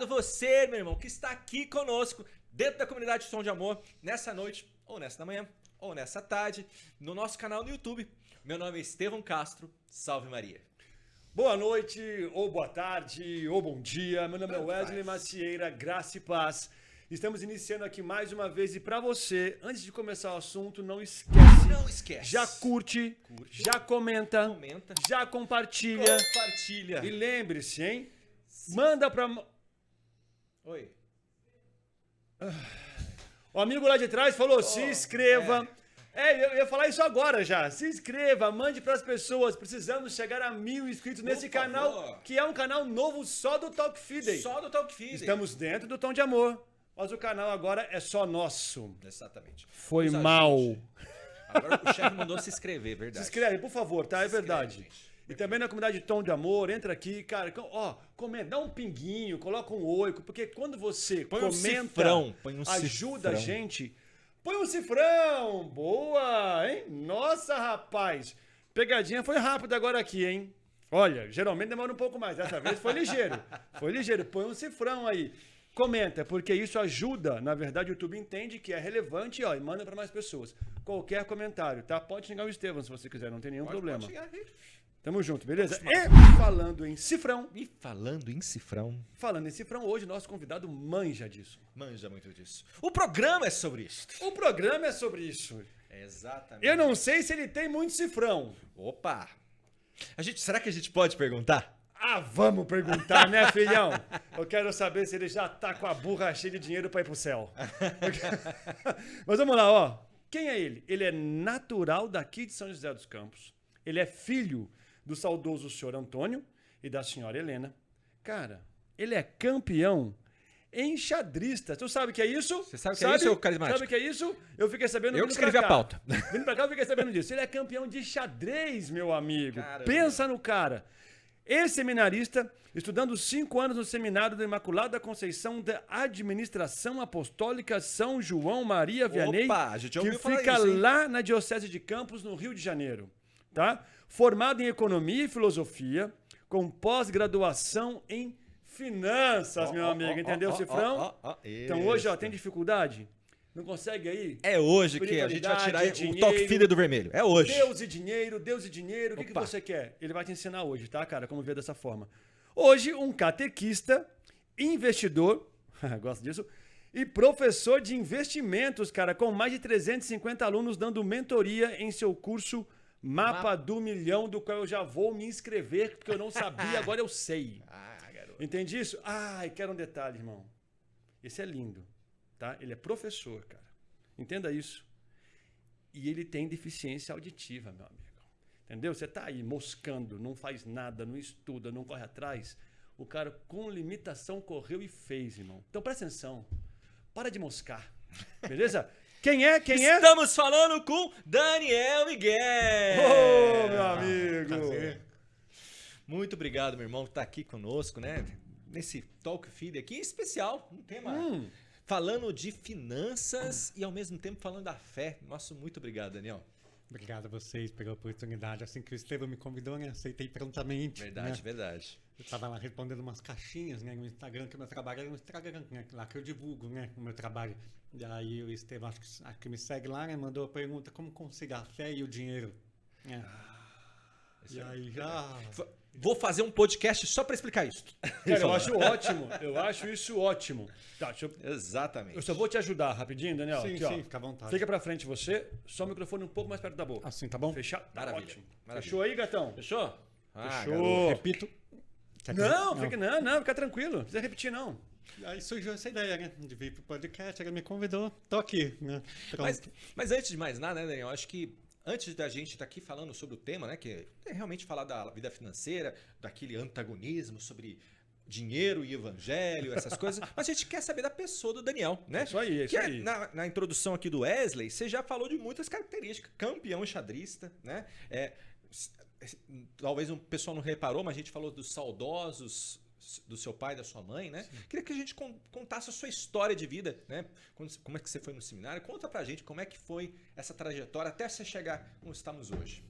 você, meu irmão, que está aqui conosco, dentro da comunidade Som de Amor, nessa noite, ou nessa manhã, ou nessa tarde, no nosso canal no YouTube. Meu nome é Estevão Castro, salve Maria. Boa noite, ou boa tarde, ou bom dia. Meu nome é Wesley Macieira, graça e paz. Estamos iniciando aqui mais uma vez e para você, antes de começar o assunto, não esquece. Já curte, já comenta, já compartilha. E lembre-se, hein? Manda pra... Oi. O amigo lá de trás falou, se inscreva. Eu ia falar isso agora já. Se inscreva, mande para as pessoas. Precisamos chegar a 1000 inscritos nesse canal, que é um canal novo só do Talk Feed. Só do Talk Feed. Estamos dentro do Tom de Amor, mas o canal agora é só nosso. Exatamente. Foi mal. Agora o chefe mandou se inscrever, verdade. Se inscreve, por favor, tá? É verdade. E também na comunidade Tom de Amor, entra aqui, cara, ó, comenta, dá um pinguinho, coloca um oi, porque quando você comenta, ajuda a gente. Põe um cifrão! Boa, hein? Nossa, rapaz! Pegadinha foi rápida agora aqui, hein? Olha, geralmente demora um pouco mais. Dessa vez foi ligeiro. Foi ligeiro. Põe um cifrão aí. Comenta, porque isso ajuda. Na verdade, o YouTube entende que é relevante, ó, e manda para mais pessoas. Qualquer comentário, tá? Pode xingar o Estevão se você quiser, não tem nenhum problema. Pode xingar. Tamo junto, beleza? E falando em cifrão. Falando em cifrão, hoje nosso convidado manja disso. Manja muito disso. O programa é sobre isso. Exatamente. Eu não sei se ele tem muito cifrão. Opa! Será que a gente pode perguntar? Ah, vamos perguntar, né, filhão? Eu quero saber se ele já tá com a burra cheia de dinheiro pra ir pro céu. Mas vamos lá, ó. Quem é ele? Ele é natural daqui de São José dos Campos. Ele é filho do saudoso senhor Antônio e da senhora Helena. Cara, ele é campeão enxadrista. Tu sabe o que é isso? Você sabe o que é isso, seu carismático? Sabe o que é isso? Eu fiquei sabendo... Eu que escrevi a pauta. Vindo pra cá, eu fiquei sabendo disso. Ele é campeão de xadrez, meu amigo. Caramba. Pensa no cara. Ex-seminarista, estudando 5 anos no seminário da Imaculada Conceição da Administração Apostólica São João Maria Vianney, Opa, a gente já ouviu que falar fica isso, hein? lá na Diocese de Campos, no Rio de Janeiro. Tá? Formado em Economia e Filosofia, com pós-graduação em Finanças, meu amigo. Entendeu, cifrão? Então hoje, ó, tem dificuldade? Não consegue aí? É hoje que a gente vai tirar o Talk Feed do vermelho. É hoje. Deus e dinheiro. O que você quer? Ele vai te ensinar hoje, tá, cara? Como ver dessa forma. Hoje, um catequista, investidor, gosto disso, e professor de investimentos, cara, com mais de 350 alunos dando mentoria em seu curso Mapa do Milhão, do qual eu já vou me inscrever, porque eu não sabia, agora eu sei. Garoto. Entende isso? Ai, quero um detalhe, irmão. Esse é lindo, tá? Ele é professor, cara. Entenda isso. E ele tem deficiência auditiva, meu amigo. Entendeu? Você tá aí moscando, não faz nada, não estuda, não corre atrás. O cara com limitação correu e fez, irmão. Então presta atenção. Para de moscar. Beleza? Quem é? Estamos falando com Daniel Miguel. Ô, meu amigo. Muito obrigado, meu irmão, por estar aqui conosco, né? Nesse Talk Feed aqui, especial, um tema falando de finanças e ao mesmo tempo falando da fé. Nossa, muito obrigado, Daniel. Obrigado a vocês pela oportunidade. Assim que o Estevão me convidou, né? Aceitei prontamente. Verdade, né? verdade. Eu estava lá respondendo umas caixinhas, né? No Instagram, que o meu trabalho é um Instagram, né? Lá que eu divulgo, né? O meu trabalho. E aí o Estevão, acho que me segue lá, né? Mandou a pergunta, como conciliar a fé e o dinheiro? É. E aí já... Vou fazer um podcast só para explicar isso. Cara, eu acho ótimo. Eu acho isso ótimo. Tá, Exatamente. Eu só vou te ajudar rapidinho, Daniel. Sim, aqui, ó. fica à vontade. Fica pra frente você, só o microfone um pouco mais perto da boca. Assim, tá bom? Fechar? Tá Maravilha. ótimo. Maravilha. Fechou aí, gatão? Fechou? Fechou. Repito. Não, fica tranquilo. Não precisa repetir, não. Aí surgiu essa ideia, né? De vir pro podcast, ele me convidou, tô aqui, né? Mas antes de mais nada, né, Daniel? Acho que antes da gente estar aqui falando sobre o tema, né? Que é realmente falar da vida financeira, daquele antagonismo sobre dinheiro e evangelho, essas coisas. Mas a gente quer saber da pessoa do Daniel, né? Isso aí, isso aí. Na introdução aqui do Wesley, você já falou de muitas características. Campeão enxadrista, né? Talvez o pessoal não reparou, mas a gente falou dos saudosos do seu pai e da sua mãe, né? Sim. Queria que a gente contasse a sua história de vida, né? Como é que você foi no seminário? Conta pra gente como é que foi essa trajetória até você chegar onde estamos hoje.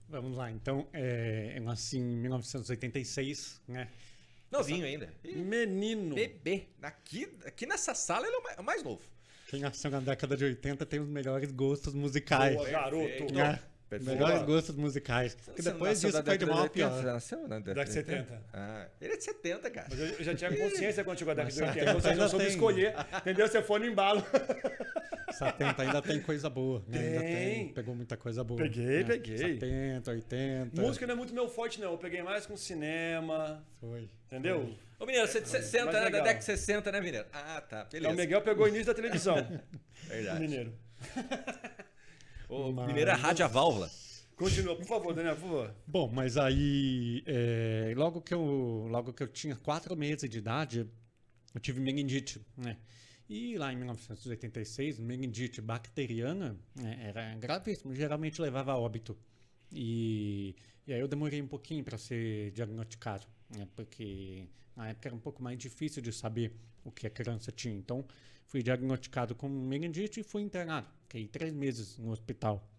Vamos lá, então, eu nasci em 1986, né? Novinho ainda. Menino. Bebê. Aqui nessa sala ele é o mais novo. Quem nasceu na década de 80 tem os melhores gostos musicais. Boa, garoto. Né? Melhores gostos musicais. Porque depois disso foi de mal a pior. Você nasceu na década de 70. Ah, ele é de 70, cara. Mas eu já tinha consciência quando chegou a década de 80. Mas Ou seja, eu soube escolher. Entendeu? Você foi no embalo. 70 ainda tem coisa boa. Né? Ainda Tem. Pegou muita coisa boa. Peguei. 70, 80. Música não é muito meu forte, não. Eu peguei mais com cinema. Foi. Entendeu? Ô, Mineiro, você é de 60, né? Da década de 60, né, Mineiro? Ah, tá. Beleza. O Miguel pegou o início da televisão. Verdade. Mineiro. O Mineiro é rádio a válvula. Continua, por favor, Daniel, por favor. Bom, mas aí, logo que eu tinha 4 meses de idade, eu tive meningite, né? E lá em 1986, meningite bacteriana, né, era gravíssimo, geralmente levava a óbito. E aí eu demorei um pouquinho para ser diagnosticado, né? Porque na época era um pouco mais difícil de saber o que a criança tinha. Então, fui diagnosticado com meningite e fui internado. Fiquei 3 meses no hospital.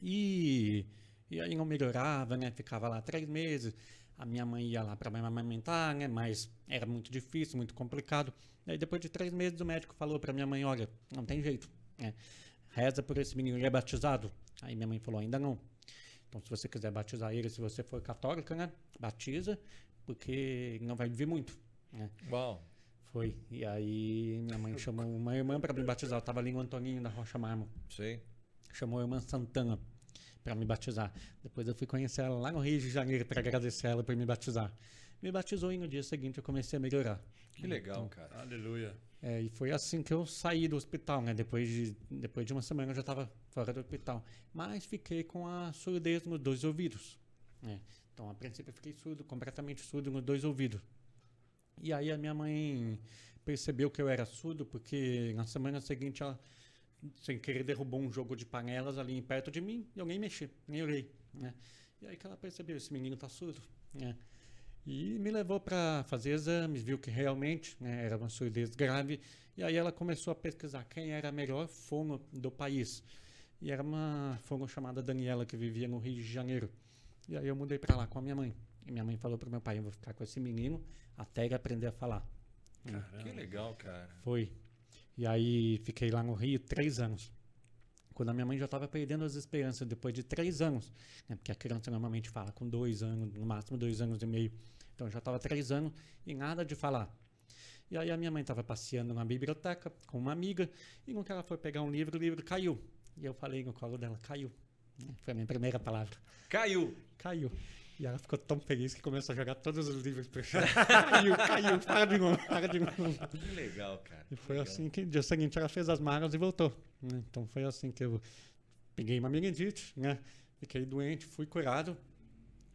E aí não melhorava, né? Ficava lá 3 meses. A minha mãe ia lá para me amamentar, né? Mas era muito difícil, muito complicado. E aí depois de 3 meses o médico falou para minha mãe, olha, não tem jeito, né? Reza por esse menino, ele é batizado? Aí minha mãe falou, ainda não. Então se você quiser batizar ele, se você for católica, né? Batiza, porque ele não vai viver muito, né? Uau. Foi. E aí minha mãe chamou uma irmã para me batizar. Eu tava ali no Antoninho da Rocha Mármore. Sim. Chamou a irmã Santana para me batizar. Depois eu fui conhecer ela lá no Rio de Janeiro para agradecer ela por me batizar. Me batizou e no dia seguinte eu comecei a melhorar. Que legal, cara. Aleluia. E foi assim que eu saí do hospital, né? Depois de uma semana eu já estava fora do hospital. Mas fiquei com a surdez nos 2 ouvidos, né? Então, a princípio eu fiquei surdo, completamente surdo nos 2 ouvidos. E aí a minha mãe percebeu que eu era surdo, porque na semana seguinte ela, sem querer, derrubou um jogo de panelas ali perto de mim e eu nem mexi, nem olhei, né? E aí que ela percebeu, esse menino tá surdo, né? E me levou para fazer exames, viu que realmente, né, era uma surdez grave. E aí ela começou a pesquisar quem era a melhor fono do país. E era uma fono chamada Daniela, que vivia no Rio de Janeiro. E aí eu mudei para lá com a minha mãe. E minha mãe falou pro meu pai, eu vou ficar com esse menino até ele aprender a falar. Caramba. Que legal, cara. Foi. E aí fiquei lá no Rio 3 anos. Quando a minha mãe já estava perdendo as esperanças, depois de 3 anos, né, porque a criança normalmente fala com 2 anos, no máximo 2 anos e meio. Então já estava 3 anos e nada de falar. E aí a minha mãe estava passeando na biblioteca com uma amiga e no que ela foi pegar um livro, o livro caiu. E eu falei no colo dela, caiu. Foi a minha primeira palavra. Caiu. Caiu. E ela ficou tão feliz que começou a jogar todos os livros pro chão. Caiu, para de novo, para de novo. Que legal, cara. E foi assim que no dia seguinte ela fez as malas e voltou, né? Então foi assim que eu peguei uma meningite, né? Fiquei doente, fui curado.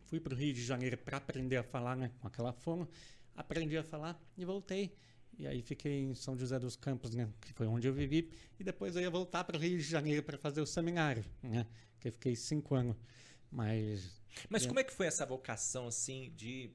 Fui para o Rio de Janeiro para aprender a falar, né, com aquela fono. Aprendi a falar e voltei. E aí fiquei em São José dos Campos, né, que foi onde eu vivi. E depois eu ia voltar para o Rio de Janeiro para fazer o seminário, né, que eu fiquei 5 anos. Mas como é que foi essa vocação, assim, de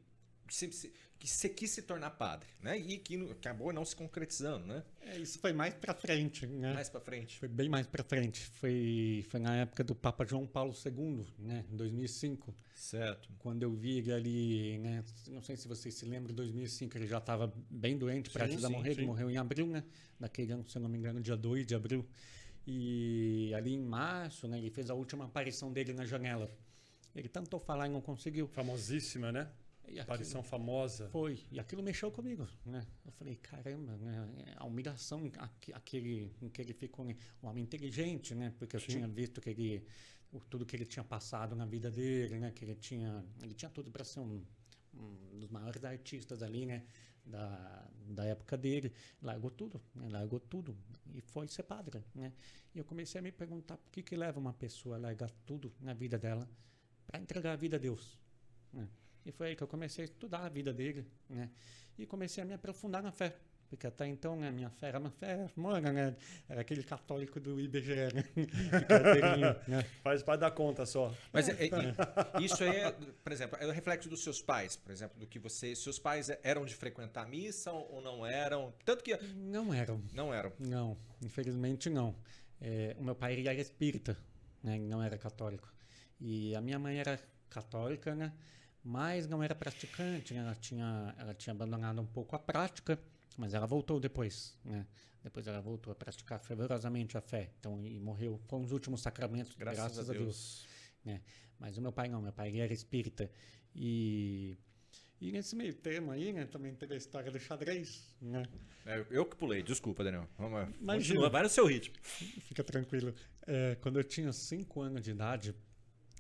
que você quis se tornar padre, né? E que acabou não se concretizando, né? Isso foi mais pra frente, né? Mais pra frente. Foi bem mais pra frente. Foi na época do Papa João Paulo II, né? Em 2005. Certo. Quando eu vi ele ali, né? Não sei se vocês se lembram, em 2005 ele já estava bem doente, prestes a morrer. Ele morreu em abril, né? Naquele ano, se eu não me engano, dia 2 de abril. E ali em março, né? Ele fez a última aparição dele na janela. Ele tentou falar e não conseguiu. Famosíssima, né? Aparição famosa. Foi. E aquilo mexeu comigo, né? Eu falei, caramba, né? A humilhação aquele em que ele ficou, né? Um homem inteligente, né? Porque eu tinha visto que tudo que ele tinha passado na vida dele, né? Que ele tinha tudo para ser um dos maiores artistas ali, né? Da época dele. Largou tudo, né? Largou tudo e foi ser padre, né? E eu comecei a me perguntar por que leva uma pessoa a largar tudo na vida dela para entregar a vida a Deus, né? E foi aí que eu comecei a estudar a vida dele, né? E comecei a me aprofundar na fé. Porque até então, né, a minha fé era uma fé morna, né? Era aquele católico do IBGE, né? De carteirinha, né? Faz parte da conta só. Mas isso aí, por exemplo, é o reflexo dos seus pais, por exemplo, do que seus pais eram de frequentar a missa ou não eram? Tanto que... Não eram. Não eram? Não, infelizmente não. O meu pai ele era espírita, né? Ele não era católico. E a minha mãe era católica, né? mas não era praticante, né? Ela tinha abandonado um pouco a prática, mas ela voltou depois, né? Depois ela voltou a praticar fervorosamente a fé, então, e morreu com os últimos sacramentos, graças a Deus. Né? Mas o meu pai não, meu pai ele era espírita. E nesse meio termo aí, né, também teve a história do xadrez, né? Eu que pulei, desculpa, Daniel. Vamos, Imagina. continua, vai no seu ritmo. Fica tranquilo. Quando eu tinha 5 anos de idade,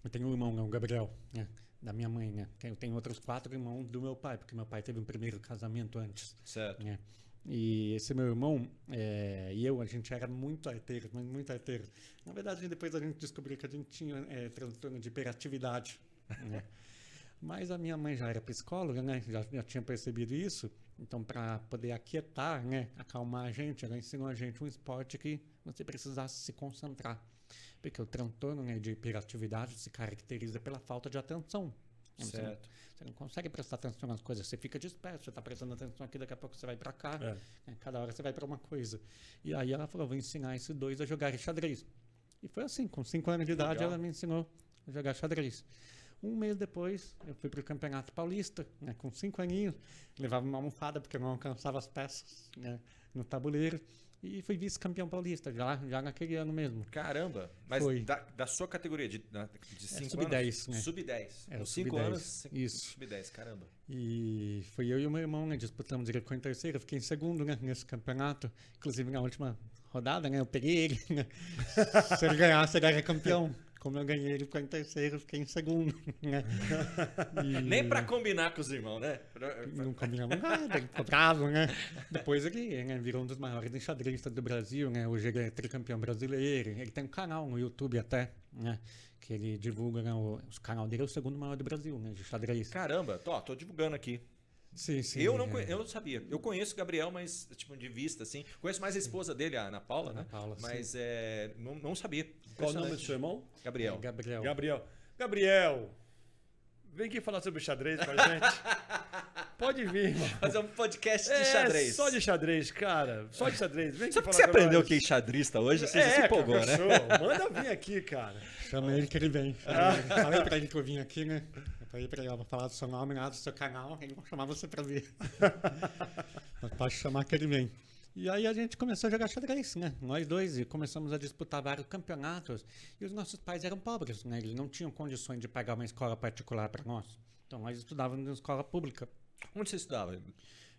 eu tenho um irmão, né, o Gabriel, né, da minha mãe, né? Eu tenho outros 4 irmãos do meu pai, porque meu pai teve um primeiro casamento antes. Certo. Né? E esse meu irmão e eu, a gente era muito arteiro, mas muito arteiro. Na verdade, depois a gente descobriu que a gente tinha transtorno de hiperatividade, né? Mas a minha mãe já era psicóloga, né? Já tinha percebido isso. Então, para poder aquietar, né? Acalmar a gente, ela ensinou a gente um esporte que você precisasse se concentrar. Porque o transtorno, né, de hiperatividade se caracteriza pela falta de atenção. Certo. Você não consegue prestar atenção nas coisas, você fica disperso, você está prestando atenção aqui, daqui a pouco você vai para cá, né? Cada hora você vai para uma coisa. E aí ela falou, vou ensinar esses 2 a jogar xadrez. E foi assim, com 5 anos de idade ela me ensinou a jogar xadrez. Um mês depois, eu fui para o Campeonato Paulista, né, com 5 aninhos, levava uma almofada porque eu não alcançava as peças, né, no tabuleiro. E fui vice-campeão paulista, já naquele ano mesmo. Caramba! Mas foi. Da sua categoria, de 5 sub-10, né? Sub-10. Era 5 anos, isso. Sub-10, caramba. E foi eu e o meu irmão, né? Disputamos, ele ficou em terceiro, eu fiquei em segundo, né, nesse campeonato. Inclusive, na última rodada, né, eu peguei ele, né? Se ele ganhasse, ele era campeão. Como eu ganhei, ele ficou em terceiro, eu fiquei em segundo, né? Nem pra combinar com os irmãos, né? Não combinamos nada, ele ficou bravo, né? Depois ele, né, virou um dos maiores enxadristas do Brasil, né? Hoje ele é tricampeão brasileiro. Ele tem um canal no YouTube até, né? Que ele divulga, né? O canal dele é o segundo maior do Brasil, né? De xadrez. Caramba, tô divulgando aqui. Sim. Eu não sabia. Eu conheço o Gabriel, mas tipo de vista, assim. Conheço mais a esposa dele, a Ana Paula, né? Paula, mas não sabia. Qual o nome do seu irmão? Gabriel. Gabriel, vem aqui falar sobre xadrez com a gente. Pode vir, mano. Fazer um podcast de xadrez. Só de xadrez, cara. Só de xadrez. Vem aqui Sabe falar que você com aprendeu nós. que é xadrista hoje? Você já se empolgou, né? Manda vir aqui, cara. Chama ele que ele vem. Falei pra ele que eu vim aqui, né? Eu falei pra ele, eu vou falar do seu nome, do seu canal, ele vai chamar você pra vir. Mas pode chamar que ele vem. E aí a gente começou a jogar xadrez, né? Nós dois, e começamos a disputar vários campeonatos. E os nossos pais eram pobres, né? Eles não tinham condições de pagar uma escola particular para nós. Então nós estudávamos em escola pública. Onde você estudava?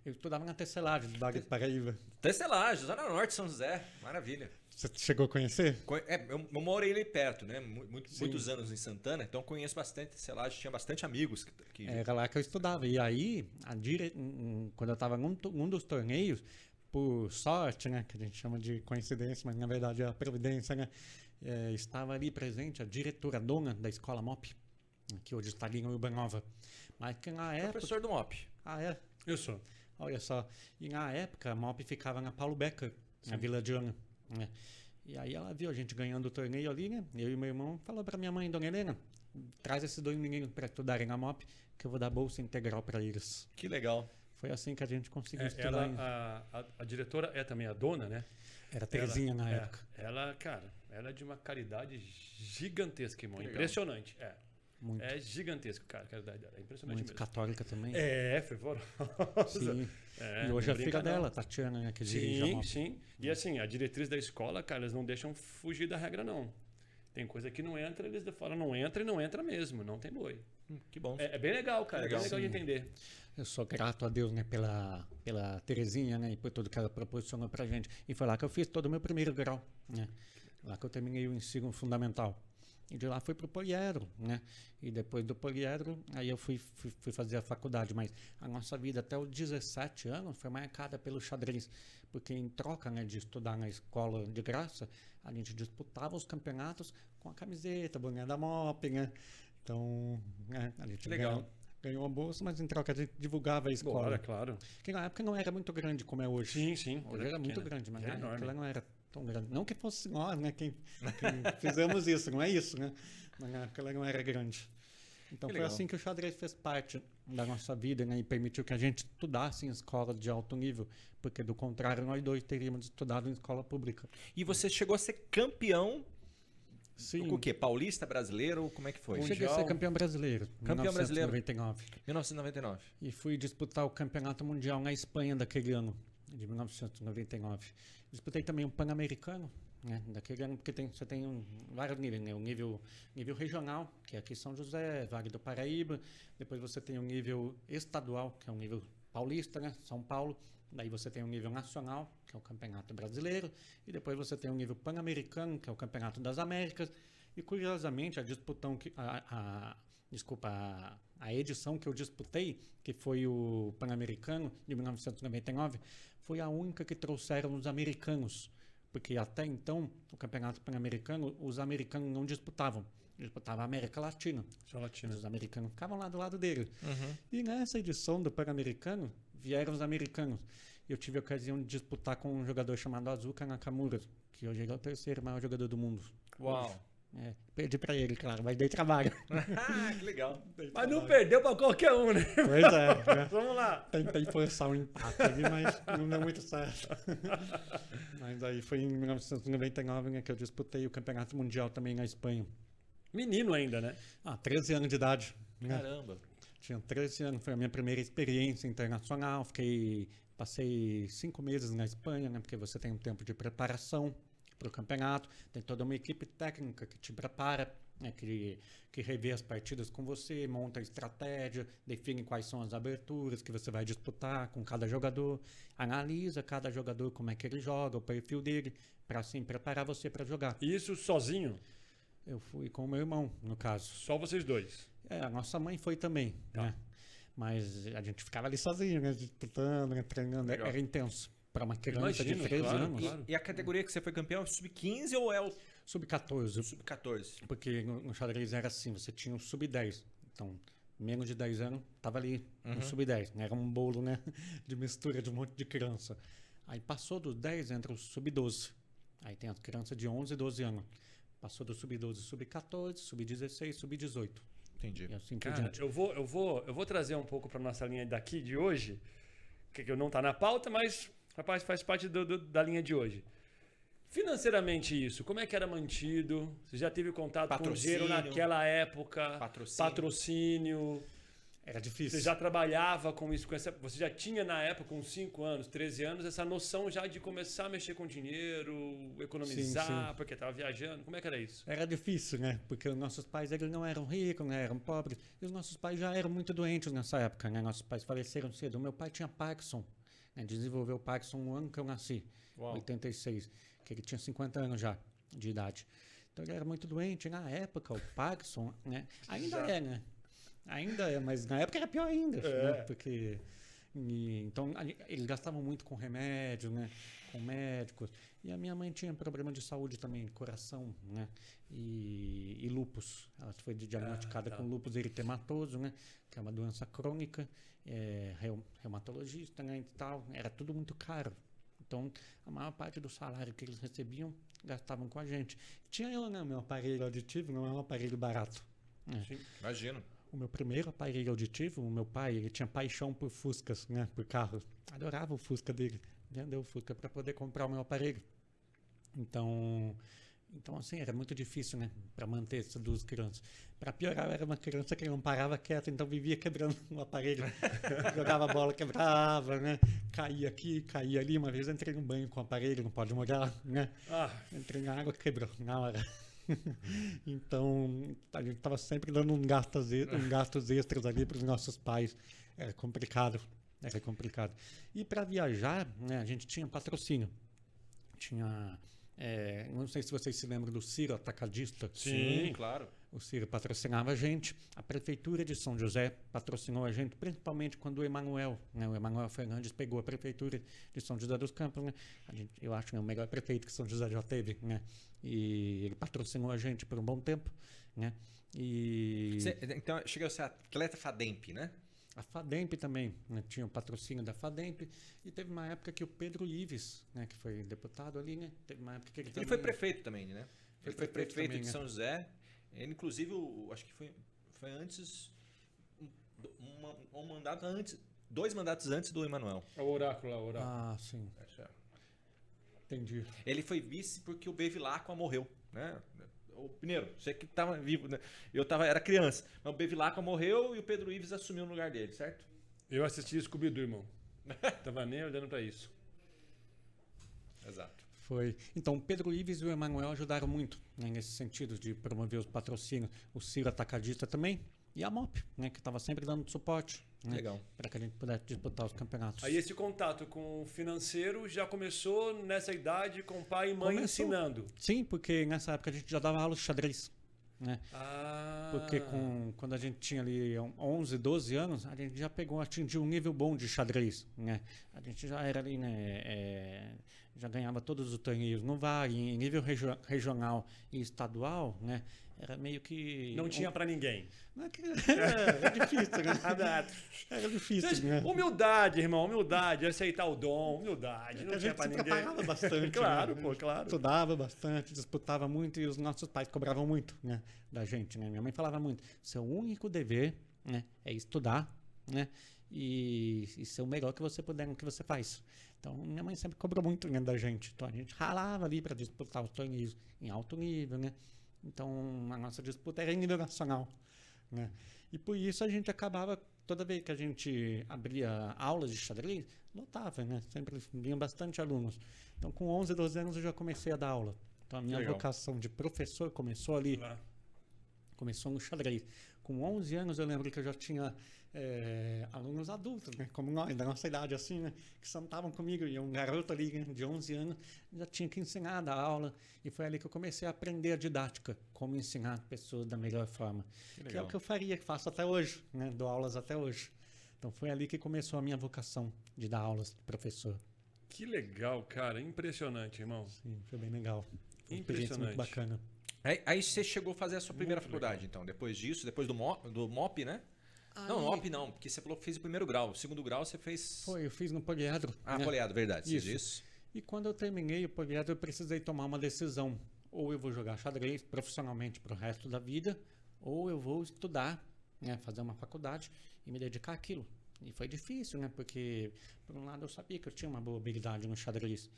Eu estudava na Tecelagem, do Vale do Paraíba. Tecelagem, Zona Norte, São José. Maravilha. Você chegou a conhecer? Eu morei ali perto, né? Muitos anos em Santana, então conheço bastante Tecelagem, tinha bastante amigos que... Era lá que eu estudava. E aí, quando eu estava num dos torneios, por sorte, né? Que a gente chama de coincidência, mas na verdade é a providência, né? Estava ali presente a diretora, dona da escola MOP, que hoje está ali em Urbanova. Mas que na época... Professor do MOP. Ah, é? Eu sou. Olha só. E na época a MOP ficava na Paulo Becker, na Vila Diana, né? E aí ela viu a gente ganhando o torneio ali, né? Eu e meu irmão falou para minha mãe, Dona Helena, traz esses 2 meninos para estudarem na MOP, que eu vou dar bolsa integral para eles. Que legal. Foi assim que a gente conseguiu estudar. A diretora é também a dona, né? Era Terezinha na época. Ela é de uma caridade gigantesca, irmão. Legal. Impressionante. Muito. É gigantesco, cara, a caridade dela. É impressionante Muito mesmo. católica também. Fervorosa. Sim. É, E hoje não a filha brinca, não. dela, Tatiana, né, que dirige a MOP. Sim. E assim, a diretriz da escola, cara, eles não deixam fugir da regra, não. Tem coisa que não entra, eles falam não entra e não entra mesmo, não tem boi. Que bom. É bem legal, cara, Legal. é bem legal de entender. Eu sou grato a Deus, né, pela Terezinha, né, e por tudo que ela proporcionou pra gente. E foi lá que eu fiz todo o meu primeiro grau, né? Lá que eu terminei o ensino fundamental. E de lá fui pro poliedro, né? E depois do poliedro, aí eu fui fazer a faculdade. Mas a nossa vida até os 17 anos foi marcada pelo xadrez. Porque em troca, né, de estudar na escola de graça, a gente disputava os campeonatos com a camiseta, a boné da MOP, né? Então, né, a gente ganhou a bolsa, mas em troca a gente divulgava a escola. Claro. Que na época não era muito grande como é hoje. Sim. Hoje era muito grande, mas Era na enorme. época ela não era tão grande. Não que fosse nós, né, quem fizemos isso, não é isso, né? Mas na época ela não era grande. Então Que foi legal. assim que o xadrez fez parte da nossa vida, né? E permitiu que a gente estudasse em escolas de alto nível. Porque do contrário, nós dois teríamos estudado em escola pública. E você chegou a ser campeão Sim. O quê? Paulista, brasileiro? Como é que foi? Cheguei a ser campeão brasileiro. Campeão brasileiro. 1999. E fui disputar o campeonato mundial na Espanha daquele ano, de 1999. Disputei também o Pan-Americano, né, daquele ano, porque você tem vários níveis, né? O nível regional, que é aqui São José, Vale do Paraíba. Depois você tem o nível estadual, que é o nível paulista, né? São Paulo. Daí você tem o nível nacional, que é o Campeonato Brasileiro. E depois você tem o nível Pan-Americano, que é o Campeonato das Américas. E curiosamente, a edição que eu disputei, que foi o Pan-Americano de 1999, foi a única que trouxeram os americanos. Porque até então, o Campeonato Pan-Americano, os americanos não disputavam. Disputava a América Latina. Só Latina. Os americanos ficavam lá do lado dele. Uhum. E nessa edição do Pan-Americano, vieram os americanos. Eu tive a ocasião de disputar com um jogador chamado Azuka Nakamura, que hoje é o terceiro maior jogador do mundo. Uau! Perdi pra ele, claro, mas dei trabalho. Que legal. Mas não perdeu pra qualquer um, né? Pois é. Vamos lá. Tentei forçar um empate ali, mas não deu muito certo. Mas aí foi em 1999, né, que eu disputei o Campeonato Mundial também na Espanha. Menino ainda, né? 13 anos de idade. Né? Caramba. Tinha 13 anos, foi a minha primeira experiência internacional. Passei 5 meses na Espanha, né, porque você tem um tempo de preparação para o campeonato, tem toda uma equipe técnica que te prepara, né, que revê as partidas com você, monta a estratégia, define quais são as aberturas que você vai disputar com cada jogador, analisa cada jogador, como é que ele joga, o perfil dele, para assim preparar você para jogar. Isso sozinho? Eu fui com o meu irmão, no caso. Só vocês dois? A nossa mãe foi também, né? Mas a gente ficava ali sozinho, né, disputando, né, treinando, era intenso. Para uma criança de 13 anos. Claro. E a categoria que você foi campeão é o sub-15 ou é o sub-14? Sub-14. Porque no xadrez era assim, você tinha o sub-10. Então, menos de 10 anos, tava ali no sub-10. Era um bolo, né, de mistura de um monte de criança. Aí passou dos 10, entra o sub-12. Aí tem as crianças de 11 e 12 anos. Passou do sub-12, sub-14, sub-16, sub-18. Entendi. E assim por Cara, diante. eu vou trazer um pouco para nossa linha daqui de hoje, que não tá na pauta, mas rapaz, faz parte da linha de hoje. Financeiramente isso, como é que era mantido? Você já teve contato com o dinheiro naquela época? Patrocínio. Era difícil. Você já trabalhava com isso? Você já tinha na época, com 5 anos, 13 anos, essa noção já de começar a mexer com dinheiro, economizar, sim. Porque estava viajando? Como é que era isso? Era difícil, né? Porque os nossos pais eles não eram ricos, né? Eram pobres. E os nossos pais já eram muito doentes nessa época, né? Nossos pais faleceram cedo. O meu pai tinha Parkinson. Desenvolveu o Parkinson no ano que eu nasci, 86, que ele tinha 50 anos já de idade. Então ele era muito doente. Na época, o Parkinson, né, ainda é, né? Ainda é, mas na época era pior ainda, né? Porque então eles gastavam muito com remédio, né? Com médicos. E a minha mãe tinha problema de saúde também, coração, né? E lúpus. Ela foi diagnosticada com lúpus eritematoso, né? Que é uma doença crônica. Reumatologista, né, e tal, era tudo muito caro. Então, a maior parte do salário que eles recebiam, gastavam com a gente. Tinha eu, né, meu aparelho auditivo, não é um aparelho barato. Né? Sim, imagino. O meu primeiro aparelho auditivo, o meu pai, ele tinha paixão por Fuscas, né, por carros. Adorava o Fusca dele. Vendeu o Fusca para poder comprar o meu aparelho. Então, assim, era muito difícil, né, para manter essas duas crianças. Para piorar, eu era uma criança que não parava quieta, então vivia quebrando o aparelho. Jogava bola, quebrava, né? Caía aqui, caía ali. Uma vez eu entrei no banho com o aparelho, não pode molhar, né? Entrei na água, quebrou na hora. Então, a gente estava sempre dando gastos extras ali para os nossos pais. Era complicado. E para viajar, né, a gente tinha patrocínio. Não sei se vocês se lembram do Ciro Atacadista. Sim, claro. O Ciro patrocinava a gente. A Prefeitura de São José patrocinou a gente, principalmente quando o Emanuel, né, o Emanuel Fernandes pegou a Prefeitura de São José dos Campos. Né? Eu acho que é o melhor prefeito que São José já teve. Né? E ele patrocinou a gente por um bom tempo. Né? Então, chega a ser atleta FADEMP, né? A FADEMP também, né? Tinha o patrocínio da FADEMP. E teve uma época que o Pedro Ives, né, que foi deputado ali, né? Teve uma época que ele foi prefeito também, né? Ele foi prefeito também, de São José. Ele, inclusive, acho que foi antes, um mandato antes, 2 mandatos antes do Emanuel. É o oráculo lá, o oráculo. Ah, sim. Entendi. Ele foi vice porque o Bevilacqua morreu, né? o Pineiro, você que estava vivo, né? Era criança. Mas o Bevilacqua morreu e o Pedro Ives assumiu no lugar dele, certo? Eu assisti Scooby-Doo, irmão. Tava nem olhando pra isso. Exato. Foi. Então, o Pedro Ives e o Emanuel ajudaram muito, né, nesse sentido de promover os patrocínios. O Ciro Atacadista também. E a MOP, né, que estava sempre dando suporte. Né, Legal. para que a gente pudesse disputar os campeonatos. Aí esse contato com o financeiro já começou nessa idade com pai e mãe ensinando. Sim, porque nessa época a gente já dava aula de xadrez. Né? Ah. Porque quando a gente tinha ali 11, 12 anos, a gente já atingiu um nível bom de xadrez. Né? A gente já era ali, né, já ganhava todos os torneios no VAR, em nível regional e estadual, né? Era meio que... Não tinha pra ninguém. Era difícil, né? Era difícil, né? Humildade, irmão, humildade, aceitar o dom, humildade, não tinha pra ninguém. A gente preparava bastante. Claro, né? pô, claro. Estudava bastante, disputava muito e os nossos pais cobravam muito, né, da gente, né? Minha mãe falava muito, seu único dever, né, é estudar, né, e ser o melhor que você puder no que você faz. Então, minha mãe sempre cobrou muito, né, da gente. Então, a gente ralava ali para disputar os torneios em alto nível, né? Então, a nossa disputa era em nível nacional, né? E por isso a gente acabava, toda vez que a gente abria aulas de xadrez, lotava, né? Sempre vinham bastante alunos. Então, com 11, 12 anos eu já comecei a dar aula. Então, a minha vocação de professor começou ali, começou no xadrez. Com 11 anos eu lembro que eu já tinha alunos adultos, né? Como nós, da nossa idade assim, né? Que sentavam comigo, e um garoto ali, né, de 11 anos já tinha que ensinar, dar aula, e foi ali que eu comecei a aprender a didática, como ensinar pessoas da melhor forma, que é o que eu faria, que faço até hoje, né? Dou aulas até hoje. Então foi ali que começou a minha vocação de dar aulas de professor. Que legal, cara, impressionante, irmão. Sim, foi bem legal. Foi uma experiência muito bacana. Aí você chegou a fazer a sua primeira faculdade, então, depois disso, depois do MOP, né? Aí... Não, MOP não, porque você falou que fez o primeiro grau. O segundo grau você fez... Foi, eu fiz no poliedro. Ah, né? Poliedro, verdade. Isso. E quando eu terminei o poliedro, eu precisei tomar uma decisão. Ou eu vou jogar xadrez profissionalmente para o resto da vida, ou eu vou estudar, né, fazer uma faculdade e me dedicar àquilo. E foi difícil, né? Porque, por um lado, eu sabia que eu tinha uma boa habilidade no xadrez.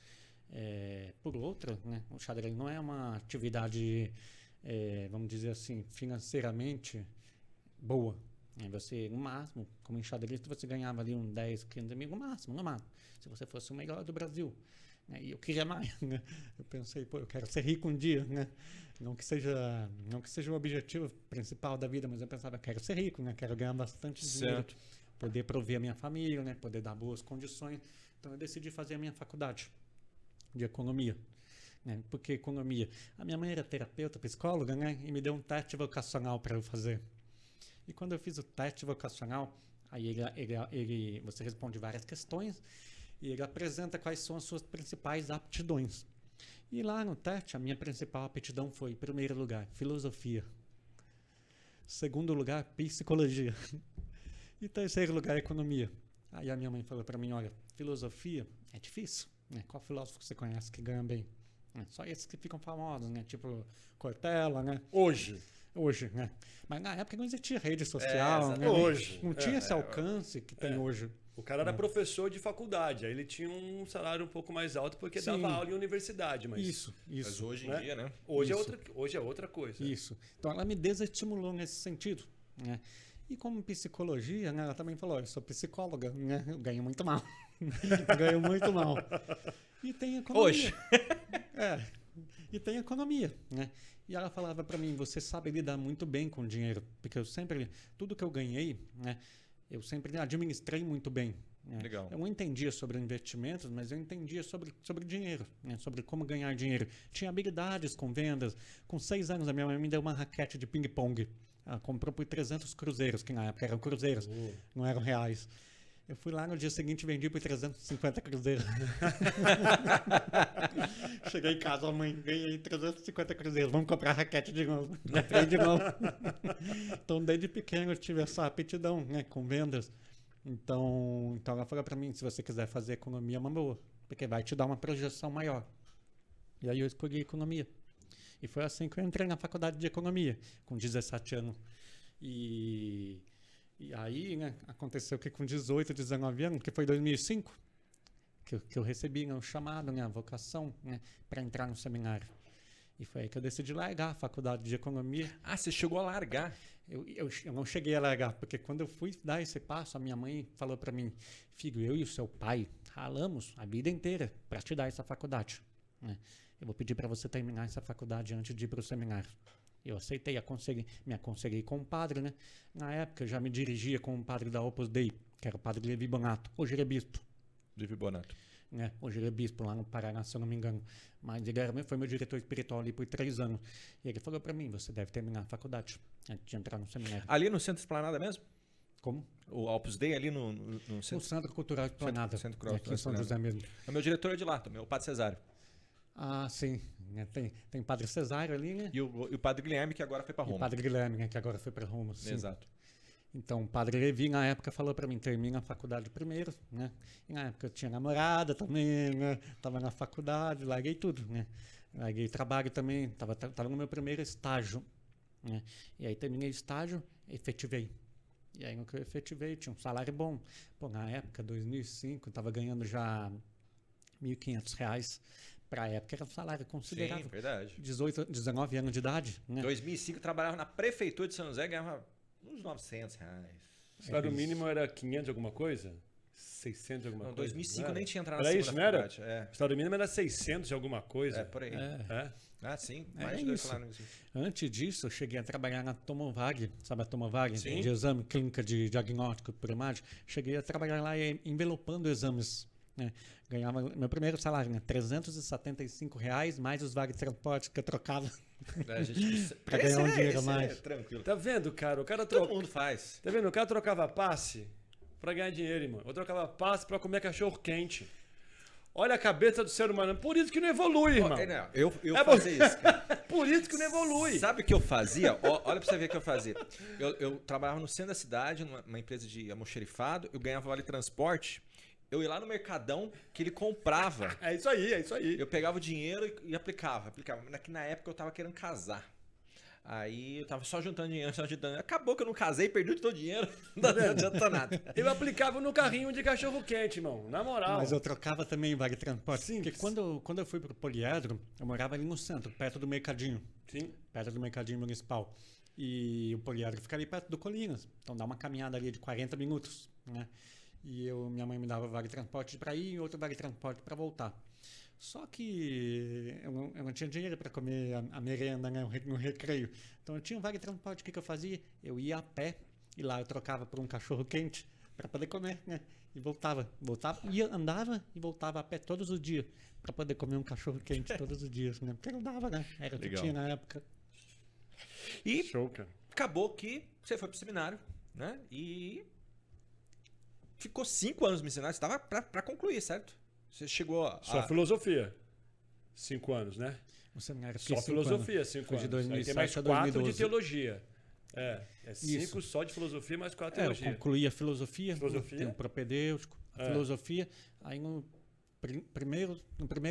Por outro, né, o xadrez não é uma atividade, vamos dizer assim, financeiramente boa. Você, no máximo, como enxadrista, você ganhava ali uns 10, 15 mil, no máximo, se você fosse o melhor do Brasil. E eu queria mais, né? Eu pensei, pô, eu quero ser rico um dia, né? Não que seja o objetivo principal da vida, mas eu pensava, eu quero ser rico, né? Quero ganhar bastante dinheiro, poder prover a minha família, né? Poder dar boas condições. Então eu decidi fazer a minha faculdade de economia. Né? Por que economia? A minha mãe era terapeuta, psicóloga, né? E me deu um teste vocacional para eu fazer. E quando eu fiz o teste vocacional, aí você responde várias questões e ele apresenta quais são as suas principais aptidões. E lá no teste, a minha principal aptidão foi, em primeiro lugar, filosofia. Segundo lugar, psicologia. E terceiro lugar, economia. Aí a minha mãe falou para mim, olha, filosofia é difícil. Né? Qual filósofo você conhece que ganha bem? Só esses que ficam famosos, né? Tipo Cortella, né? Hoje, né? Mas na época não existia rede social, né? Hoje. Não tinha esse alcance que tem hoje. O cara era professor de faculdade, aí ele tinha um salário um pouco mais alto porque dava aula em universidade. Mas... Isso. Mas hoje em dia, né? Hoje é outra coisa. Isso. Então ela me desestimulou nesse sentido, né? E como psicologia, né, ela também falou, eu sou psicóloga, né? Eu ganho muito mal. Ganho muito mal. E tem economia. Hoje. E tem economia, né? E ela falava para mim, você sabe lidar muito bem com dinheiro, porque tudo que eu ganhei, né, eu sempre administrei muito bem. Né? Legal. Eu não entendia sobre investimentos, mas eu entendia sobre dinheiro, né? Sobre como ganhar dinheiro. Tinha habilidades com vendas. Com 6 anos, a minha mãe me deu uma raquete de ping-pong. Ela comprou por 300 cruzeiros, que na época eram cruzeiros, não eram reais. Eu fui lá no dia seguinte e vendi por 350 cruzeiros. Cheguei em casa, mãe, ganhei 350 cruzeiros. Vamos comprar raquete de novo. Comprei de novo. Então, desde pequeno eu tive essa aptidão, né, com vendas. Então ela falou para mim, se você quiser fazer economia, é uma boa, porque vai te dar uma projeção maior. E aí eu escolhi economia. E foi assim que eu entrei na faculdade de economia, com 17 anos. E aí, né, aconteceu que com 18, 19 anos, que foi 2005, que eu recebi, né, o chamado, né, a vocação, né, para entrar no seminário. E foi aí que eu decidi largar a faculdade de economia. Ah, você chegou a largar? Eu não cheguei a largar, porque quando eu fui dar esse passo, a minha mãe falou para mim, filho, eu e o seu pai ralamos a vida inteira para te dar essa faculdade, né? Eu vou pedir para você terminar essa faculdade antes de ir para o seminário. Eu aceitei, me aconselhei com um padre, né? Na época eu já me dirigia com um padre da Opus Dei, que era o padre Levi Bonato, hoje ele é bispo. Levi Bonato. Né? Hoje ele é bispo lá no Paraná, se eu não me engano. Mas ele foi meu diretor espiritual ali por 3 anos. E ele falou para mim, você deve terminar a faculdade antes de entrar no seminário. Ali no Centro Esplanada mesmo? Como? O Opus Dei ali no Centro... O Centro Cultural Esplanada. Centro Cultural aqui em São José mesmo. O meu diretor é de lá também, o Padre Cesário. Ah, sim. Tem Padre Cesário ali, né? E o Padre Guilherme, que agora foi para Roma. E o Padre Guilherme, né, que agora foi para Roma. Sim. Exato. Então, o Padre Levi, na época, falou para mim, termina a faculdade primeiro, né? E na época eu tinha namorada também, né? Tava na faculdade, larguei tudo, né? Larguei trabalho também, tava no meu primeiro estágio, né? E aí terminei o estágio, efetivei. E aí no que eu efetivei, tinha um salário bom. Pô, na época, 2005, eu tava ganhando já R$1.500. Para a época era um salário considerável. Sim, verdade. 19 anos de idade, né? Em 2005 eu trabalhava na prefeitura de São José e ganhava uns R$900. O salário mínimo era 500 alguma coisa? 600 alguma coisa? Em 2005 eu nem tinha entrado na segunda faculdade. Era isso, não era? O salário mínimo era 600 alguma coisa. É, por aí. É. Ah, sim. Mais É de isso. salários. Antes disso, eu cheguei a trabalhar na Tomovag, sabe a Tomovag? Sim. De exame, clínica de diagnóstico por imagem. Cheguei a trabalhar lá envelopando exames. Né? Ganhava meu primeiro salário, né? R$375, mais os vales de transporte que eu trocava para ganhar um dinheiro a mais. É tranquilo. Tá vendo, cara? O cara Todo mundo faz. Tá vendo? O cara trocava passe pra ganhar dinheiro, irmão. Eu trocava passe pra comer cachorro quente. Olha a cabeça do ser humano. Por isso que não evolui, irmão. Não, eu fazia isso, cara. Por isso que não evolui. Sabe o que eu fazia? Olha pra você ver o que eu fazia. Eu trabalhava no centro da cidade, numa empresa de almoxerifado, eu ganhava vale transporte. Eu ia lá no Mercadão, que ele comprava. É isso aí, é isso aí. Eu pegava o dinheiro e aplicava. Na época eu tava querendo casar. Aí eu tava só juntando dinheiro, Acabou que eu não casei, perdi todo o dinheiro. Não adianta nada. Eu aplicava no carrinho de cachorro quente, irmão. Na moral. Mas eu trocava também vale de transporte. Sim. Porque quando eu fui pro Poliedro, eu morava ali no centro, perto do Mercadinho. Sim. Perto do Mercadinho Municipal. E o Poliedro fica ali perto do Colinas. Então dá uma caminhada ali de 40 minutos, né? E minha mãe me dava vale de transporte para ir e outro vale de transporte para voltar. Só que eu não tinha dinheiro para comer a merenda, né, no recreio. Então eu tinha um vale de transporte, o que eu fazia? Eu ia a pé e lá eu trocava por um cachorro quente para poder comer, né? E voltava, andava e voltava a pé todos os dias para poder comer um cachorro quente todos os dias, né? Porque não dava, né? Era o que tinha na época. E show, cara. Acabou que você foi pro seminário, né? E ficou 5 anos no seminário. Você estava para concluir, certo? Você chegou a... Só filosofia. 5 anos, né? O seminário só filosofia, 5 anos. De 2007 tem mais 4 2012. de teologia. É 5 só de filosofia, mais 4 de teologia. Eu concluí a filosofia. Tem um propedêutico, a filosofia. Aí no primeiro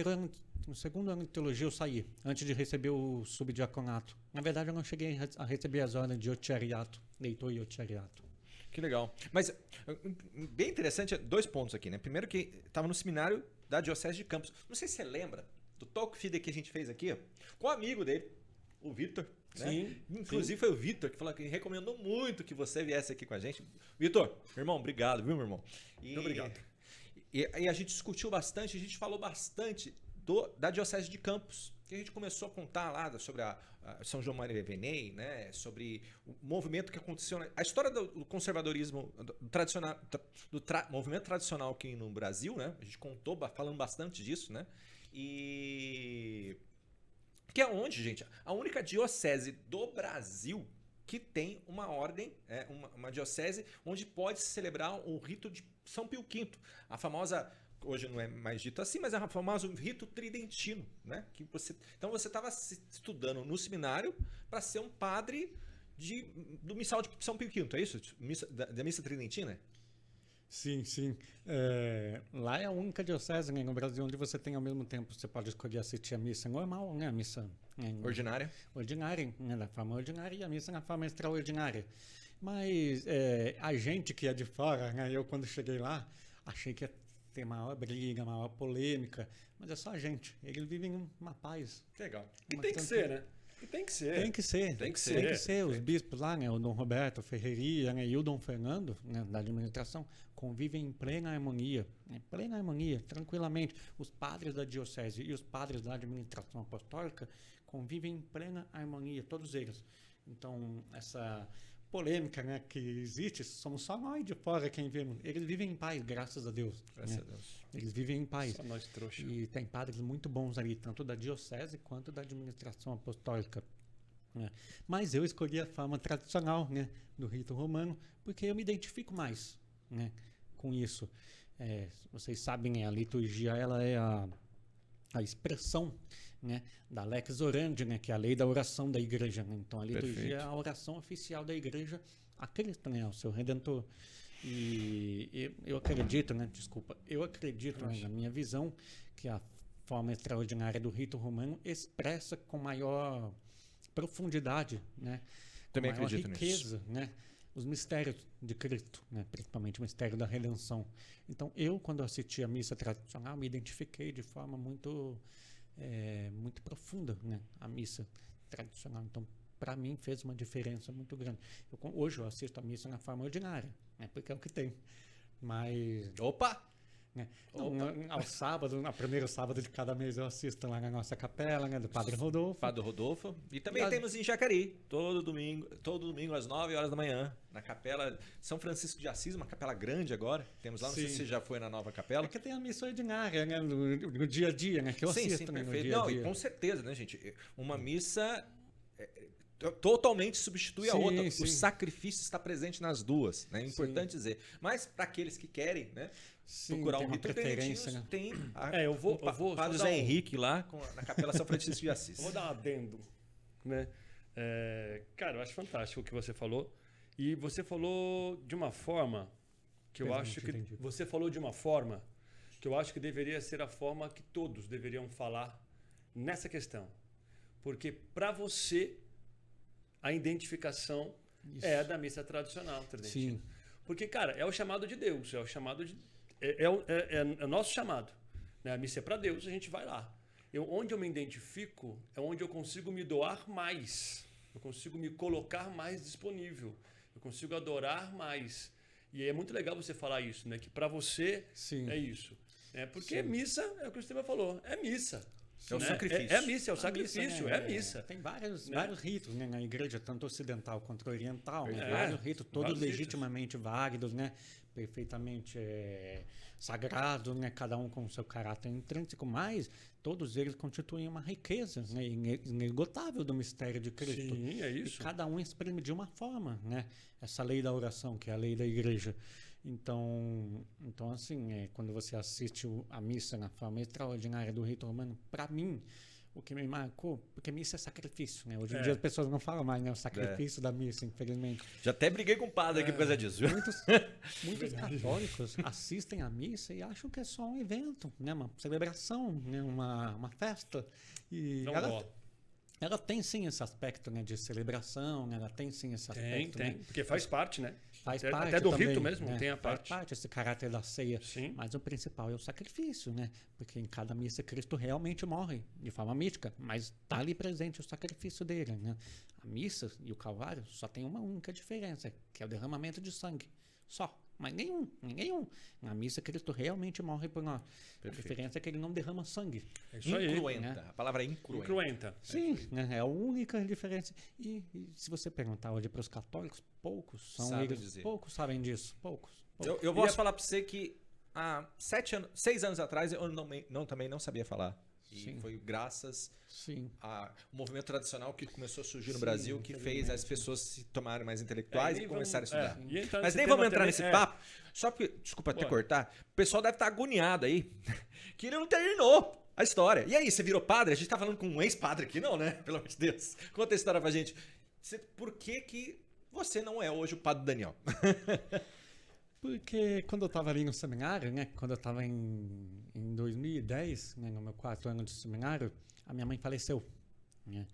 ano, no segundo ano de teologia eu saí, antes de receber o subdiaconato. Na verdade eu não cheguei a receber as ordens de otiariato, leitor e otiariato. Que legal. Mas, bem interessante, 2 pontos aqui, né? Primeiro que estava no seminário da Diocese de Campos. Não sei se você lembra do talk feed que a gente fez aqui, com um amigo dele, o Vitor. Né? Sim. Inclusive foi o Vitor que falou que recomendou muito que você viesse aqui com a gente. Vitor, meu irmão, obrigado, viu, meu irmão? Muito obrigado. E a gente discutiu bastante, a gente falou bastante da Diocese de Campos. Que a gente começou a contar lá sobre a São João Maria Vianney, né? Sobre o movimento que aconteceu, a história do conservadorismo tradicional, movimento tradicional aqui no Brasil, né? A gente contou falando bastante disso, né? E que é onde, gente, a única diocese do Brasil que tem uma ordem, uma diocese onde pode se celebrar o rito de São Pio V, a famosa, hoje não é mais dito assim, mas é o famoso rito tridentino, né? Então você estava estudando no seminário para ser um padre do missal de São Pio V, é isso? Da missa tridentina? Sim, sim. Lá é a única diocese, né, no Brasil onde você tem ao mesmo tempo, você pode escolher assistir a missa normal, né, a missa ordinária, né, da forma ordinária, e a missa na forma extraordinária. Mas a gente que é de fora, né, eu quando cheguei lá, achei que ia tem maior briga, maior polêmica, mas é só a gente. Eles vivem uma paz. Legal. E tem que ser, né? E tem que ser. Tem que ser. Tem que ser. Os bispos lá, né, o Dom Roberto Ferreira, né, e o Dom Fernando, né, da administração, convivem em plena harmonia, tranquilamente. Os padres da diocese e os padres da administração apostólica convivem em plena harmonia, todos eles. Então, essa polêmica, né, que existe, somos só nós de fora quem vemos. Eles vivem em paz, graças a Deus. Graças a Deus. Eles vivem em paz. Só nós trouxa. E tem padres muito bons ali, tanto da diocese quanto da administração apostólica. Né? Mas eu escolhi a forma tradicional, né, do rito romano, porque eu me identifico mais, né, com isso. Vocês sabem, né, a liturgia ela é a expressão, né, da lex orandi, né, que é a lei da oração da igreja. Né? Então a liturgia é a oração oficial da igreja a Cristo, né, ao seu Redentor. E eu acredito, né, né, na minha visão, que a forma extraordinária do rito romano expressa com maior profundidade, né, Também com maior acredito riqueza, né, os mistérios de Cristo, né, principalmente o mistério da redenção. Então, quando assisti a missa tradicional, me identifiquei de forma muito profunda, né, a missa tradicional. Então, para mim, fez uma diferença muito grande. Hoje eu assisto a missa na forma ordinária, né, porque é o que tem. Mas... Opa! Né, ao sábado, no primeiro sábado de cada mês, eu assisto lá na nossa capela, né, do Padre Rodolfo. Padre Rodolfo. E também temos em Jacareí, todo domingo às 9 horas da manhã, na capela São Francisco de Assis, uma capela grande agora. Temos lá, não sei se você já foi na nova capela. É que tem a missa ordinária, né, no dia a dia, né, que eu assisto, né, no dia a dia. E com certeza, né, gente? Uma missa... totalmente substitui a outra. Sim. O sacrifício está presente nas duas, né? É importante dizer. Mas para aqueles que querem, né, procurar um rito preferência, né? tem o Padre José Henrique lá na Capela São Francisco de Assis. Eu vou dar um adendo, né? Cara, eu acho fantástico o que você falou. E você falou de uma forma que eu acho que você falou de uma forma que eu acho que deveria ser a forma que todos deveriam falar nessa questão. Porque para você a identificação é a da missa tradicional tridentina. Sim. Porque, cara, é o chamado de Deus, é o chamado de é o nosso chamado, né? A missa é para Deus, a gente vai lá. Onde eu me identifico é onde eu consigo me doar mais, eu consigo me colocar mais disponível, eu consigo adorar mais. E é muito legal você falar isso, né? Que para você é isso. Porque missa, é o que o Estevam falou, é missa. É o sacrifício. É a missa, é o sacrifício, é a missa. Tem vários ritos, né, na igreja, tanto ocidental quanto oriental. Né? É, Vários ritos, todos vários legitimamente válidos, né? Perfeitamente sagrados, né? Cada um com o seu caráter intrínseco, mas todos eles constituem uma riqueza, né? Inesgotável do mistério de Cristo. Sim, é isso. E cada um exprime de uma forma, né? Essa lei da oração, que é a lei da igreja. Então assim, quando você assiste a missa na forma extraordinária do rito romano, para mim, o que me marcou, porque missa é sacrifício, né? Hoje em dia as pessoas não falam mais, né? O sacrifício da missa, infelizmente. Já até briguei com o padre aqui por causa disso. Muitos católicos assistem à missa e acham que é só um evento, né? Uma celebração, né? Uma festa. E ela tem sim esse aspecto, né, de celebração, né? Ela tem sim esse aspecto. Tem, né? porque faz parte, né? Faz parte até do também, rito mesmo, né? tem a parte. Faz parte esse caráter da ceia. Sim. Mas o principal é o sacrifício, né? Porque em cada missa Cristo realmente morre de forma mística, mas está ali presente o sacrifício dele, né? A missa e o Calvário só tem uma única diferença, que é o derramamento de sangue. Só. Mas nenhum. Na missa Cristo realmente morre por nós. Perfeito. A diferença é que ele não derrama sangue. É isso aí. Incruenta. Né? A palavra é incruenta. Sim, né? É a única diferença. E se você perguntar hoje para os católicos, poucos sabem disso. Poucos. Eu posso falar para você que há 6 anos atrás eu também não sabia falar. E foi graças ao movimento tradicional que começou a surgir no Brasil, que fez as pessoas se tomarem mais intelectuais e começarem a estudar. Mas nem vamos entrar nesse papo. Só porque, desculpa até cortar, o pessoal deve estar agoniado aí, que ele não terminou a história. E aí, você virou padre? A gente tá falando com um ex-padre aqui, não, né? Pelo amor de Deus. Conta a história pra gente. Por que você não é hoje o padre Daniel? Porque quando eu estava ali no seminário, né, quando eu estava em 2010, né, no meu 4º ano de seminário, a minha mãe faleceu. Né,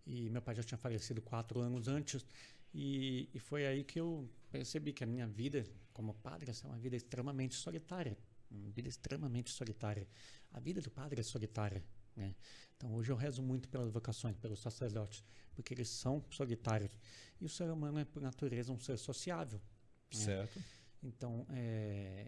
e meu pai já tinha falecido 4 anos antes. E foi aí que eu percebi que a minha vida como padre é uma vida extremamente solitária. Uma vida extremamente solitária. A vida do padre é solitária, né? Então hoje eu rezo muito pelas vocações, pelos sacerdotes, porque eles são solitários. E o ser humano é, por natureza, um ser sociável. Certo. Né? Então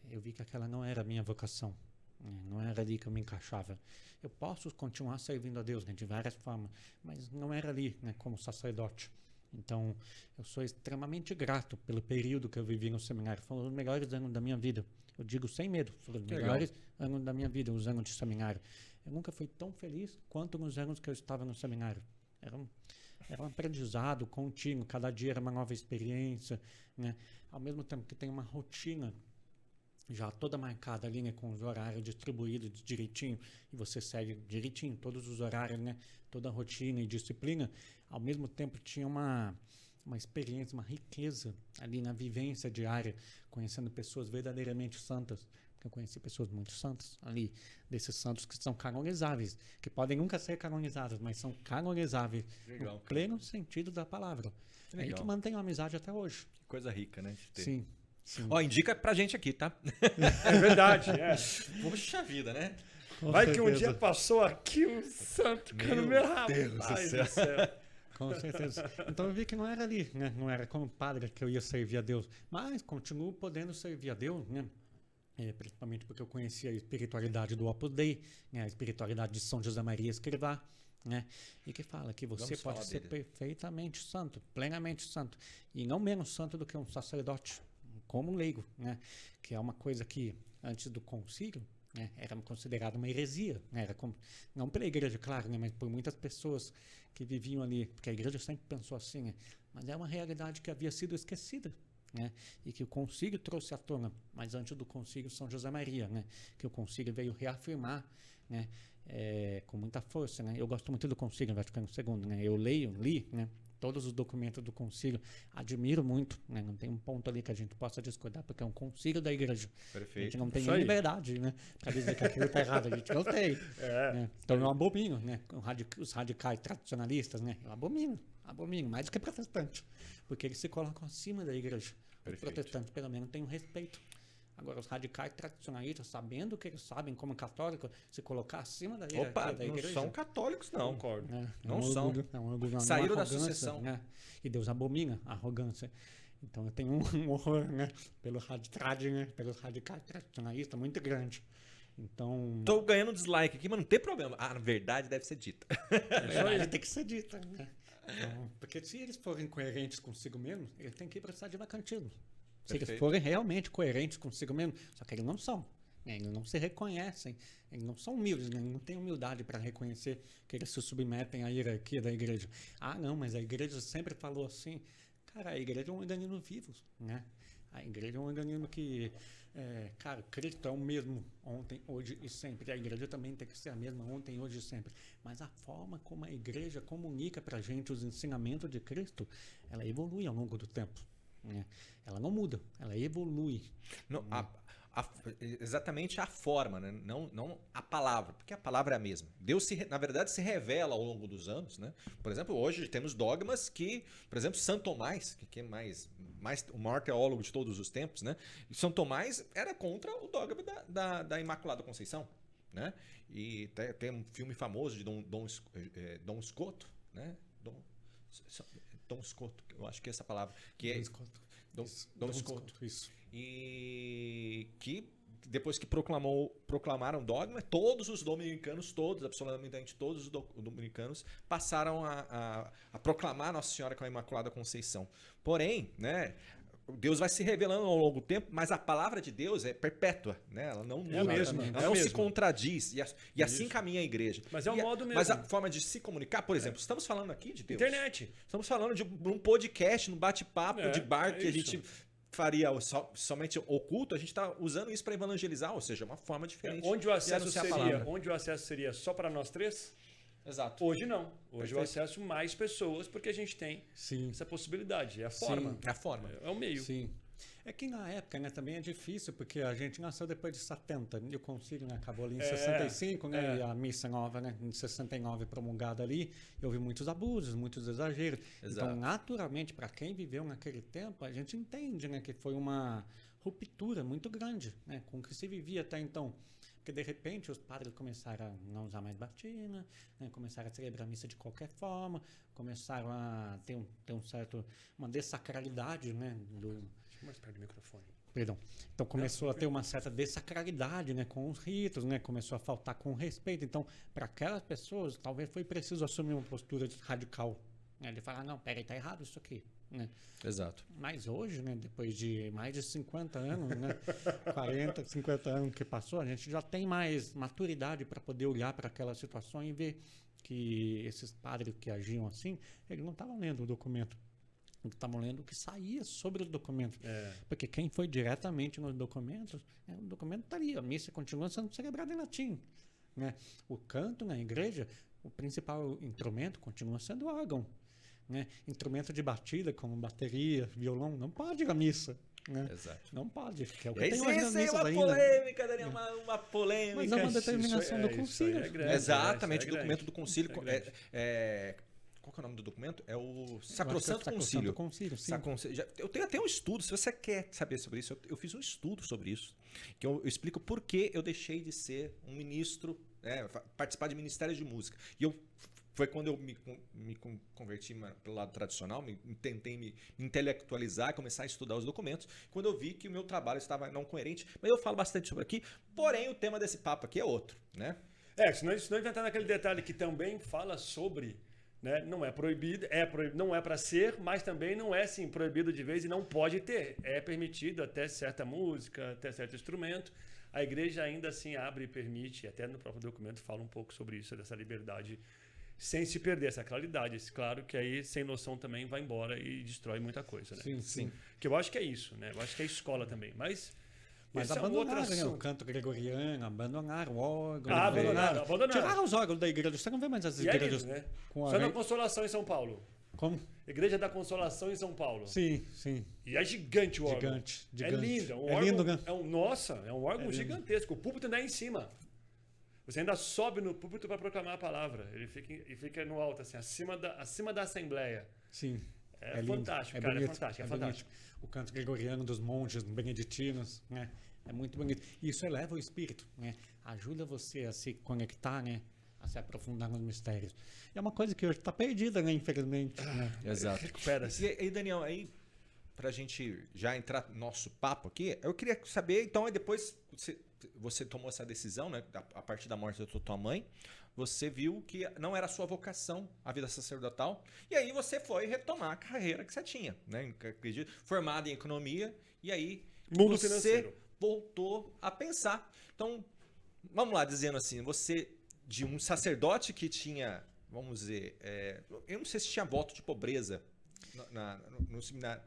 eu vi que aquela não era a minha vocação. Não era ali que eu me encaixava. Eu posso continuar servindo a Deus, né, de várias formas, mas não era ali, né, como sacerdote. Então, eu sou extremamente grato pelo período que eu vivi no seminário. Foram os melhores anos da minha vida. Eu digo sem medo, foram os melhores anos da minha vida, os anos de seminário. Eu nunca fui tão feliz quanto nos anos que eu estava no seminário. Era um aprendizado contínuo, cada dia era uma nova experiência, né? Ao mesmo tempo que tem uma rotina já toda marcada ali, né, com os horários distribuídos direitinho, e você segue direitinho todos os horários, né, toda a rotina e disciplina. Ao mesmo tempo tinha uma experiência, uma riqueza ali na vivência diária, conhecendo pessoas verdadeiramente santas, porque eu conheci pessoas muito santas ali, desses santos que são canonizáveis, que podem nunca ser canonizados, mas são canonizáveis no pleno sentido da palavra. É aí que mantém a amizade até hoje. Que coisa rica, né, de ter. Sim. Sim. Ó, indica pra gente aqui, tá? É verdade, Puxa vida, né? Vai que um dia passou aqui um santo, meu rapaz do céu. Com certeza. Então eu vi que não era ali, né? Não era como padre que eu ia servir a Deus, mas continuo podendo servir a Deus, né? Principalmente porque eu conhecia a espiritualidade do Opus Dei, né? A espiritualidade de São José Maria Escrivá, né? E que fala que você pode ser perfeitamente santo, plenamente santo, e não menos santo do que um sacerdote, como um leigo, né? Que é uma coisa que antes do concílio, né, era considerada uma heresia, né? Era não pela igreja, claro, né, mas por muitas pessoas que viviam ali, porque a igreja sempre pensou assim, né? Mas é uma realidade que havia sido esquecida, né? E que o concílio trouxe à tona, mas antes do concílio São José Maria, né? Que o concílio veio reafirmar, né? Com muita força, né? Eu gosto muito do concílio Vaticano II, né? Eu li, né, todos os documentos do concílio, admiro muito, né? Não tem um ponto ali que a gente possa discordar, porque é um concílio da igreja. Perfeito. A gente não tem liberdade, né, para dizer que aquilo está errado, a gente não tem. Né? Então eu abomino, né, os radicais tradicionalistas, né, eu abomino, mais do que protestante, porque eles se colocam acima da igreja. Os protestantes, pelo menos, têm um respeito. Agora, os radicais tradicionalistas, sabendo que eles sabem como católico, se colocar acima da igreja. Opa, não são católicos, não. Concordo. Não são. Saíram da sucessão. Né? E Deus abomina a arrogância. Então, eu tenho um horror, né, pelos radicais tradicionalistas muito grande. Então... Tô ganhando dislike aqui, mas não tem problema. Na verdade deve ser dita. A verdade tem que ser dita, né? Então, porque se eles forem coerentes consigo mesmos, eles têm que ir para o estado de vacantismo. Se eles forem realmente coerentes consigo mesmo, só que eles não são, né? Eles não se reconhecem, eles não são humildes, né? Eles não têm humildade para reconhecer que eles se submetem à hierarquia da igreja. Ah, não, mas a igreja sempre falou assim. Cara, a igreja é um organismo vivo, né? A igreja é um organismo que, cara, Cristo é o mesmo ontem, hoje e sempre. A igreja também tem que ser a mesma ontem, hoje e sempre. Mas a forma como a igreja comunica para a gente os ensinamentos de Cristo, ela evolui ao longo do tempo. Né? Ela não muda, ela evolui. Não, exatamente a forma, né? Não a palavra, porque a palavra é a mesma. Deus, na verdade, se revela ao longo dos anos. Né? Por exemplo, hoje temos dogmas que, por exemplo, São Tomás, que é mais o maior teólogo de todos os tempos, né? E São Tomás era contra o dogma da Imaculada Conceição. Né? E tem um filme famoso de Dom Scoto, né? Dom Scoto, eu acho que é essa palavra. Que é Dom Scoto. Isso. E que depois que proclamaram dogma, todos os dominicanos, absolutamente todos os dominicanos, passaram a proclamar Nossa Senhora com a Imaculada Conceição. Porém, né, Deus vai se revelando ao longo do tempo, mas a palavra de Deus é perpétua, né? Ela não muda, ela não se contradiz, e assim caminha a igreja. Mas é o modo mesmo. Mas a forma de se comunicar, por exemplo, estamos falando aqui de Deus. Internet. Estamos falando de um podcast, um bate-papo de bar que a gente faria somente oculto, a gente está usando isso para evangelizar, ou seja, uma forma diferente. Onde o acesso seria só para nós três? Exato. Hoje não. Hoje eu acesso mais pessoas porque a gente tem essa possibilidade. É a forma. É a forma. É o meio. Sim. É que na época, né, também é difícil, porque a gente nasceu depois de 70, e o concílio, né, acabou ali em 65, né, e a missa nova, né, em 69 promulgada ali, e houve muitos abusos, muitos exageros. Exato. Então, naturalmente, para quem viveu naquele tempo, a gente entende, né, que foi uma ruptura muito grande, né, com o que se vivia até então. Porque, de repente, os padres começaram a não usar mais batina, né, começaram a celebrar a missa de qualquer forma, começaram a ter uma dessacralidade, né, Deixa eu mais perto do microfone. Perdão. Então começou a ter uma certa dessacralidade, né, com os ritos, né, começou a faltar com respeito. Então, para aquelas pessoas, talvez foi preciso assumir uma postura radical, né, de falar, não, peraí, tá errado isso aqui, né? Exato. Mas hoje, né, depois de mais de 50 anos, né, 40, 50 anos que passou, a gente já tem mais maturidade para poder olhar para aquela situação e ver que esses padres que agiam assim, eles não estavam lendo o documento. Estavam lendo o que saía sobre os documentos. Porque quem foi diretamente nos documentos, o documento está ali. A missa continua sendo celebrada em latim, né? O canto na igreja, o principal instrumento continua sendo o órgão, né? Instrumento de batida, como bateria, violão, não pode ir à missa. Né? Exato. Não pode. Que é o que Essa tem é uma polêmica, Daniel, uma polêmica. Mas é uma determinação do concílio. Exatamente, o documento do concílio. Qual que é o nome do documento? É o Sacrosanto Concílio. Eu tenho até um estudo, se você quer saber sobre isso, eu fiz um estudo sobre isso, que eu explico por que eu deixei de ser um ministro, participar de ministério de música. E foi quando eu me converti pelo lado tradicional, tentei me intelectualizar, começar a estudar os documentos, quando eu vi que o meu trabalho estava não coerente. Mas eu falo bastante sobre aqui, porém o tema desse papo aqui é outro, né? Senão entrar naquele detalhe que também fala sobre... Né? Não é proibido, não é para ser, mas também não é sim, proibido de vez e não pode ter. É permitido até certa música, até certo instrumento. A igreja ainda assim abre e permite, até no próprio documento fala um pouco sobre isso, dessa liberdade, sem se perder essa claridade. Claro que aí, sem noção também, vai embora e destrói muita coisa. Né? Sim. Que eu acho que é isso, né? Eu acho que é escola também. Mas abandonaram, né? O canto gregoriano, abandonaram o órgão. Abandonaram. Tiraram os órgãos da igreja. Você não vê mais as igrejas, né? Com Só na Consolação em São Paulo. Como? Igreja da Consolação em São Paulo. Sim. E é gigante o órgão. Gigante. É lindo. Lindo, né? É um órgão gigantesco. O púlpito ainda é em cima. Você ainda sobe no púlpito para proclamar a palavra. Ele fica no alto, assim, acima da Assembleia. Sim. É fantástico, cara. Bonito, é fantástico. O canto gregoriano dos monges beneditinos, né? É muito bonito. Isso eleva o espírito, né? Ajuda você a se conectar, né? A se aprofundar nos mistérios. E é uma coisa que hoje está perdida, né? Infelizmente. Né? Exato. Recupera-se. E aí, Daniel, pra gente já entrar no nosso papo aqui, eu queria saber, então, depois você tomou essa decisão, né? A partir da morte da tua mãe, você viu que não era a sua vocação a vida sacerdotal, e aí você foi retomar a carreira que você tinha, né? Formado em economia, e aí Mundo você financeiro. Voltou a pensar. Então, vamos lá, dizendo assim, você de um sacerdote que tinha, vamos dizer, eu não sei se tinha voto de pobreza no seminário.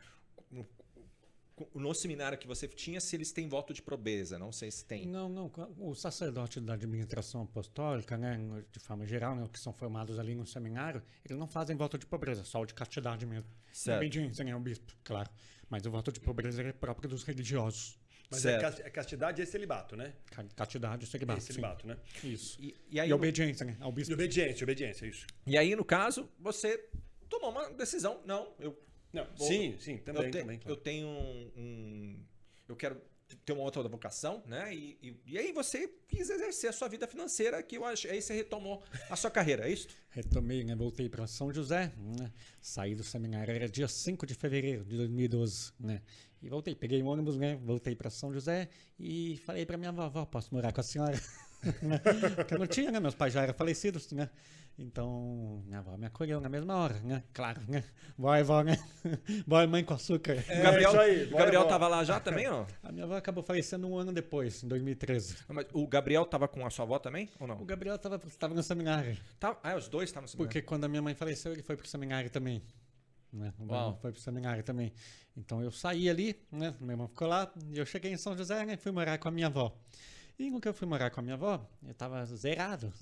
No seminário que você tinha, se eles têm voto de pobreza, não sei se tem. Não. O sacerdote da administração apostólica, né, de forma geral, né, que são formados ali no seminário, eles não fazem voto de pobreza, só o de castidade mesmo. Certo. Obediência, né, ao bispo, claro. Mas o voto de pobreza é próprio dos religiosos. Mas é castidade e celibato, né? Castidade e celibato. Celibato, né? Isso. E aí, obediência, né? Ao bispo. E obediência, isso. E aí, no caso, você tomou uma decisão. Sim, também. Claro. Eu tenho eu quero ter uma outra vocação, né? E aí você quis exercer a sua vida financeira, que eu acho. Aí você retomou a sua carreira, é isso? Retomei, né? Voltei para São José, né? Saí do seminário, era dia 5 de fevereiro de 2012, né? E voltei, peguei um ônibus, né? Voltei para São José e falei para minha avó, posso morar com a senhora? Porque eu não tinha, né? Meus pais já eram falecidos, né? Então, minha avó me acolheu na mesma hora, né? Claro, né? Vó e vó, né? Vó e mãe com açúcar. O Gabriel estava lá já também, ó? A minha avó acabou falecendo um ano depois, em 2013. Mas o Gabriel estava com a sua avó também, ou não? O Gabriel estava no seminário. Os dois estavam no seminário. Porque quando a minha mãe faleceu, ele foi pro seminário também. Né? O meu irmão foi pro seminário também. Então eu saí ali, né? Meu irmão ficou lá, e eu cheguei em São José, né? Fui morar com a minha avó. E no que eu fui morar com a minha avó, eu tava zerado.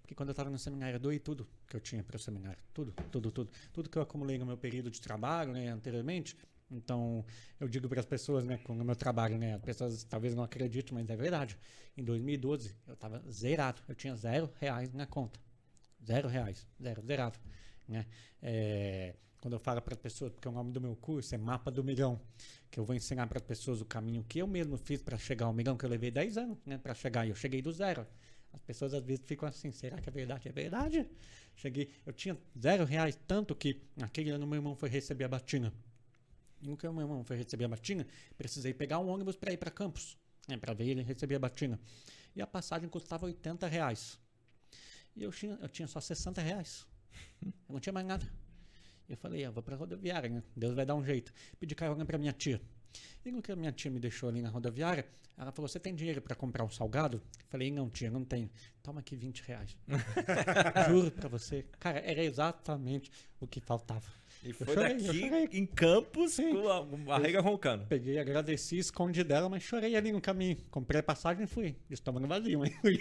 Porque quando eu tava no seminário, eu doei tudo que eu tinha para o seminário. Tudo. Tudo que eu acumulei no meu período de trabalho, né, anteriormente. Então, eu digo para as pessoas, né, com o meu trabalho, né, as pessoas talvez não acreditem, mas é verdade. Em 2012, eu tava zerado. Eu tinha R$0 na conta. R$0. Zerado. Né? Quando eu falo para as pessoas, porque o nome do meu curso é Mapa do Milhão, que eu vou ensinar para as pessoas o caminho que eu mesmo fiz para chegar ao milhão, que eu levei 10 anos, né, para chegar, e eu cheguei do zero. As pessoas às vezes ficam assim, será que é verdade? É verdade. Eu tinha R$0, tanto que naquele ano meu irmão foi receber a batina. E no que o meu irmão foi receber a batina, precisei pegar um ônibus para ir para Campos, né, para ver ele receber a batina. E a passagem custava R$80. E eu tinha só R$60. Eu não tinha mais nada. Eu falei, eu vou pra rodoviária, né? Deus vai dar um jeito. Pedi carona pra minha tia. E no que a minha tia me deixou ali na rodoviária, ela falou, você tem dinheiro pra comprar um salgado? Eu falei, não, tia, não tenho. Toma aqui R$20. Juro pra você. Cara, era exatamente o que faltava. E foi daqui em Campos com a barriga roncando. Peguei, agradeci, escondi dela, mas chorei ali no caminho. Comprei a passagem e fui. Estômago vazio, mas fui.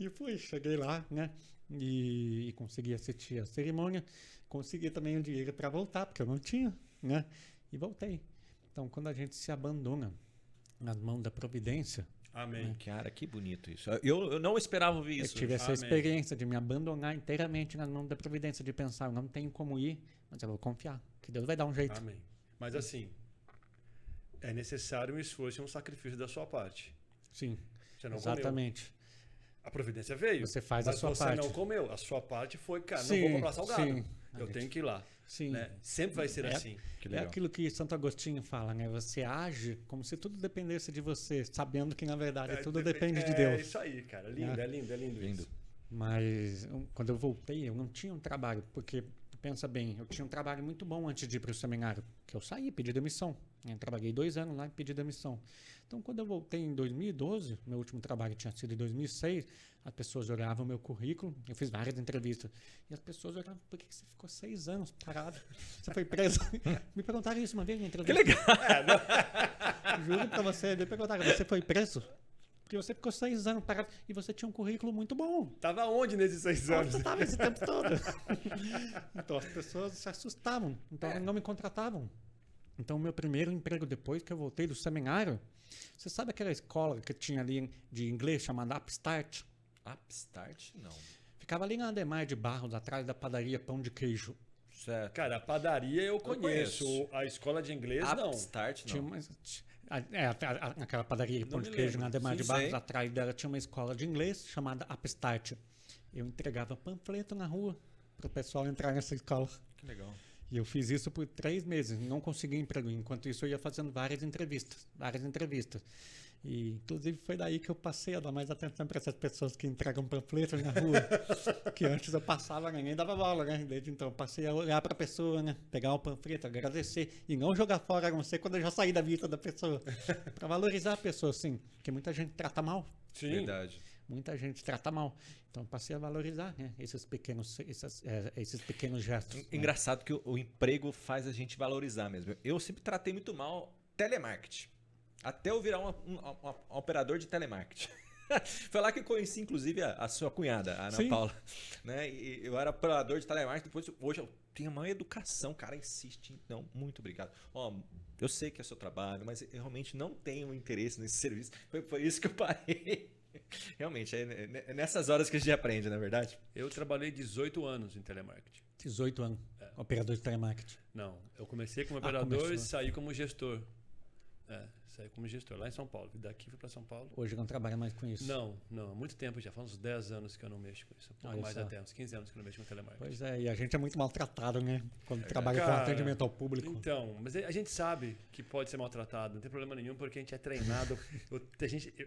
E fui, cheguei lá, né? E consegui assistir a cerimônia. Consegui também o dinheiro para voltar, porque eu não tinha, né? E voltei. Então, quando a gente se abandona nas mãos da providência... Amém. Né? Cara, que bonito isso. Eu não esperava ouvir isso. Eu tive essa experiência de me abandonar inteiramente nas mãos da providência, de pensar, eu não tenho como ir, mas eu vou confiar, que Deus vai dar um jeito. Amém. Mas assim, é necessário um esforço e um sacrifício da sua parte. Sim, Você não exatamente. comeu. A providência veio. Você faz a sua parte. Mas você não comeu. A sua parte foi, cara, Sim, não vou comprar salgado. sim. Eu tenho que ir lá. Sim. Né? Sempre vai ser assim. Que É legal. aquilo que Santo Agostinho fala, né? Você age como se tudo dependesse de você, sabendo que na verdade tudo depende de Deus. É isso aí, cara. Lindo, é lindo, é lindo isso. Mas quando eu voltei, eu não tinha um trabalho, porque, pensa bem, eu tinha um trabalho muito bom antes de ir para o seminário, que eu saí, pedi demissão. Eu trabalhei 2 anos lá e pedi demissão. Então, quando eu voltei em 2012, meu último trabalho tinha sido em 2006, as pessoas olhavam o meu currículo, eu fiz várias entrevistas, e as pessoas olhavam, por que você ficou 6 anos parado? Você foi preso? Me perguntaram isso uma vez na entrevista. Que legal! Juro pra você, me perguntaram, você foi preso? Porque você ficou 6 anos parado e você tinha um currículo muito bom. Tava onde nesses 6 anos? Onde você estava esse tempo todo? Então as pessoas se assustavam, então não me contratavam. Então o meu primeiro emprego depois que eu voltei do seminário, você sabe aquela escola que tinha ali de inglês chamada Upstart? Upstart? Não. Ficava ali na Ademar de Barros, atrás da padaria Pão de Queijo. Certo. Cara, a padaria eu conheço. conheço. A escola de inglês, não. Upstart, Tinha não. aquela padaria Pão de me Queijo lembro. na Ademar Sim, de Barros, sei. atrás dela tinha uma escola de inglês chamada Upstart. Eu entregava panfleto na rua para o pessoal entrar nessa escola. Que legal. E eu fiz isso por 3 meses, não consegui emprego. Enquanto isso, eu ia fazendo várias entrevistas. E, inclusive, foi daí que eu passei a dar mais atenção para essas pessoas que entregam panfletos na rua. Que antes eu passava, ninguém dava bola, né? Desde então, eu passei a olhar para a pessoa, né? Pegar o panfleto, agradecer. E não jogar fora, a não ser quando eu já saí da vista da pessoa. Para valorizar a pessoa, sim. Porque muita gente trata mal. Sim. Verdade. Muita gente trata mal. Então, passei a valorizar, né? Esses pequenos gestos. Né? Engraçado que o emprego faz a gente valorizar mesmo. Eu sempre tratei muito mal telemarketing. Até eu virar um operador de telemarketing. Foi lá que eu conheci, inclusive, a sua cunhada, a Ana Sim. Paula. Né? E eu era operador de telemarketing. Depois, hoje eu tenho uma educação. O cara insiste. Então, muito obrigado. Ó, eu sei que é seu trabalho, mas eu realmente não tenho interesse nesse serviço. Foi isso que eu parei. Realmente, é nessas horas que a gente aprende, não é verdade? Eu trabalhei 18 anos em telemarketing. 18 anos, operador de telemarketing. Não, eu comecei como operador começou. e saí como gestor. Saí como gestor lá em São Paulo. Daqui fui para São Paulo. Hoje não trabalha mais com isso. Não, há muito tempo já. Faz uns 10 anos que eu não mexo com isso. Um pouco Olha mais só. até, uns 15 anos que eu não mexo com telemarketing. Pois é, e a gente é muito maltratado, né? Quando trabalha com Cara, atendimento ao público. Então, mas a gente sabe que pode ser maltratado, não tem problema nenhum, porque a gente é treinado.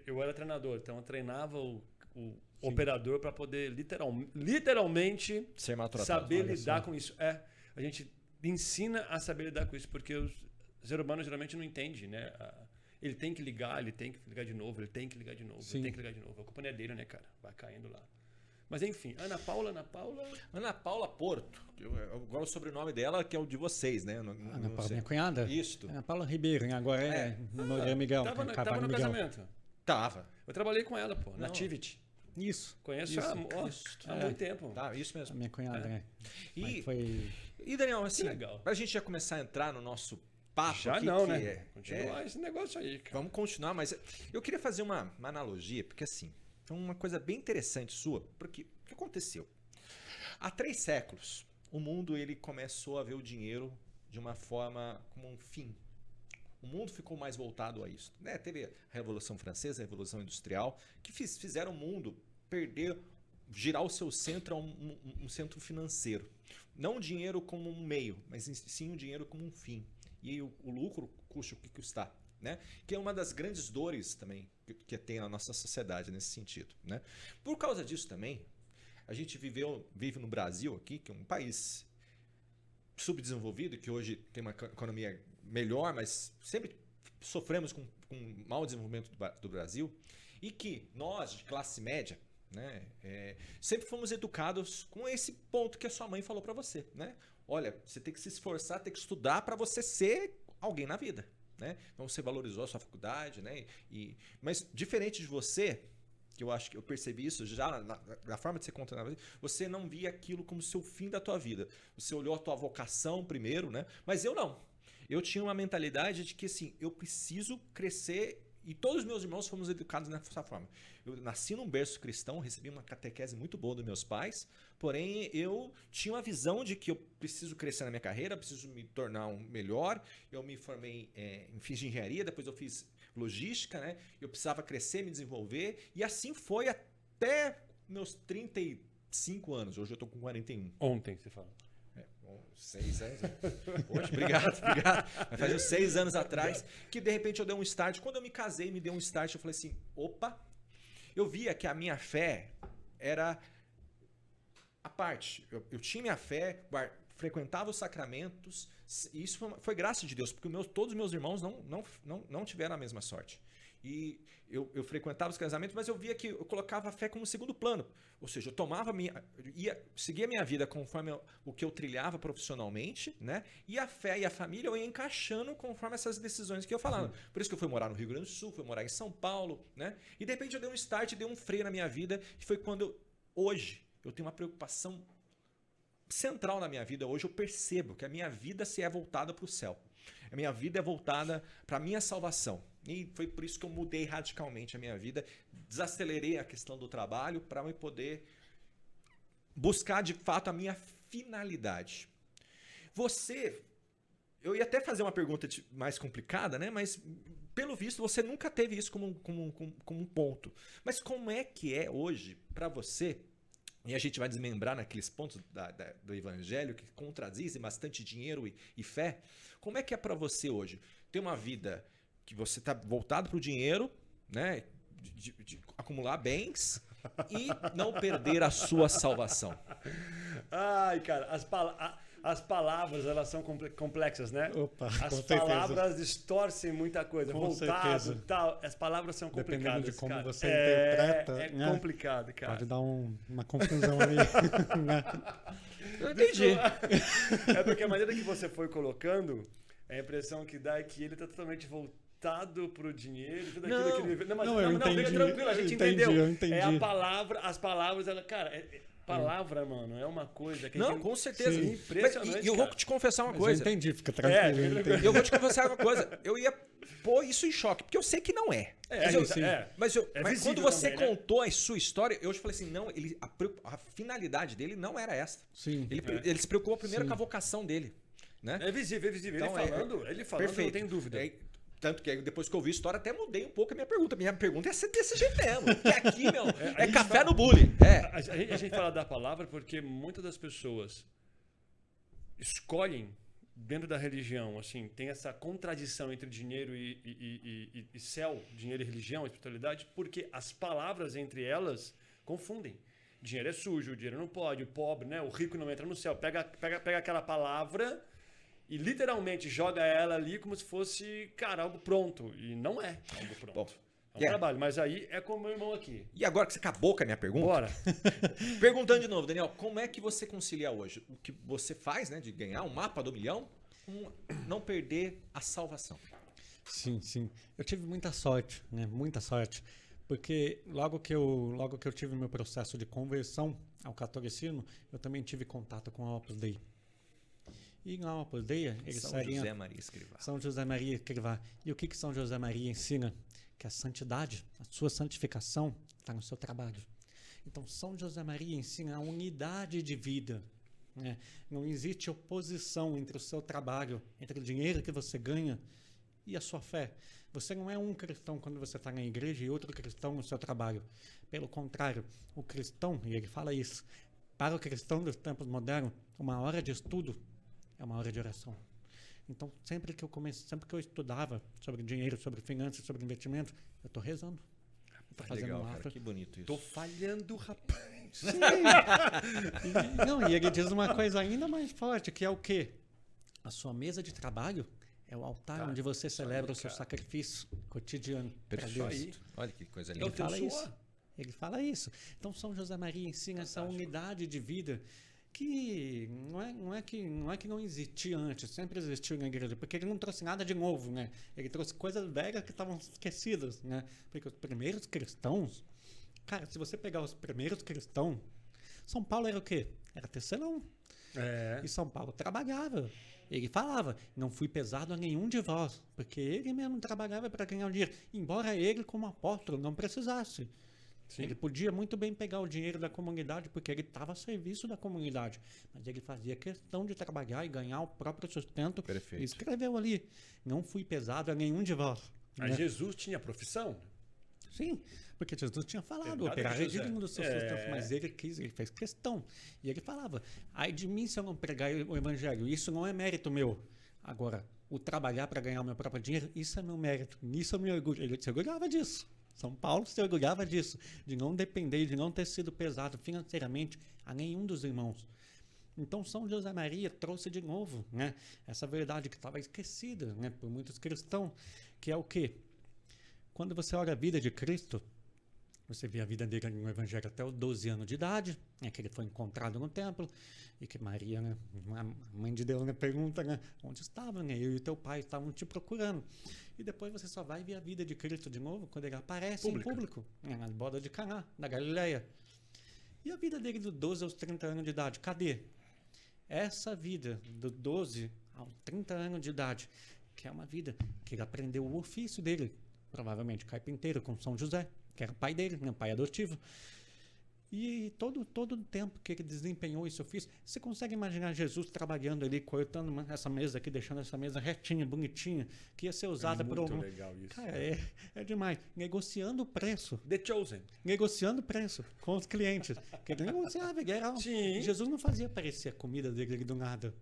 Eu era treinador, então eu treinava o operador para poder literalmente Ser maltratado. saber Olha lidar só. com isso. A gente ensina a saber lidar com isso, porque o ser humano geralmente não entende, né? Ele tem que ligar, ele tem que ligar de novo, ele tem que ligar de novo, Sim. ele tem que ligar de novo. A culpa não é dele, né, cara? Vai caindo lá. Mas enfim, Ana Paula. Ana Paula Porto. Agora o sobrenome dela, que é o de vocês, né? Ana Paula, minha cunhada? Isso. Ana Paula Ribeiro, né? Agora é Moreira Miguel. Tava Carvalho no Miguel. casamento. Tava. Eu trabalhei com ela, pô, na Não. Tivit. Isso. Conheço Isso, há É. muito tempo. Tá, isso A mesmo. minha cunhada, né? E, Mas foi... e Daniel, assim, legal. pra gente já começar a entrar no nosso papo Já aqui, não, que né? Continuar esse negócio aí, cara. Vamos continuar, mas eu queria fazer uma analogia, porque assim, é uma coisa bem interessante sua, porque o que aconteceu? Há 3 séculos, o mundo ele começou a ver o dinheiro de uma forma como um fim. O mundo ficou mais voltado a isso, né? Teve a Revolução Francesa, a Revolução Industrial, que fizeram o mundo girar o seu centro a um centro financeiro. Não o dinheiro como um meio, mas sim o dinheiro como um fim. E o lucro custa o que custar, né? Que é uma das grandes dores também que tem na nossa sociedade nesse sentido, né? Por causa disso também, a gente vive no Brasil aqui, que é um país subdesenvolvido, que hoje tem uma economia melhor, mas sempre sofremos com mau desenvolvimento do Brasil, e que nós, de classe média, né, sempre fomos educados com esse ponto que a sua mãe falou para você, né? Olha, você tem que se esforçar, tem que estudar para você ser alguém na vida, né? Então você valorizou a sua faculdade, né? Mas diferente de você, que eu acho que eu percebi isso já na forma de você contar, você não via aquilo como seu fim da tua vida. Você olhou a tua vocação primeiro, né? Mas eu não. Eu tinha uma mentalidade de que assim, eu preciso crescer, e todos os meus irmãos fomos educados dessa forma. Eu nasci num berço cristão, recebi uma catequese muito boa dos meus pais, porém eu tinha uma visão de que eu preciso crescer na minha carreira, preciso me tornar um melhor. Eu me formei fiz engenharia, depois eu fiz logística, né? Eu precisava crescer, me desenvolver, e assim foi até meus 35 anos. Hoje eu tô com 41. Ontem, você fala. 6 anos. Poxa, obrigado. Mas faz uns 6 anos atrás que de repente eu dei um start. Quando eu me casei, me deu um start. Eu falei assim, opa, eu via que a minha fé era a parte. Eu tinha minha fé, frequentava os sacramentos. E isso foi graça de Deus, porque todos os meus irmãos não tiveram a mesma sorte. E eu frequentava os casamentos, mas eu via que eu colocava a fé como segundo plano. Ou seja, eu seguia a minha vida conforme o que eu trilhava profissionalmente, né? E a fé e a família eu ia encaixando conforme essas decisões que eu falava. Por isso que eu fui morar no Rio Grande do Sul, fui morar em São Paulo, né? E de repente eu dei um start, dei um freio na minha vida, e foi quando hoje eu tenho uma preocupação central na minha vida. Hoje eu percebo que a minha vida se é voltada para o céu. A minha vida é voltada para a minha salvação. E foi por isso que eu mudei radicalmente a minha vida, desacelerei a questão do trabalho para eu poder buscar de fato a minha finalidade. Eu ia até fazer uma pergunta mais complicada, né? Mas pelo visto você nunca teve isso como um ponto. Mas como é que é hoje para você? E a gente vai desmembrar naqueles pontos do evangelho que contradizem bastante dinheiro e fé. Como é que é para você hoje? Ter uma vida que você está voltado para o dinheiro, né? De acumular bens e não perder a sua salvação. Ai, cara, as palavras, elas são complexas, né? Opa, as palavras distorcem muita coisa. Com Voltado, certeza. Tal, as palavras são complicadas. Dependendo de como cara. você interpreta. É né? complicado, cara. Pode dar uma confusão ali. né? Eu entendi. É porque a maneira que você foi colocando, a impressão que dá é que ele está totalmente voltado pro dinheiro, tudo aquilo que ele... eu entendi, fica tranquilo, a gente entendeu. Eu entendi. É a palavra, as palavras, ela, cara, palavra, mano, é uma coisa que Não, com certeza. Sim. Impressionante. E eu vou te confessar uma coisa. Eu entendi, fica tranquilo. eu entendi. Eu vou te confessar uma coisa. Eu ia pôr isso em choque, porque eu sei que não é. Mas quando você também, contou a sua história, eu falei assim, não, a finalidade dele não era essa. Sim. Ele se preocupou primeiro com a vocação dele. Né? É visível. Então, ele falando, perfeito. não tem dúvida. Tanto que depois que eu ouvi a história, até mudei um pouco a minha pergunta. Minha pergunta é desse jeito mesmo. Que aqui, meu, é café no bule. A gente fala da palavra porque muitas das pessoas escolhem dentro da religião, assim, tem essa contradição entre dinheiro e céu, dinheiro e religião, espiritualidade, porque as palavras entre elas confundem. Dinheiro é sujo, o dinheiro não pode, o pobre, né? O rico não entra no céu. Pega aquela palavra e literalmente joga ela ali como se fosse, cara, algo pronto. E não é algo pronto. Bom, é um trabalho, mas aí é como o meu irmão aqui. E agora que você acabou com a minha pergunta, bora. Perguntando de novo, Daniel, como é que você concilia hoje o que você faz, né, de ganhar um mapa do milhão, com não perder a salvação? Sim. Eu tive muita sorte, né? Muita sorte. Porque logo que eu tive meu processo de conversão ao catolicismo, eu também tive contato com a Opus Dei. E na Opus Dei, eles seguem José Maria Escrivá. São José Maria Escrivá. E o que São José Maria ensina? Que a santidade, a sua santificação está no seu trabalho. Então, São José Maria ensina a unidade de vida. né? Não existe oposição entre o seu trabalho, entre o dinheiro que você ganha e a sua fé. Você não é um cristão quando você está na igreja e outro cristão no seu trabalho. Pelo contrário, o cristão, e ele fala isso, para o cristão dos tempos modernos, uma hora de estudo é uma hora de oração. Então, sempre que eu estudava sobre dinheiro, sobre finanças, sobre investimento, eu estou rezando. Tô fazendo Legal, um cara, ato. que bonito isso. Tô falhando, rapaz. Sim. E ele diz uma coisa ainda mais forte, que é o quê? A sua mesa de trabalho é o altar onde você celebra o seu sacrifício cotidiano para Deus. Perfeito. Olha que coisa Ele linda. fala isso. Ele fala isso. Então, São José Maria ensina essa unidade de vida que não é que não existia antes, sempre existiu na igreja, porque ele não trouxe nada de novo, né? Ele trouxe coisas velhas que estavam esquecidas, né? Porque os primeiros cristãos, cara, se você pegar os primeiros cristãos, São Paulo era o quê? Era tecelão. E São Paulo trabalhava. Ele falava, não fui pesado a nenhum de vós, porque ele mesmo trabalhava para ganhar o dinheiro, embora ele, como apóstolo, não precisasse. Sim. Ele podia muito bem pegar o dinheiro da comunidade, porque ele estava a serviço da comunidade, mas ele fazia questão de trabalhar e ganhar o próprio sustento. Perfeito. E escreveu ali, não fui pesado a nenhum de vós. Mas Jesus tinha profissão? Sim, porque Jesus tinha falado, operar é digno do seu sustento, mas ele fez questão. E ele falava, ai de mim se eu não pregar o evangelho, isso não é mérito meu. Agora, o trabalhar para ganhar o meu próprio dinheiro, isso é meu mérito, nisso eu me orgulho. Ele se orgulhava disso. São Paulo se orgulhava disso, de não depender, de não ter sido pesado financeiramente a nenhum dos irmãos. Então, São José Maria trouxe de novo, né, essa verdade que estava esquecida, né, por muitos cristãos, que é o quê? Quando você olha a vida de Cristo, você vê a vida dele no Evangelho até os 12 anos de idade, né, que ele foi encontrado no templo, e que Maria, né, a mãe de Deus, né, pergunta, né, onde estava, né, eu e teu pai estavam te procurando. E depois você só vai ver a vida de Cristo de novo quando ele aparece em público, né, nas bodas de Caná, da Galileia. E a vida dele dos 12 aos 30 anos de idade, cadê? Essa vida dos 12 aos 30 anos de idade, que é uma vida que ele aprendeu o ofício dele, provavelmente carpinteiro, com São José, que era o pai dele, né, pai adotivo. E todo o tempo que ele desempenhou esse ofício, você consegue imaginar Jesus trabalhando ali, cortando essa mesa aqui, deixando essa mesa retinha, bonitinha, que ia ser usada por algum... legal isso. Cara, é demais. Negociando o preço. The Chosen. Negociando o preço com os clientes. Que ele negociava, ele era... Sim. Jesus não fazia aparecer a comida dele do nada.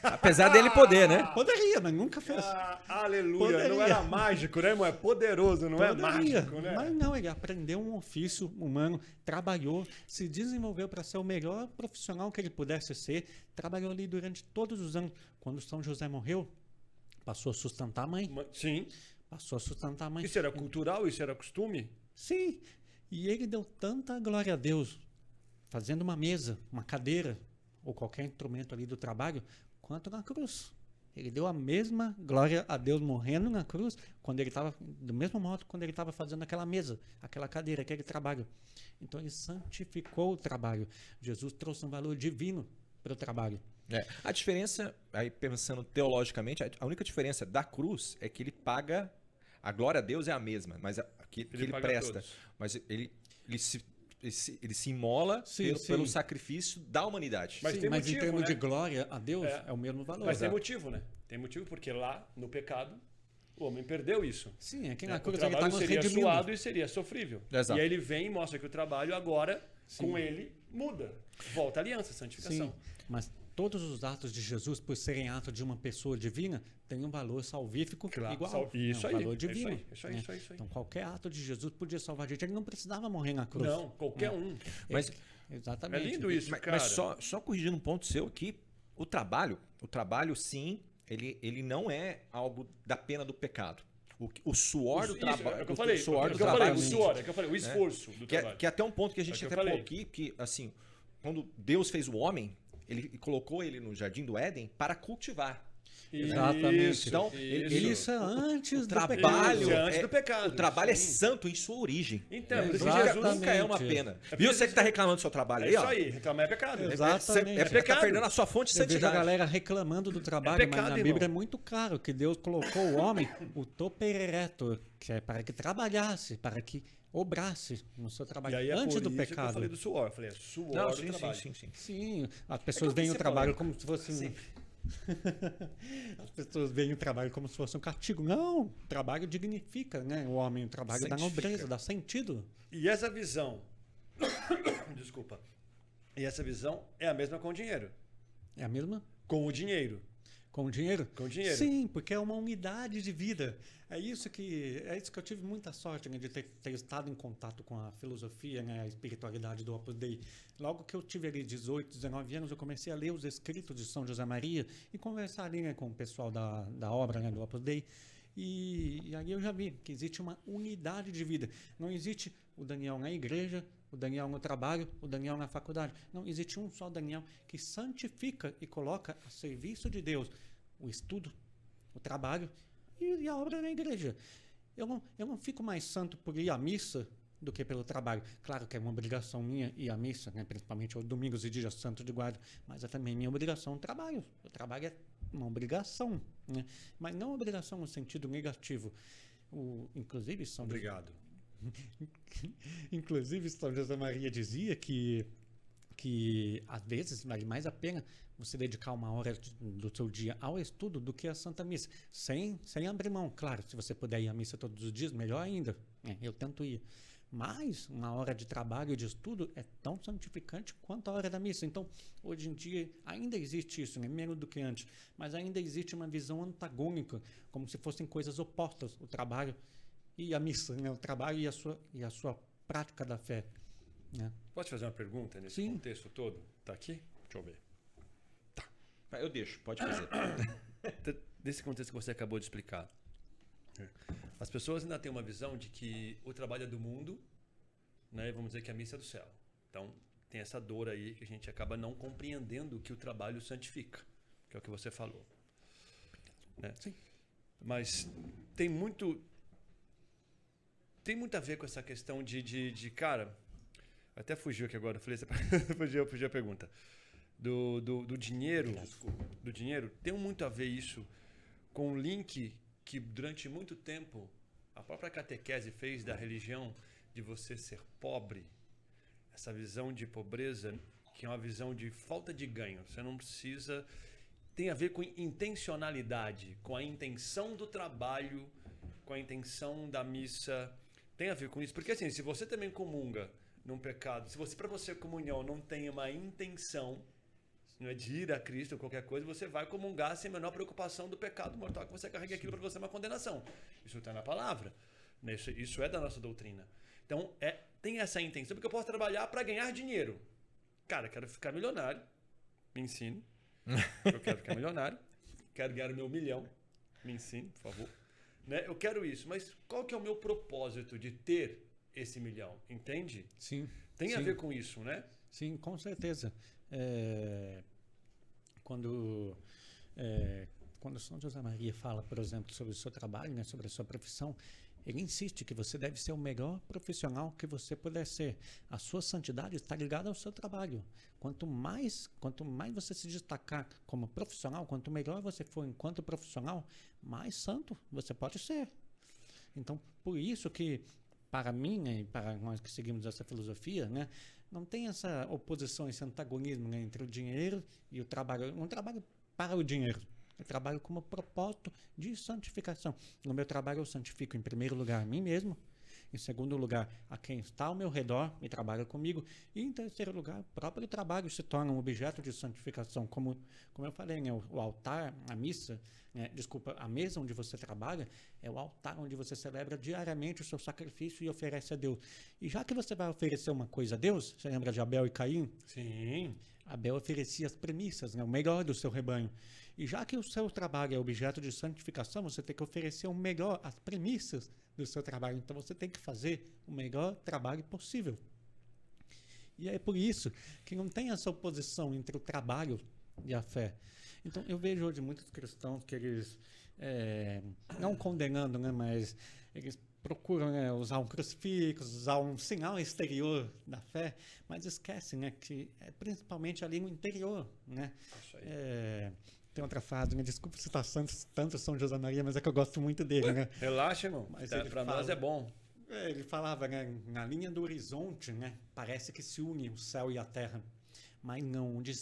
Apesar dele poder, né? Poderia, mas nunca fez. Aleluia. Poderia. Não era mágico, né, irmão? É poderoso, não é mágico, né? Mas não, ele aprendeu um ofício humano, trabalhou, se desenvolveu para ser o melhor profissional que ele pudesse ser, trabalhou ali durante todos os anos. Quando São José morreu, passou a sustentar a mãe. Sim. Passou a sustentar a mãe. Isso era cultural? Isso era costume? Sim. E ele deu tanta glória a Deus, fazendo uma mesa, uma cadeira, ou qualquer instrumento ali do trabalho, quanto na cruz. Ele deu a mesma glória a Deus morrendo na cruz, quando ele estava, do mesmo modo, quando ele estava fazendo aquela mesa, aquela cadeira, aquele trabalho. Então ele santificou o trabalho. Jesus trouxe um valor divino para o trabalho. A diferença, aí pensando teologicamente, a única diferença da cruz é que ele paga, a glória a Deus é a mesma, mas que ele presta. Mas ele se imola pelo sacrifício da humanidade. Mas em termos de glória a Deus, é o mesmo valor. Mas tem motivo, né? Tem motivo porque lá, no pecado, o homem perdeu isso. Sim, aqui na cruz o trabalho seria redimindo. suado e seria sofrível. Exato. E aí ele vem e mostra que o trabalho agora, com ele, muda. Volta a aliança, santificação. Sim, mas todos os atos de Jesus, por serem atos de uma pessoa divina, têm um valor salvífico igual. Isso aí. Valor divino. Isso aí. Então qualquer ato de Jesus podia salvar a gente. Ele não precisava morrer na cruz. Não, qualquer um. Mas, exatamente. É lindo isso, cara. Mas só corrigindo um ponto seu aqui, o trabalho sim, ele não é algo da pena do pecado. O suor do trabalho. É o que eu falei. O esforço do trabalho. Que é até um ponto que a gente até falou aqui, que assim, quando Deus fez o homem, ele colocou ele no jardim do Éden para cultivar. Exatamente. Então, isso é antes do trabalho. Isso é antes do pecado. O trabalho é santo em sua origem. Então, Jesus nunca é uma pena. Viu você que está reclamando do seu trabalho aí? Isso aí, reclamar é pecado. Exatamente. É pecado. Está perdendo a sua fonte de Eu vejo a santidade. galera reclamando do trabalho, mas na Bíblia é muito claro que Deus colocou o homem, o topereretor, que é para que trabalhasse, para que obrasse no seu trabalho, e aí antes do isso pecado. Que eu falei do suor. Eu falei, suor Não, do trabalho. Sim, as pessoas veem o trabalho como se fosse... Sempre. As pessoas veem o trabalho como se fosse um castigo. Não, o trabalho dignifica, né? O homem, o trabalho dá nobreza, dá sentido. E essa visão... Desculpa. E essa visão é a mesma com o dinheiro. É a mesma? Com o dinheiro. Com o dinheiro? Com o dinheiro. Sim, porque é uma unidade de vida. É isso que eu tive muita sorte, né, de ter estado em contato com a filosofia, né, a espiritualidade do Opus Dei. Logo que eu tive ali 18, 19 anos, eu comecei a ler os escritos de São José Maria e conversar ali, né, com o pessoal da obra, né, do Opus Dei. E aí eu já vi que existe uma unidade de vida. Não existe o Daniel na igreja, o Daniel no trabalho, o Daniel na faculdade. Não, existe um só Daniel que santifica e coloca a serviço de Deus o estudo, o trabalho e a obra na igreja. Eu não fico mais santo por ir à missa do que pelo trabalho. Claro que é uma obrigação minha ir à missa, né? Principalmente aos domingos e dias santos de guarda, mas é também minha obrigação o trabalho. O trabalho é uma obrigação, né? Mas não obrigação no sentido negativo. Inclusive, Obrigado. Inclusive, São José Maria dizia que às vezes vale mais a pena você dedicar uma hora do seu dia ao estudo do que à Santa Missa, sem abrir mão. Claro, se você puder ir à missa todos os dias, melhor ainda. Eu tento ir. Mas uma hora de trabalho e de estudo é tão santificante quanto a hora da missa. Então, hoje em dia, ainda existe isso, né? Menos do que antes, mas ainda existe uma visão antagônica, como se fossem coisas opostas, o trabalho e a missa, né? O trabalho e a sua prática da fé. Né? Posso fazer uma pergunta nesse contexto todo? Tá aqui? Deixa eu ver. Tá. Eu deixo, pode fazer. Desse contexto que você acabou de explicar. As pessoas ainda têm uma visão de que o trabalho é do mundo, né? Vamos dizer que a missa é do céu. Então, tem essa dor aí que a gente acaba não compreendendo que o trabalho santifica, que é o que você falou. Né? Sim. Mas tem muito a ver com essa questão de cara... Até fugiu aqui agora, fugiu a pergunta. Do dinheiro. Do dinheiro, tem muito a ver isso com o link que durante muito tempo a própria catequese fez da religião de você ser pobre. Essa visão de pobreza, que é uma visão de falta de ganho. Você não precisa... Tem a ver com intencionalidade, com a intenção do trabalho, com a intenção da missa. Tem a ver com isso. Porque assim, se você também comunga num pecado, se você, para você, comunhão, não tem uma intenção, não é de ir a Cristo ou qualquer coisa, você vai comungar sem a menor preocupação do pecado mortal que você carrega aquilo para você é uma condenação. Isso está na palavra. Isso é da nossa doutrina. Então, tem essa intenção, porque eu posso trabalhar para ganhar dinheiro. Cara, quero ficar milionário. Me ensine. Eu quero ficar milionário. Quero ganhar o meu 1 milhão. Me ensine, por favor. Né? Eu quero isso. Mas qual que é o meu propósito de ter esse 1 milhão? Entende? Sim. Tem a ver com isso, né? Sim, com certeza. Quando São José Maria fala, por exemplo, sobre o seu trabalho, né, sobre a sua profissão, ele insiste que você deve ser o melhor profissional que você puder ser. A sua santidade está ligada ao seu trabalho. Quanto mais você se destacar como profissional, quanto melhor você for enquanto profissional, mais santo você pode ser. Então, por isso que, para mim, né, e para nós que seguimos essa filosofia, né, não tem essa oposição, esse antagonismo, né, entre o dinheiro e o trabalho. Não trabalho para o dinheiro. Eu trabalho como propósito de santificação. No meu trabalho eu santifico em primeiro lugar a mim mesmo, em segundo lugar a quem está ao meu redor e trabalha comigo, e em terceiro lugar o próprio trabalho se torna um objeto de santificação. Como eu falei, né, o altar, a missa, né, a mesa onde você trabalha é o altar onde você celebra diariamente o seu sacrifício e oferece a Deus. E já que você vai oferecer uma coisa a Deus, você lembra de Abel e Caim? Sim. Abel oferecia as premissas, né, o melhor do seu rebanho. E já que o seu trabalho é objeto de santificação, você tem que oferecer o melhor, as premissas do seu trabalho. Então você tem que fazer o melhor trabalho possível. E é por isso que não tem essa oposição entre o trabalho e a fé. Então eu vejo hoje muitos cristãos que eles, não condenando, né, mas eles procuram, né, usar um crucifixo, usar um sinal exterior da fé, mas esquecem, né, que é principalmente ali no interior, né? Isso aí. Tem outra frase, né? Desculpa citar tanto São José Maria, mas é que eu gosto muito dele, né? Relaxa, irmão. Mas Para nós é bom. Ele falava, né, na linha do horizonte, né, parece que se une o céu e a terra. Mas não, onde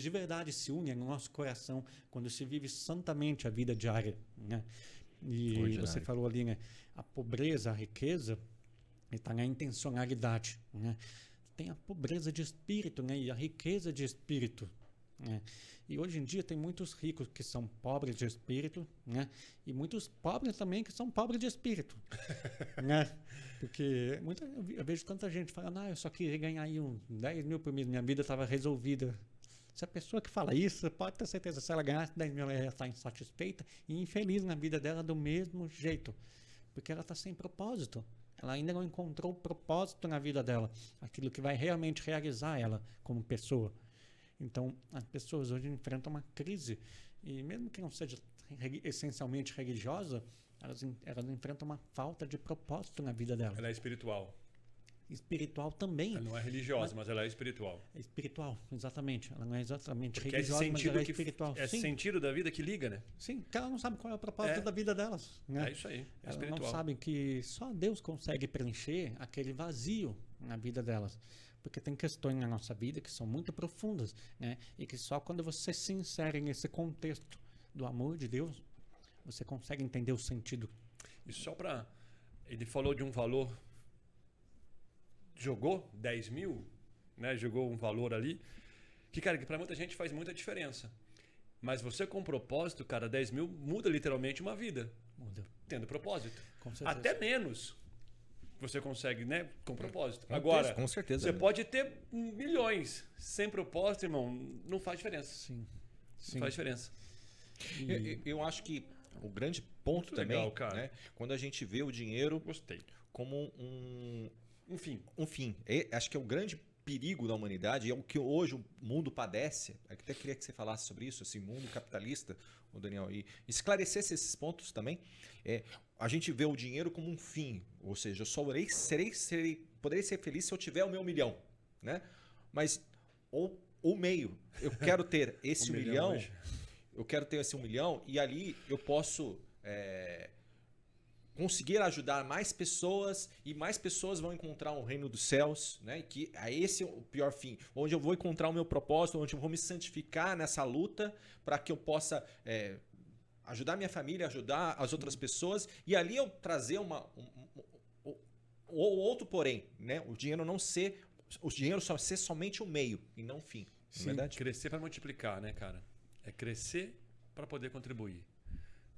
de verdade se une é no nosso coração, quando se vive santamente a vida diária. Né? E Ordinário. você falou ali, né, a pobreza, a riqueza, está na intencionalidade. Né? Tem a pobreza de espírito, né, e a riqueza de espírito. Né? E hoje em dia tem muitos ricos que são pobres de espírito, né? E muitos pobres também que são pobres de espírito. Né? Porque eu vejo tanta gente falando, eu só queria ganhar aí uns 10 mil por mês, minha vida estava resolvida. Se a pessoa que fala isso, pode ter certeza, se ela ganhasse 10 mil, ela ia estar insatisfeita e infeliz na vida dela do mesmo jeito. Porque ela está sem propósito. Ela ainda não encontrou propósito na vida dela, aquilo que vai realmente realizar ela como pessoa. Então, as pessoas hoje enfrentam uma crise, e mesmo que não seja essencialmente religiosa, elas enfrentam uma falta de propósito na vida delas. Ela é espiritual. Espiritual também. Ela não é religiosa, mas ela é espiritual. É espiritual, exatamente. Ela não é exatamente Porque religiosa, é mas ela é espiritual. É Sim, sentido da vida que liga, né? sim, porque ela não sabe qual é o propósito da vida delas. Né? É isso aí, é Elas espiritual. não sabem que só Deus consegue preencher aquele vazio na vida delas. Porque tem questões na nossa vida que são muito profundas, né? E que só quando você se insere nesse contexto do amor de Deus, você consegue entender o sentido. E só para... Ele falou de um valor... Jogou 10 mil, né? Jogou um valor ali. Que, cara, que para muita gente faz muita diferença. Mas você com propósito, cara, 10 mil muda literalmente uma vida. Muda. Tendo propósito. Com certeza. Até menos. Você consegue, né? Com propósito. Agora, com certeza. você pode ter milhões. Sem propósito, irmão, não faz diferença. Sim. Não faz diferença. Eu acho que o grande ponto Muito também, legal, cara. né, quando a gente vê o dinheiro Gostei. como um Enfim. Acho que é o grande perigo da humanidade, é o que hoje o mundo padece. Eu até queria que você falasse sobre isso, esse mundo capitalista, o Daniel, e esclarecesse esses pontos também. A gente vê o dinheiro como um fim, ou seja, eu só poderei ser feliz se eu tiver o meu 1 milhão, né? Mas o meio, eu quero ter esse 1 1 milhão milhão, hoje. eu quero ter esse 1 milhão e ali eu posso conseguir ajudar mais pessoas e mais pessoas vão encontrar o reino dos céus, né? E que esse é o pior fim, onde eu vou encontrar o meu propósito, onde eu vou me santificar nessa luta para que eu possa ajudar minha família, ajudar as outras pessoas e ali eu trazer outro porém, né? O dinheiro só ser somente o meio e não o fim. Não é verdade? Crescer para multiplicar, né, cara? É crescer para poder contribuir.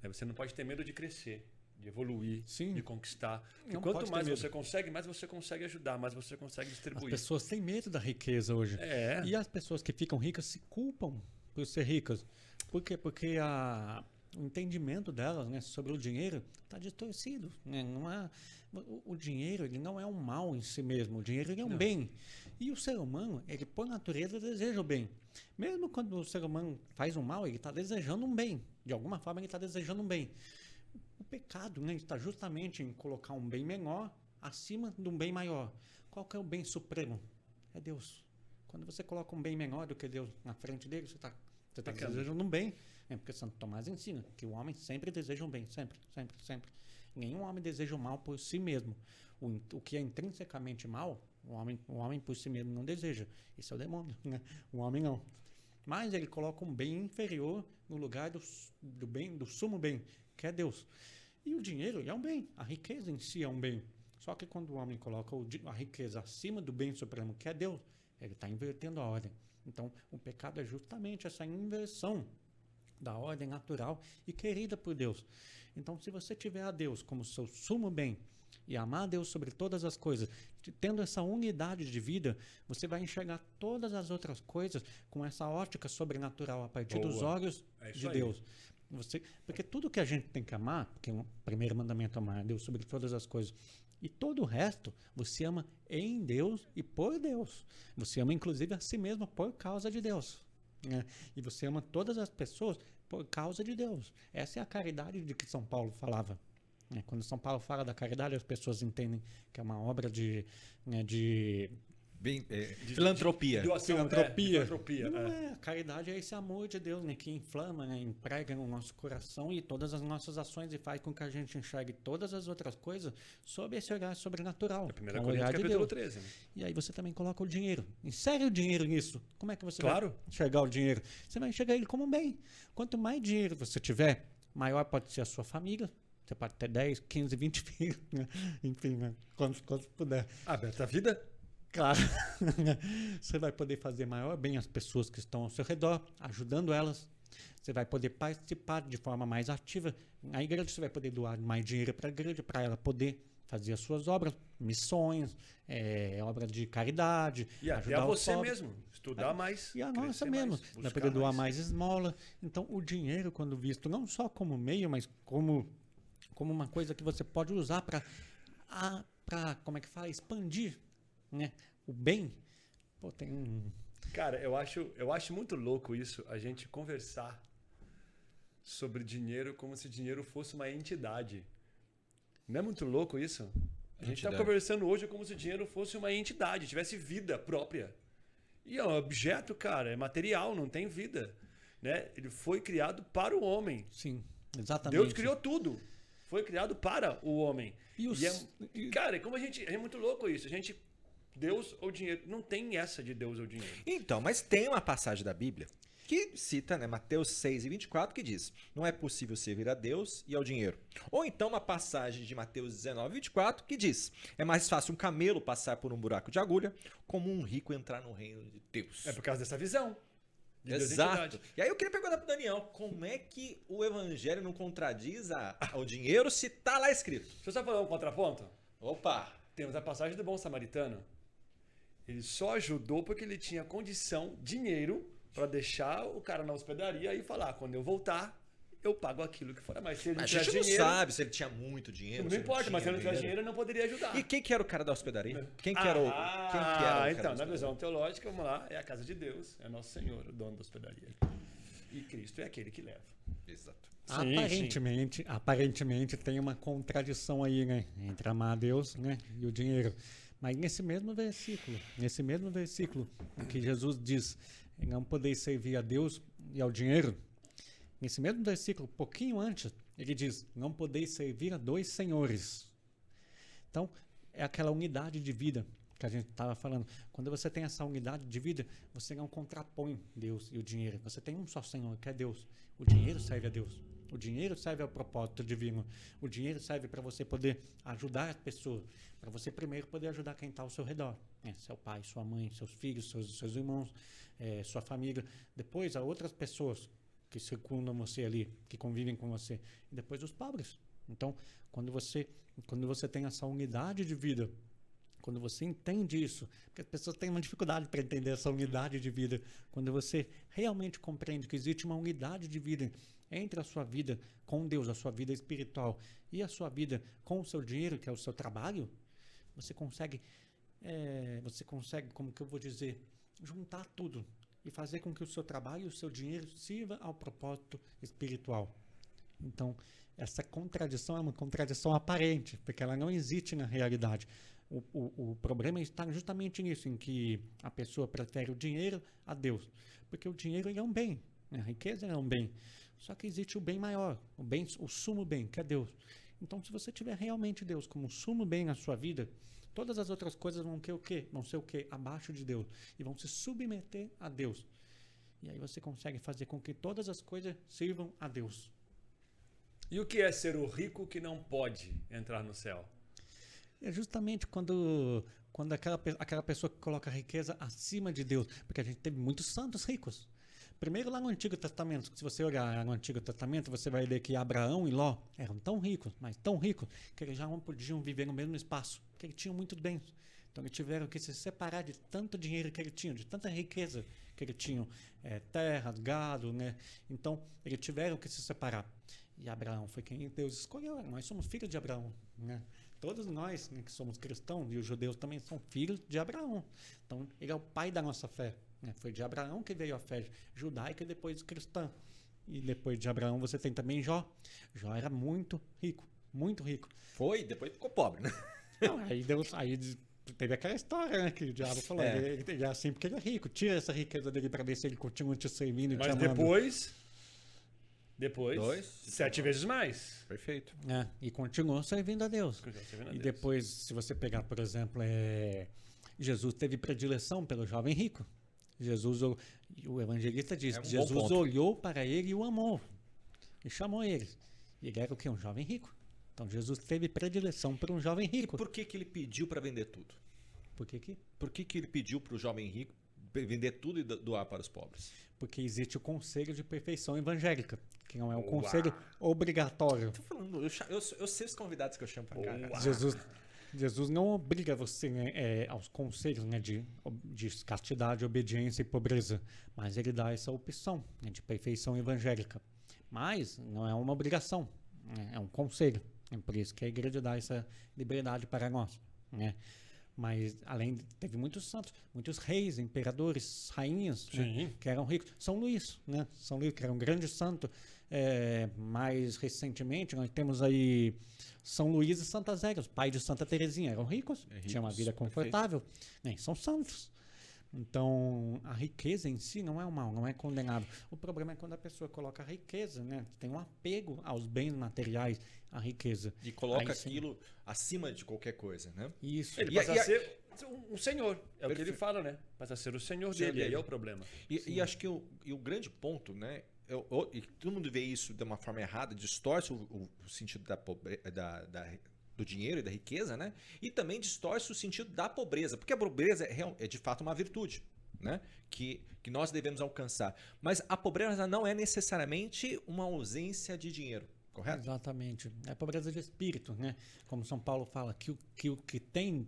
Você não pode ter medo de crescer, de evoluir, Sim. de conquistar. Porque Não quanto pode ter mais medo. você consegue, mais você consegue ajudar, mais você consegue As distribuir. pessoas têm medo da riqueza hoje. E as pessoas que ficam ricas se culpam por ser ricas. Por quê? Porque o entendimento delas, né, sobre o dinheiro está distorcido. Né? O dinheiro ele não é um mal em si mesmo. O dinheiro ele é um bem. E o ser humano, ele por natureza deseja o bem. Mesmo quando o ser humano faz um mal, ele está desejando um bem. De alguma forma ele está desejando um bem. O pecado, né, está justamente em colocar um bem menor acima de um bem maior. Qual que é o bem supremo? É Deus. Quando você coloca um bem menor do que Deus na frente dele, você está desejando um bem. Porque Santo Tomás ensina que o homem sempre deseja um bem. Sempre, sempre, sempre. Nenhum homem deseja o mal por si mesmo. O que é intrinsecamente mal, o homem por si mesmo não deseja. Isso é o demônio. Né? O homem não. Mas ele coloca um bem inferior no lugar do sumo bem, que é Deus. E o dinheiro é um bem. A riqueza em si é um bem. Só que quando o homem coloca a riqueza acima do bem supremo, que é Deus, ele está invertendo a ordem. Então, o pecado é justamente essa inversão da ordem natural e querida por Deus. Então, se você tiver a Deus como seu sumo bem e amar a Deus sobre todas as coisas, tendo essa unidade de vida, você vai enxergar todas as outras coisas com essa ótica sobrenatural a partir dos olhos de Deus. Porque tudo que a gente tem que amar, porque o primeiro mandamento é amar a Deus sobre todas as coisas, e todo o resto você ama em Deus e por Deus. Você ama inclusive a si mesmo por causa de Deus. Né? E você ama todas as pessoas por causa de Deus. Essa é a caridade de que São Paulo falava. Quando São Paulo fala da caridade, as pessoas entendem que é uma obra de filantropia. Doação, filantropia. Não é. A caridade é esse amor de Deus, né, que inflama, né, emprega no nosso coração e todas as nossas ações e faz com que a gente enxergue todas as outras coisas sob esse olhar sobrenatural. É 1 Coríntios capítulo 13. Né? E aí você também coloca o dinheiro. Insere o dinheiro nisso. Como é que você vai enxergar o dinheiro? Você vai enxergar ele como um bem. Quanto mais dinheiro você tiver, maior pode ser a sua família. Você pode ter 10, 15, 20 filhos. Né? Enfim, né? Quantos puder. Aberta a vida. Claro. Você vai poder fazer maior bem às pessoas que estão ao seu redor, ajudando elas. Você vai poder participar de forma mais ativa. Na igreja você vai poder doar mais dinheiro para a igreja, para ela poder fazer as suas obras, missões, obras de caridade. E até a você mesmo, estudar mais. E a nossa mesmo. Dá para doar mais esmola. Então, o dinheiro, quando visto não só como meio, mas como uma coisa que você pode usar para como é que fala? Expandir, né? O bem. Pô, tem um... Cara, eu acho muito louco isso, a gente conversar sobre dinheiro como se dinheiro fosse uma entidade. Não é muito louco isso? A gente está conversando hoje como se dinheiro fosse uma entidade, tivesse vida própria. E é um objeto, cara, é material, não tem vida. Né? Ele foi criado para o homem. Sim, exatamente. Deus criou tudo. Foi criado para o homem. Cara, como é muito louco isso. Deus ou dinheiro. Não tem essa de Deus ou dinheiro. Então, mas tem uma passagem da Bíblia que cita, né, Mateus 6:24, que diz: não é possível servir a Deus e ao dinheiro. Ou então uma passagem de Mateus 19:24, que diz: é mais fácil um camelo passar por um buraco de agulha como um rico entrar no reino de Deus. É por causa dessa visão. Exato. E aí eu queria perguntar pro Daniel, como é que o evangelho não contradiz ao dinheiro se tá lá escrito? Deixa eu só falar um contraponto. Opa! Temos a passagem do bom samaritano. Ele só ajudou porque ele tinha condição, dinheiro, para deixar o cara na hospedaria e falar: quando eu voltar, eu pago aquilo que for. Mas se ele não tivesse dinheiro... A gente não sabe se ele tinha muito dinheiro. Não importa, mas se ele não tivesse dinheiro, ele não poderia ajudar. E quem que era o cara da hospedaria? Quem que era o cara então, na visão teológica, vamos lá, é a casa de Deus, é nosso Senhor, o dono da hospedaria. E Cristo é aquele que leva. Exato. Aparentemente tem uma contradição aí, né? Entre amar a Deus, né, e o dinheiro. Mas nesse mesmo versículo, em que Jesus diz: não podeis servir a Deus e ao dinheiro, nesse mesmo versículo, pouquinho antes, ele diz: não podeis servir a dois senhores. Então, é aquela unidade de vida que a gente estava falando. Quando você tem essa unidade de vida, você não contrapõe Deus e o dinheiro. Você tem um só Senhor, que é Deus. O dinheiro serve a Deus. O dinheiro serve ao propósito divino. O dinheiro serve para você poder ajudar as pessoas. Para você primeiro poder ajudar quem está ao seu redor. Seu pai, sua mãe, seus filhos, seus irmãos, sua família. Depois, a outras pessoas que circundam você ali, que convivem com você. E depois os pobres. Então, quando você tem essa unidade de vida, quando você entende isso, porque as pessoas têm uma dificuldade para entender essa unidade de vida, quando você realmente compreende que existe uma unidade de vida entre a sua vida com Deus, a sua vida espiritual, e a sua vida com o seu dinheiro, que é o seu trabalho, você consegue, como que eu vou dizer, juntar tudo e fazer com que o seu trabalho e o seu dinheiro sirva ao propósito espiritual. Então, essa contradição é uma contradição aparente, porque ela não existe na realidade. O problema está justamente nisso, em que a pessoa prefere o dinheiro a Deus. Porque o dinheiro é um bem, a riqueza é um bem. Só que existe o bem maior, o sumo bem, que é Deus. Então, se você tiver realmente Deus como sumo bem na sua vida, todas as outras coisas vão ser o quê? Abaixo de Deus. E vão se submeter a Deus. E aí você consegue fazer com que todas as coisas sirvam a Deus. E o que é ser o rico que não pode entrar no céu? É justamente quando aquela pessoa que coloca a riqueza acima de Deus. Porque a gente teve muitos santos ricos. Primeiro lá no Antigo Testamento, se você olhar no Antigo Testamento, você vai ler que Abraão e Ló eram tão ricos, mas tão ricos, que eles já não podiam viver no mesmo espaço, porque eles tinham muito bens. Então eles tiveram que se separar de tanto dinheiro que eles tinham, de tanta riqueza que eles tinham, terras, gado, né? Então eles tiveram que se separar. E Abraão foi quem Deus escolheu. Nós somos filhos de Abraão, né? Todos nós, né, que somos cristãos, e os judeus também são filhos de Abraão. Então ele é o pai da nossa fé. Foi de Abraão que veio a fé judaica e depois cristã. E depois de Abraão você tem também Jó. Jó era muito rico, muito rico. Depois ficou pobre, né? Não, aí teve aquela história, né? Que o diabo falou, ele é assim porque ele é rico. Tira essa riqueza dele para ver se ele continua te servindo e te amando. Mas depois 7 vezes mais. Perfeito. E continuou servindo a Deus. E depois, se você pegar, por exemplo, Jesus teve predileção pelo jovem rico. O evangelista diz que Jesus olhou para ele e o amou. E chamou ele. E ele era o quê? Um jovem rico. Então Jesus teve predileção por um jovem rico. E por que ele pediu para vender tudo? Por que? Por que ele pediu para o jovem rico vender tudo e doar para os pobres? Porque existe o conselho de perfeição evangélica, que não é um conselho obrigatório. Tô falando, eu sei os convidados que eu chamo para cá. Jesus não obriga você aos conselhos, né, de castidade, obediência e pobreza, mas ele dá essa opção, né, de perfeição evangélica. Mas não é uma obrigação, né, é um conselho. É por isso que a igreja dá essa liberdade para nós, né? Mas teve muitos santos, muitos reis, imperadores, rainhas, né, que eram ricos. São Luís, né? São Luís, que era um grande santo. Mais recentemente, nós temos aí São Luís e Santa Zélia, pai de Santa Teresinha. Eram ricos, tinham uma vida confortável, né? São santos. Então, a riqueza em si não é um mal, não é condenável. O problema é quando a pessoa coloca a riqueza, né? Tem um apego aos bens materiais, à riqueza. E coloca aquilo acima de qualquer coisa, né? Isso. Ele passa a ser um senhor. É o que ele fala, né? Passa a ser o senhor dele. Aí é o problema. E acho que o grande ponto, né? E todo mundo vê isso de uma forma errada, distorce o sentido do dinheiro e da riqueza, né? E também distorce o sentido da pobreza, porque a pobreza é de fato uma virtude, né? Que nós devemos alcançar. Mas a pobreza não é necessariamente uma ausência de dinheiro, correto? Exatamente. É a pobreza de espírito, né? Como São Paulo fala, que o que tem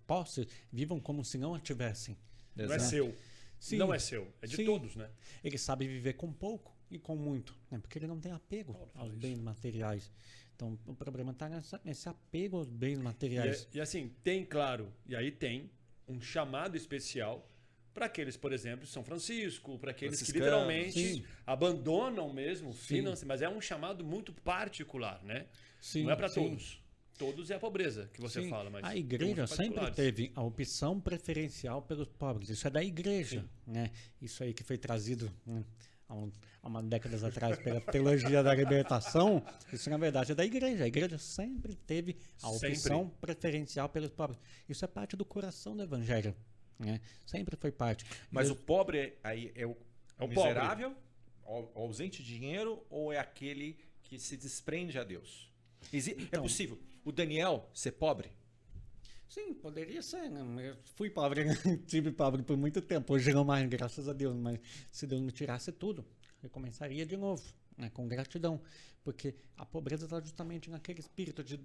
posse, vivam como se não a tivessem. Não é seu. Sim. Não é seu, é de todos, né? Ele sabe viver com pouco e com muito, né? Porque ele não tem apego aos bens materiais. Então, o problema está nesse apego aos bens materiais. E assim, tem, claro, e aí tem um chamado especial para aqueles, por exemplo, São Francisco, para aqueles que literalmente abandonam mesmo finanças, mas é um chamado muito particular, né? Sim, não é para todos. Todos é a pobreza que você fala, mas a igreja sempre teve a opção preferencial pelos pobres. Isso é da igreja, né? Isso aí que foi trazido, né, há umas décadas atrás pela teologia da libertação, isso na verdade é da igreja. A igreja sempre teve a opção preferencial pelos pobres. Isso é parte do coração do evangelho, né? Sempre foi parte. Mas o pobre aí é o miserável, ausente de dinheiro, ou é aquele que se desprende a Deus? É possível o Daniel ser pobre? Sim, poderia ser, né? Eu fui pobre, né? Tive pobre por muito tempo. Hoje não mais, graças a Deus. Mas se Deus me tirasse tudo, eu começaria de novo, né? Com gratidão. Porque a pobreza está justamente naquele espírito de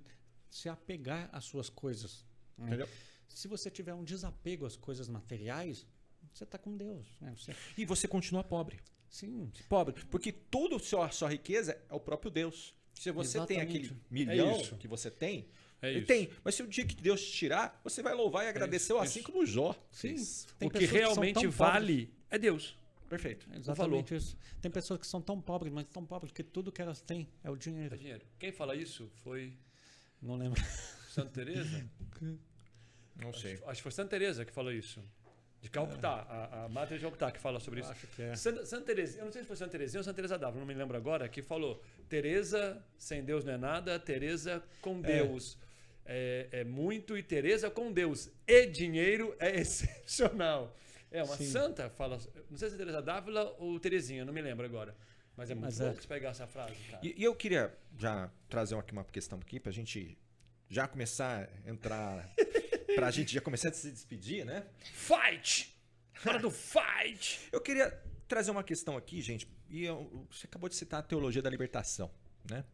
se apegar às suas coisas, né? Entendeu? Se você tiver um desapego às coisas materiais, você está com Deus, né? E você continua pobre. Sim. Pobre. Porque toda a sua riqueza é o próprio Deus. Se você tem aquele milhão que você tem, ele tem. Mas se o dia que Deus te tirar, você vai louvar e agradecer assim como Jó. Sim. O que realmente vale é Deus. Perfeito. Exatamente isso. Tem pessoas que são tão pobres, mas tão pobres que tudo que elas têm é o dinheiro. É dinheiro. Quem fala isso foi... Não lembro. Santa Teresa? Não sei. Acho que foi Santa Teresa que falou isso. De Calcutá, a Madre de Calcutá que fala sobre isso. Acho que é. Santa Teresa, eu não sei se foi Santa Teresinha ou Santa Teresa d'Ávila, não me lembro agora, que falou: Teresa sem Deus não é nada, Teresa com Deus é muito e Teresa com Deus e dinheiro é excepcional. É uma santa, fala, não sei se é Teresa d'Ávila ou Teresinha, não me lembro agora. Mas é muito bom você pegar essa frase, cara. E eu queria já trazer uma questão aqui pra gente já começar a entrar... Pra gente já começar a se despedir, né? Fight! Hora do fight! Eu queria trazer uma questão aqui, gente. E você acabou de citar a teologia da libertação, né?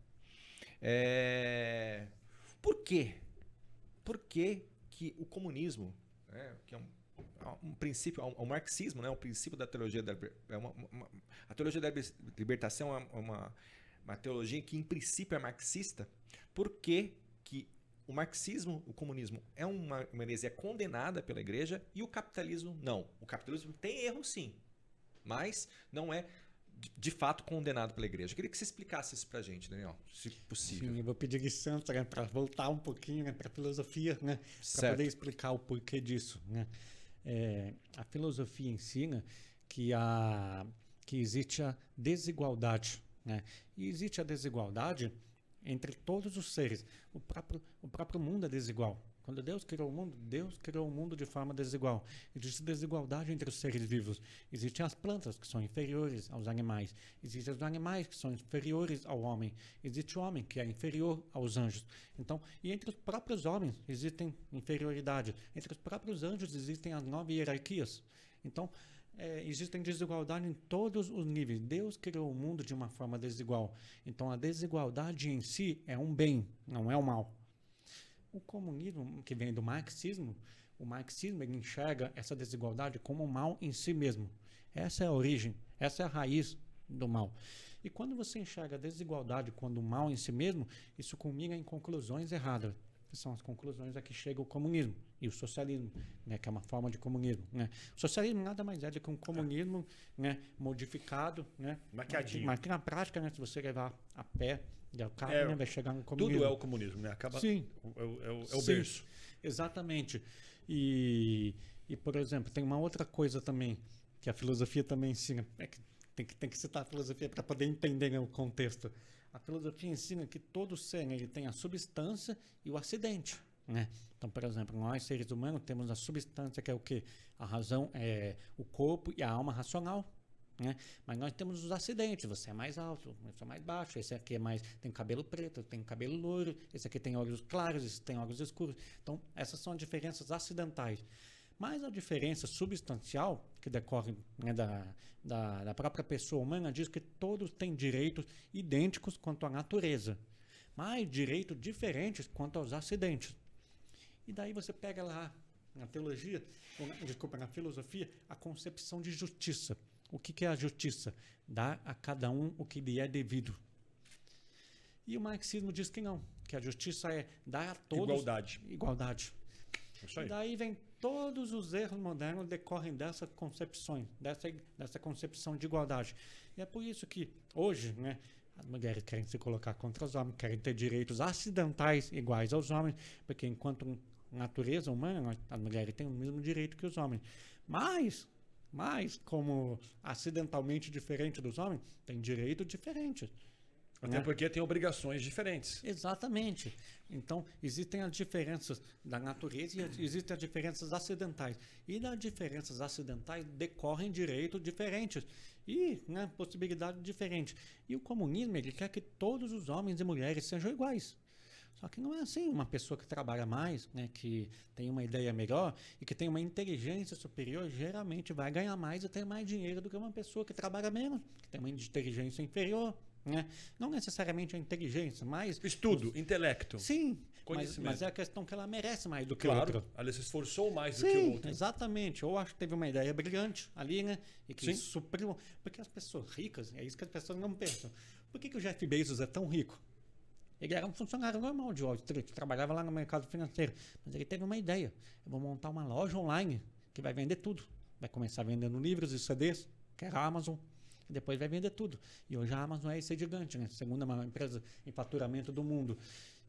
Por quê? Por que o comunismo, né, que é um princípio, o marxismo, né, um princípio da teologia da a teologia da libertação é uma teologia que em princípio é marxista. Por que o marxismo, o comunismo é uma heresia condenada pela igreja e o capitalismo não? O capitalismo tem erro sim, mas não é de fato condenado pela igreja. Eu queria que você explicasse isso pra gente, Daniel, se possível. Sim, eu vou pedir licença, né, para voltar um pouquinho, né, para a filosofia, né, para poder explicar o porquê disso, né. A filosofia ensina que existe a desigualdade, né, e existe a desigualdade entre todos os seres. O próprio mundo é desigual. Quando Deus criou o mundo de forma desigual. Existe desigualdade entre os seres vivos. Existem as plantas, que são inferiores aos animais. Existem os animais, que são inferiores ao homem. Existe o homem, que é inferior aos anjos. Então, e entre os próprios homens existem inferioridade. Entre os próprios anjos existem as 9 hierarquias. Então, existem desigualdade em todos os níveis. Deus criou o mundo de uma forma desigual. Então, a desigualdade em si é um bem, não é um mal. O comunismo, que vem do marxismo, o marxismo ele enxerga essa desigualdade como um mal em si mesmo. Essa é a origem, essa é a raiz do mal. E quando você enxerga a desigualdade como um mal em si mesmo, isso culmina em conclusões erradas, que são as conclusões a que chega o comunismo e o socialismo, né, que é uma forma de comunismo. Né? O socialismo nada mais é do que um comunismo, né, modificado, né, maquiadinho. Mas que na prática, né, se você levar a pé, o carro, né, vai chegar no comunismo. Tudo é o comunismo, né? Acaba. Sim. É o berço. Exatamente. E, por exemplo, tem uma outra coisa também que a filosofia também ensina. Que tem que citar a filosofia para poder entender, né, o contexto. A filosofia ensina que todo ser, né, ele tem a substância e o acidente. Né? Então, por exemplo, nós seres humanos temos a substância, que é o quê? A razão, o corpo e a alma racional. Né? Mas nós temos os acidentes. Você é mais alto, você é mais baixo, esse aqui tem cabelo preto, tem cabelo loiro, esse aqui tem olhos claros, esse tem olhos escuros. Então, essas são diferenças acidentais. Mas a diferença substancial que decorre, né, da própria pessoa humana diz que todos têm direitos idênticos quanto à natureza, mas direitos diferentes quanto aos acidentes. E daí você pega lá na na filosofia, a concepção de justiça. O que é a justiça? Dar a cada um o que lhe é devido. E o marxismo diz que não, que a justiça é dar a todos... Igualdade. Isso aí. E daí vem todos os erros modernos decorrem dessa concepção, dessa concepção de igualdade. E é por isso que hoje, né, as mulheres querem se colocar contra os homens, querem ter direitos acidentais iguais aos homens, porque enquanto natureza humana, as mulheres têm o mesmo direito que os homens. Mas como acidentalmente diferente dos homens, tem direitos diferentes. Até porque tem obrigações diferentes. Exatamente. Então, existem as diferenças da natureza e existem as diferenças acidentais. E das diferenças acidentais decorrem direitos diferentes e, né, possibilidades diferentes. E o comunismo ele quer que todos os homens e mulheres sejam iguais. Só que não é assim. Uma pessoa que trabalha mais, né, que tem uma ideia melhor e que tem uma inteligência superior, geralmente vai ganhar mais e ter mais dinheiro do que uma pessoa que trabalha menos, que tem uma inteligência inferior. Né? Não necessariamente a inteligência, mas... Estudo, intelecto. Sim, conhecimento. Mas é a questão que ela merece mais do que o outro. Ela se esforçou mais Sim, do que o outro. Exatamente. Ou acho que teve uma ideia brilhante ali, né? E que supriu... Porque as pessoas ricas, é isso que as pessoas não pensam. Por que o Jeff Bezos é tão rico? Ele era um funcionário normal de Wall Street, trabalhava lá no mercado financeiro. Mas ele teve uma ideia. Eu vou montar uma loja online que vai vender tudo. Vai começar vendendo livros e CDs, que era a Amazon. E depois vai vender tudo. E hoje a Amazon é esse gigante, né? Segunda maior empresa em faturamento do mundo.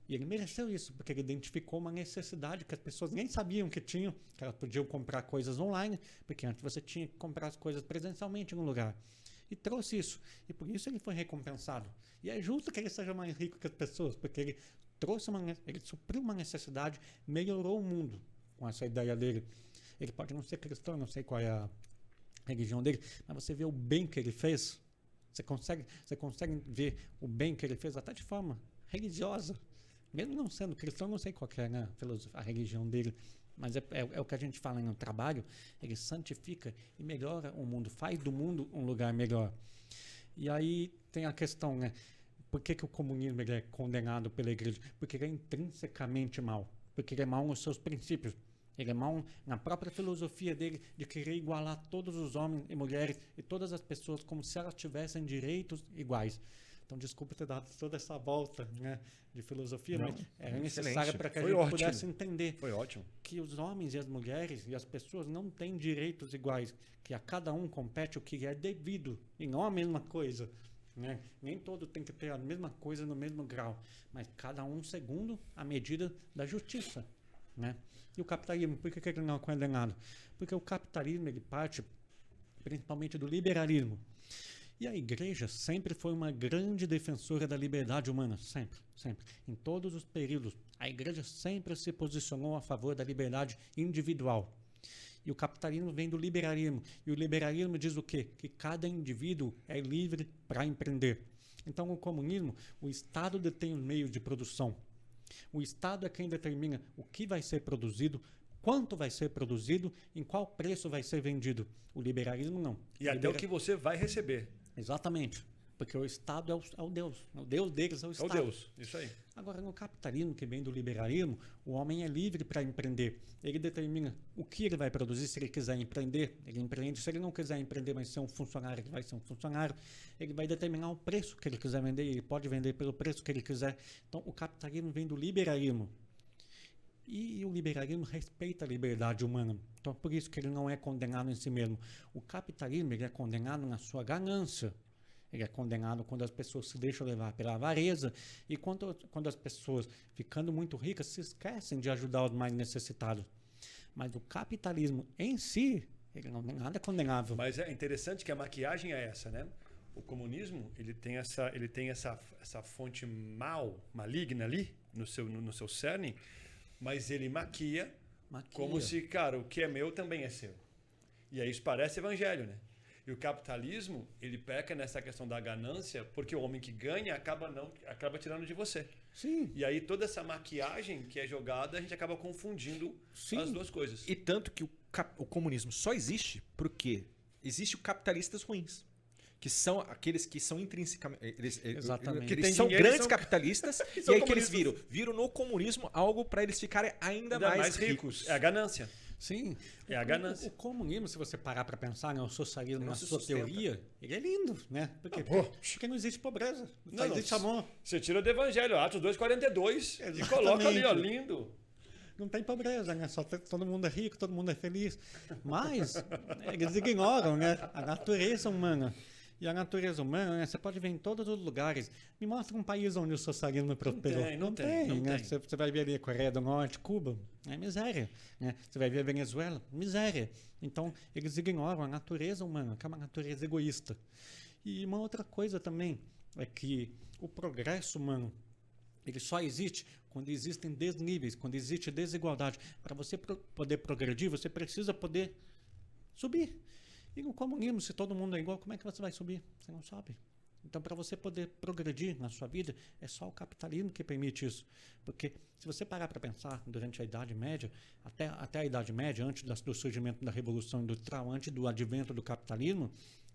E ele mereceu isso, porque ele identificou uma necessidade que as pessoas nem sabiam que tinham, que elas podiam comprar coisas online, porque antes você tinha que comprar as coisas presencialmente em um lugar. E trouxe isso. E por isso ele foi recompensado. E é justo que ele seja mais rico que as pessoas, porque ele ele supriu uma necessidade, melhorou o mundo com essa ideia dele. Ele pode não ser cristão, não sei qual é a religião dele, mas você vê o bem que ele fez. Você consegue ver o bem que ele fez até de forma religiosa. Mesmo não sendo cristão, não sei qual é, né, a religião dele. Mas é o que a gente fala no trabalho, ele santifica e melhora o mundo, faz do mundo um lugar melhor. E aí tem a questão, né? Por que o comunismo ele é condenado pela igreja? Porque ele é intrinsecamente mau. Porque ele é mau nos seus princípios. Ele é mau na própria filosofia dele de querer igualar todos os homens e mulheres e todas as pessoas como se elas tivessem direitos iguais. Então, desculpa ter dado toda essa volta, né, de filosofia, Não, mas era excelente. necessária para que a Foi gente ótimo. pudesse entender Foi ótimo. que os homens e as mulheres e as pessoas não têm direitos iguais, que a cada um compete o que é devido e não a mesma coisa, né? Nem todo tem que ter a mesma coisa no mesmo grau, mas cada um segundo a medida da justiça, né? E o capitalismo, por que ele não é condenado? Porque o capitalismo ele parte principalmente do liberalismo. E a igreja sempre foi uma grande defensora da liberdade humana, sempre, sempre. Em todos os períodos, a igreja sempre se posicionou a favor da liberdade individual. E o capitalismo vem do liberalismo. E o liberalismo diz o quê? Que cada indivíduo é livre para empreender. Então, o comunismo, o Estado detém os meios de produção. O Estado é quem determina o que vai ser produzido, quanto vai ser produzido, em qual preço vai ser vendido. O liberalismo não. E até o que você vai receber. Exatamente. Porque o Estado é o Deus. O Deus deles é o É Estado. o Deus, isso aí. Agora, no capitalismo, que vem do liberalismo, o homem é livre para empreender. Ele determina o que ele vai produzir. Se ele quiser empreender, ele empreende. Se ele não quiser empreender, mas ser um funcionário, ele vai ser um funcionário. Ele vai determinar o preço que ele quiser vender. Ele pode vender pelo preço que ele quiser. Então, o capitalismo vem do liberalismo. E o liberalismo respeita a liberdade humana. Então, por isso que ele não é condenado em si mesmo. O capitalismo ele é condenado na sua ganância. Ele é condenado quando as pessoas se deixam levar pela avareza e quando as pessoas, ficando muito ricas, se esquecem de ajudar os mais necessitados. Mas o capitalismo em si, ele não tem nada condenável. Mas é interessante que a maquiagem é essa, né? O comunismo, ele tem essa fonte maligna ali, no seu cerne, mas ele maquia como se, cara, o que é meu também é seu. E aí isso parece evangelho, né? E o capitalismo, ele peca nessa questão da ganância, porque o homem que ganha acaba tirando de você. Sim. E aí toda essa maquiagem que é jogada, a gente acaba confundindo as duas coisas. E tanto que o comunismo só existe porque existe capitalistas ruins. Que são aqueles que são intrinsecamente. Exatamente. Que Que eles tem são dinheiro e grandes são- capitalistas. e E são aí que eles comunistas. viram no comunismo algo para eles ficarem ainda Ainda mais ricos. É a ganância. Sim. É a ganância. O comunismo, se você parar para pensar, né, o socialismo Não na se sua sustenta. teoria, ele é lindo, né? Por quê? pô. Porque não existe pobreza. Só Não, existe amor. Você tira do Evangelho, Atos 2,42, e Exatamente. coloca ali, ó, lindo. Não tem pobreza, né? Todo mundo é rico, todo mundo é feliz. Mas eles ignoram, né, a natureza humana. E a natureza humana, né, você pode ver em todos os lugares. Me mostra um país onde o socialismo prosperou. Não tem. Né? Você vai ver ali a Coreia do Norte, Cuba, é miséria. Né? Você vai ver a Venezuela, miséria. Então, eles ignoram a natureza humana, que é uma natureza egoísta. E uma outra coisa também é que o progresso humano, ele só existe quando existem desníveis, quando existe desigualdade. Para você poder progredir, você precisa poder subir. E no comunismo, se todo mundo é igual, como é que você vai subir? Você não sobe. Então, para você poder progredir na sua vida, é só o capitalismo que permite isso. Porque se você parar para pensar, durante a Idade Média, até a Idade Média, antes do surgimento da Revolução Industrial, antes do advento do capitalismo,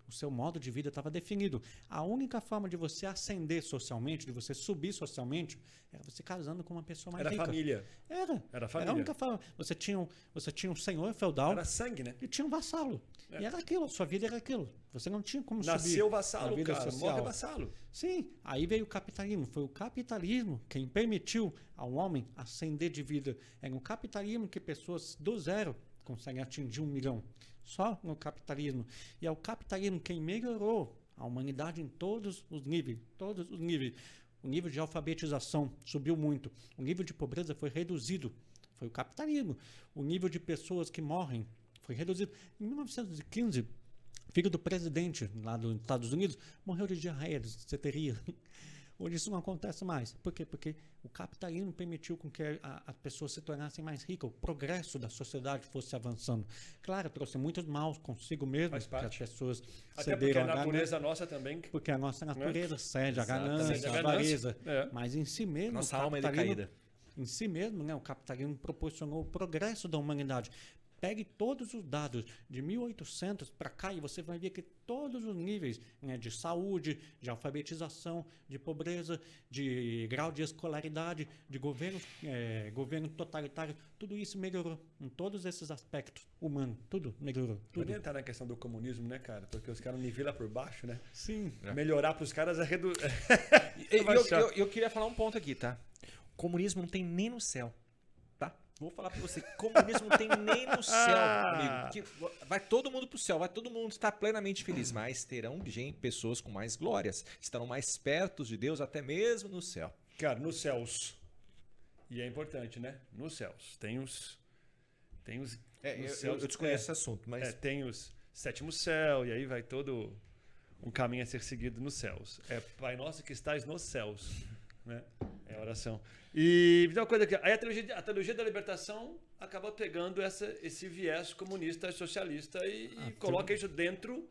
o seu modo de vida estava definido. A única forma de você ascender socialmente, de você subir socialmente, era você casando com uma pessoa mais Era rica. família. Era família. a única forma. Você tinha um senhor feudal Era sangue, né? e tinha um vassalo. E era aquilo, a sua vida era aquilo. Você não tinha como subir. Nasceu vassalo, na vida cara. social. Morre vassalo. Sim, aí veio o capitalismo. Foi o capitalismo quem permitiu ao homem ascender de vida. É no capitalismo que pessoas do zero conseguem atingir 1 milhão. Só no capitalismo. E é o capitalismo quem melhorou a humanidade em todos os níveis. Todos os níveis. O nível de alfabetização subiu muito. O nível de pobreza foi reduzido. Foi o capitalismo. O nível de pessoas que morrem foi reduzido. Em 1915, filho do presidente lá dos Estados Unidos morreu de diarreia, de ceteria. Hoje isso não acontece mais. Por quê? Porque o capitalismo permitiu com que as pessoas se tornassem mais ricas, o progresso da sociedade fosse avançando. Claro, trouxe muitos maus consigo mesmo, Faz que as parte. pessoas Até porque cederam a à ganância. natureza nossa também. Porque a nossa natureza cede à Exatamente. ganância, Cede à à ganância. avareza. É. Mas em si mesmo, Nossa o alma é capitalismo, decaída. em si mesmo, né, o capitalismo proporcionou o progresso da humanidade. Pegue todos os dados de 1800 para cá e você vai ver que todos os níveis, né, de saúde, de alfabetização, de pobreza, de grau de escolaridade, de governo totalitário, tudo isso melhorou em todos esses aspectos humanos. Tudo melhorou. Tudo. Pode entrar na questão do comunismo, né, cara? Porque os caras nivelam por baixo, né? Sim. Melhorar para os caras é reduzir. Eu queria falar um ponto aqui, tá? O comunismo não tem nem no céu. Vou falar pra você, comunismo não tem nem no céu, amigo. Que vai todo mundo pro céu, vai todo mundo estar plenamente feliz, mas terão pessoas com mais glórias, estarão mais perto de Deus, até mesmo no céu. Cara, nos céus. E é importante, né? Nos céus. Tem os eu desconheço esse assunto, mas... tem os sétimo céu, e aí vai todo um caminho a ser seguido nos céus. É Pai Nosso que estás nos céus, né? É a oração. E uma coisa aqui, aí a teologia da libertação acaba pegando esse viés comunista, socialista e coloca isso dentro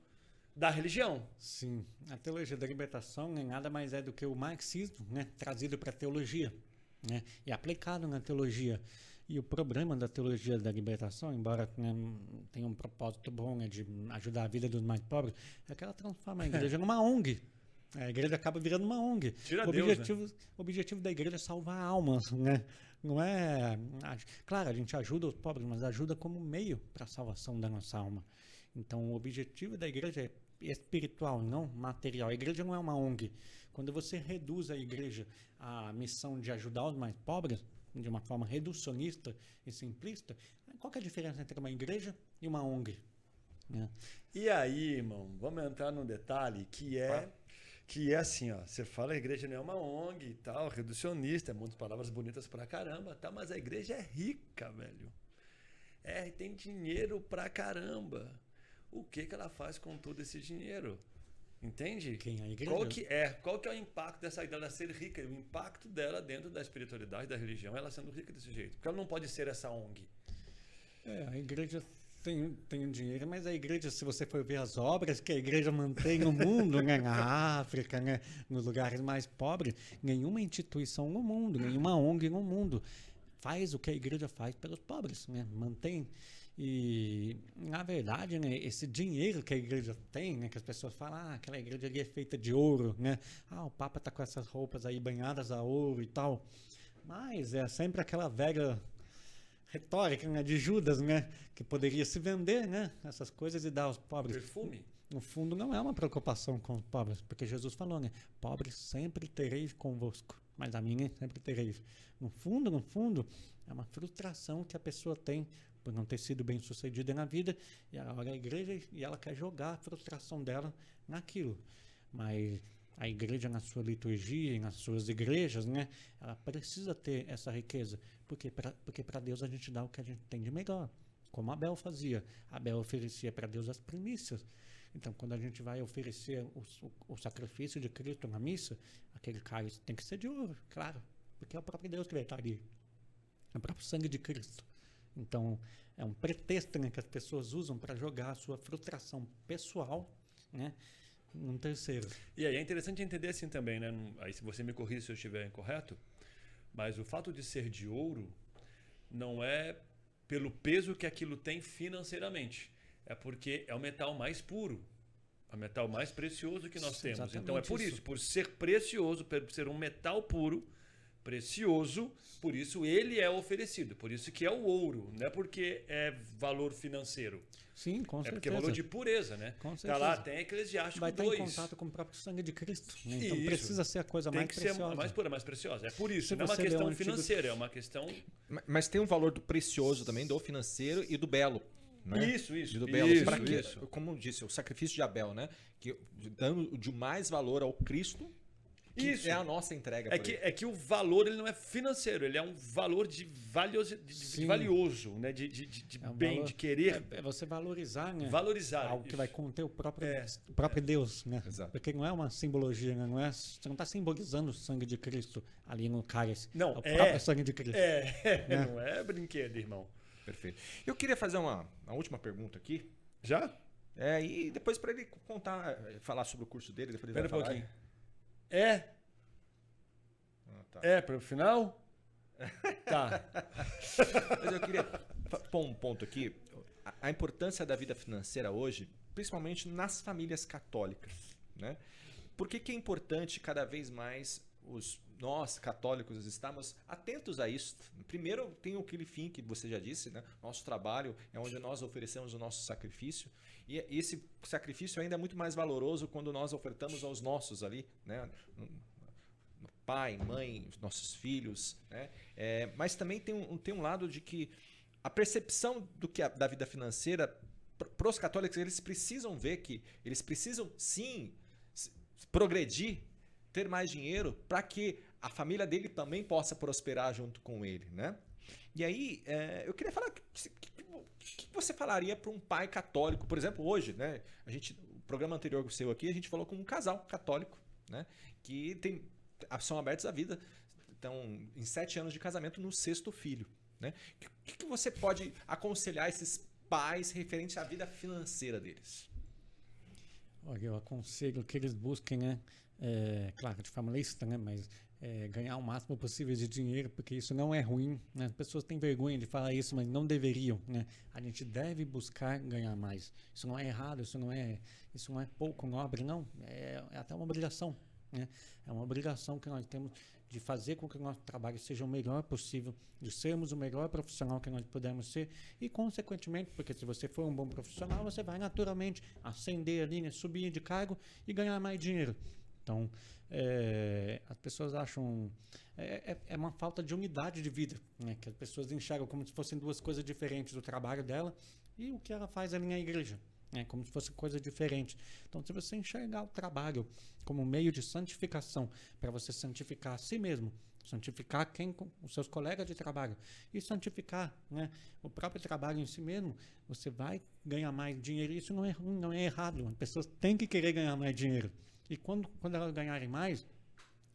da religião. Sim, a teologia da libertação nada mais é do que o marxismo, né, trazido para a teologia, né, e aplicado na teologia. E o problema da teologia da libertação, embora, né, tenha um propósito bom, né, de ajudar a vida dos mais pobres, é que ela transforma a igreja numa ONG. A igreja acaba virando uma ONG. O objetivo da igreja é salvar almas, né? Não é... Claro, a gente ajuda os pobres, mas ajuda como meio para a salvação da nossa alma. Então, o objetivo da igreja é espiritual, não material. A igreja não é uma ONG. Quando você reduz a igreja à missão de ajudar os mais pobres, de uma forma reducionista e simplista, qual que é a diferença entre uma igreja e uma ONG? Né? E aí, irmão, vamos entrar num detalhe que é assim, ó, você fala a igreja não é uma ONG e tal, reducionista, muitas palavras bonitas pra caramba, tá, mas a igreja é rica, velho. Tem dinheiro pra caramba. O que ela faz com todo esse dinheiro? Entende? Quem é a igreja? Qual que é o impacto dessa ideia dela ser rica? O impacto dela dentro da espiritualidade, da religião, ela sendo rica desse jeito. Porque ela não pode ser essa ONG. A igreja tem dinheiro, mas a igreja, se você for ver as obras que a igreja mantém no mundo, né, na África, né, nos lugares mais pobres, nenhuma instituição no mundo, nenhuma ONG no mundo faz o que a igreja faz pelos pobres, né, mantém. E, na verdade, né, esse dinheiro que a igreja tem, né, que as pessoas falam, aquela igreja ali é feita de ouro, né, o Papa tá com essas roupas aí banhadas a ouro e tal, mas é sempre aquela velha retórica, né, de Judas, né, que poderia se vender, né, essas coisas e dar aos pobres. Perfume? No fundo, não é uma preocupação com os pobres, porque Jesus falou, né, pobres sempre tereis convosco, mas a mim sempre tereis. No fundo, é uma frustração que a pessoa tem por não ter sido bem sucedida na vida, e ela olha a igreja e ela quer jogar a frustração dela naquilo. Mas a igreja, na sua liturgia e nas suas igrejas, né, ela precisa ter essa riqueza, porque para Deus a gente dá o que a gente tem de melhor, como Abel fazia. Abel oferecia para Deus as primícias. Então, quando a gente vai oferecer o sacrifício de Cristo na missa, aquele cálice tem que ser de ouro, claro, porque é o próprio Deus que vai estar ali, é o próprio sangue de Cristo. Então, é um pretexto, né, que as pessoas usam para jogar a sua frustração pessoal, né, num terceiro. E aí é interessante entender assim também, né? Aí se você me corrige se eu estiver incorreto, mas o fato de ser de ouro não é pelo peso que aquilo tem financeiramente, é porque é o metal mais puro, é o metal mais precioso que nós temos. Então é por isso, por ser precioso, por ser um metal puro, precioso, por isso ele é oferecido, por isso que é o ouro, não é porque é valor financeiro. Sim, com certeza. É porque é valor de pureza, né? Com certeza. Tá lá, tem Eclesiástico 2. Vai estar em contato com o próprio sangue de Cristo. Né? Então precisa ser a coisa mais preciosa. Tem que ser mais pura, mais preciosa. É por isso, Se não é uma questão financeira, é uma questão... Mas tem um valor do precioso também, do financeiro e do belo. Né? Isso. Do belo. Isso. Como eu disse, o sacrifício de Abel, né? Que dando de mais valor ao Cristo, que isso. É a nossa entrega. É que o valor ele não é financeiro, ele é um valor de valioso, né? De bem, valor, de querer. É você valorizar, né? Valorizar. Algo que vai conter o próprio Deus, né? Exato. Porque não é uma simbologia, né? Você não está simbolizando o sangue de Cristo ali no cálice. Não, é o próprio sangue de Cristo. Né? Não é brinquedo, irmão. Perfeito. Eu queria fazer uma última pergunta aqui. Já? E depois para ele falar sobre o curso dele, depois ele Espera vai um falar. pouquinho. Tá. Para o final? Tá. Mas eu queria... Pôr um ponto aqui, a importância da vida financeira hoje, principalmente nas famílias católicas, né? Por que é importante cada vez mais nós católicos estarmos atentos a isso? Primeiro tem aquele fim que você já disse, né? Nosso trabalho é onde nós oferecemos o nosso sacrifício, e esse sacrifício ainda é muito mais valoroso quando nós ofertamos aos nossos ali, né? Pai, mãe, nossos filhos, né? Mas também tem um lado de que a percepção da vida financeira para os católicos, eles precisam ver que eles precisam sim progredir, ter mais dinheiro para que a família dele também possa prosperar junto com ele, né? E aí, eu queria falar o que você falaria para um pai católico, por exemplo, hoje, né? O programa anterior seu aqui, a gente falou com um casal católico, né? Que são abertos à vida, estão em 7 anos de casamento no 6º filho, né? O que você pode aconselhar esses pais referente à vida financeira deles? Olha, eu aconselho que eles busquem, né? Claro, de forma lícita, né? Mas ganhar o máximo possível de dinheiro, porque isso não é ruim, né? As pessoas têm vergonha de falar isso, mas não deveriam, né? A gente deve buscar ganhar mais. Isso não é errado, isso não é pouco nobre, não. É até uma obrigação, né? É uma obrigação que nós temos de fazer com que o nosso trabalho seja o melhor possível, de sermos o melhor profissional que nós pudermos ser e, consequentemente, porque se você for um bom profissional, você vai naturalmente ascender ali, né? Subir de cargo e ganhar mais dinheiro. Então, as pessoas acham... É uma falta de unidade de vida, né? Que as pessoas enxergam como se fossem duas coisas diferentes, o trabalho dela e o que ela faz ali na igreja. Como se fosse coisa diferente. Então, se você enxergar o trabalho como meio de santificação, para você santificar a si mesmo, santificar os seus colegas de trabalho e santificar, né, o próprio trabalho em si mesmo, você vai ganhar mais dinheiro. Isso não é ruim, não é errado. As pessoas têm que querer ganhar mais dinheiro. E quando elas ganharem mais,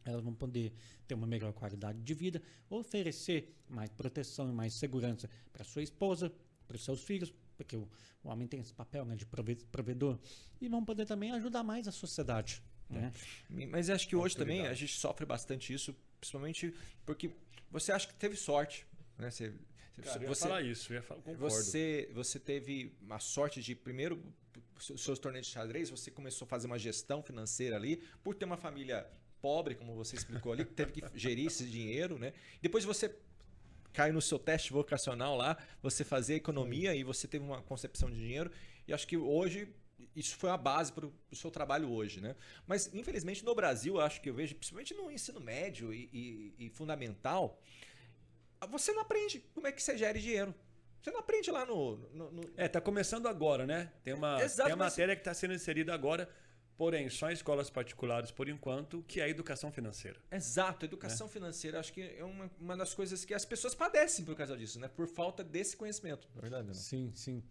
elas vão poder ter uma melhor qualidade de vida, oferecer mais proteção e mais segurança para sua esposa, para os seus filhos, porque o homem tem esse papel, né, de provedor, e vão poder também ajudar mais a sociedade. Né? Mas acho que hoje também a gente sofre bastante isso, principalmente porque você acha que teve sorte, né? Eu ia falar isso, concordo. Você teve a sorte de, primeiro, seus torneios de xadrez, você começou a fazer uma gestão financeira ali, por ter uma família pobre, como você explicou ali, teve que gerir esse dinheiro, né? Depois você caiu no seu teste vocacional lá, você fazia economia e você teve uma concepção de dinheiro, e acho que hoje isso foi a base para o seu trabalho hoje, né? Mas, infelizmente, no Brasil, acho que eu vejo, principalmente no ensino médio e fundamental, você não aprende como é que você gere dinheiro. Você não aprende lá no... Tá começando agora, né? Tem uma matéria que está sendo inserida agora, porém, só em escolas particulares, por enquanto, que é a educação financeira. Exato, educação financeira, acho que é uma das coisas que as pessoas padecem por causa disso, né? Por falta desse conhecimento, na verdade. Não? Sim, sim.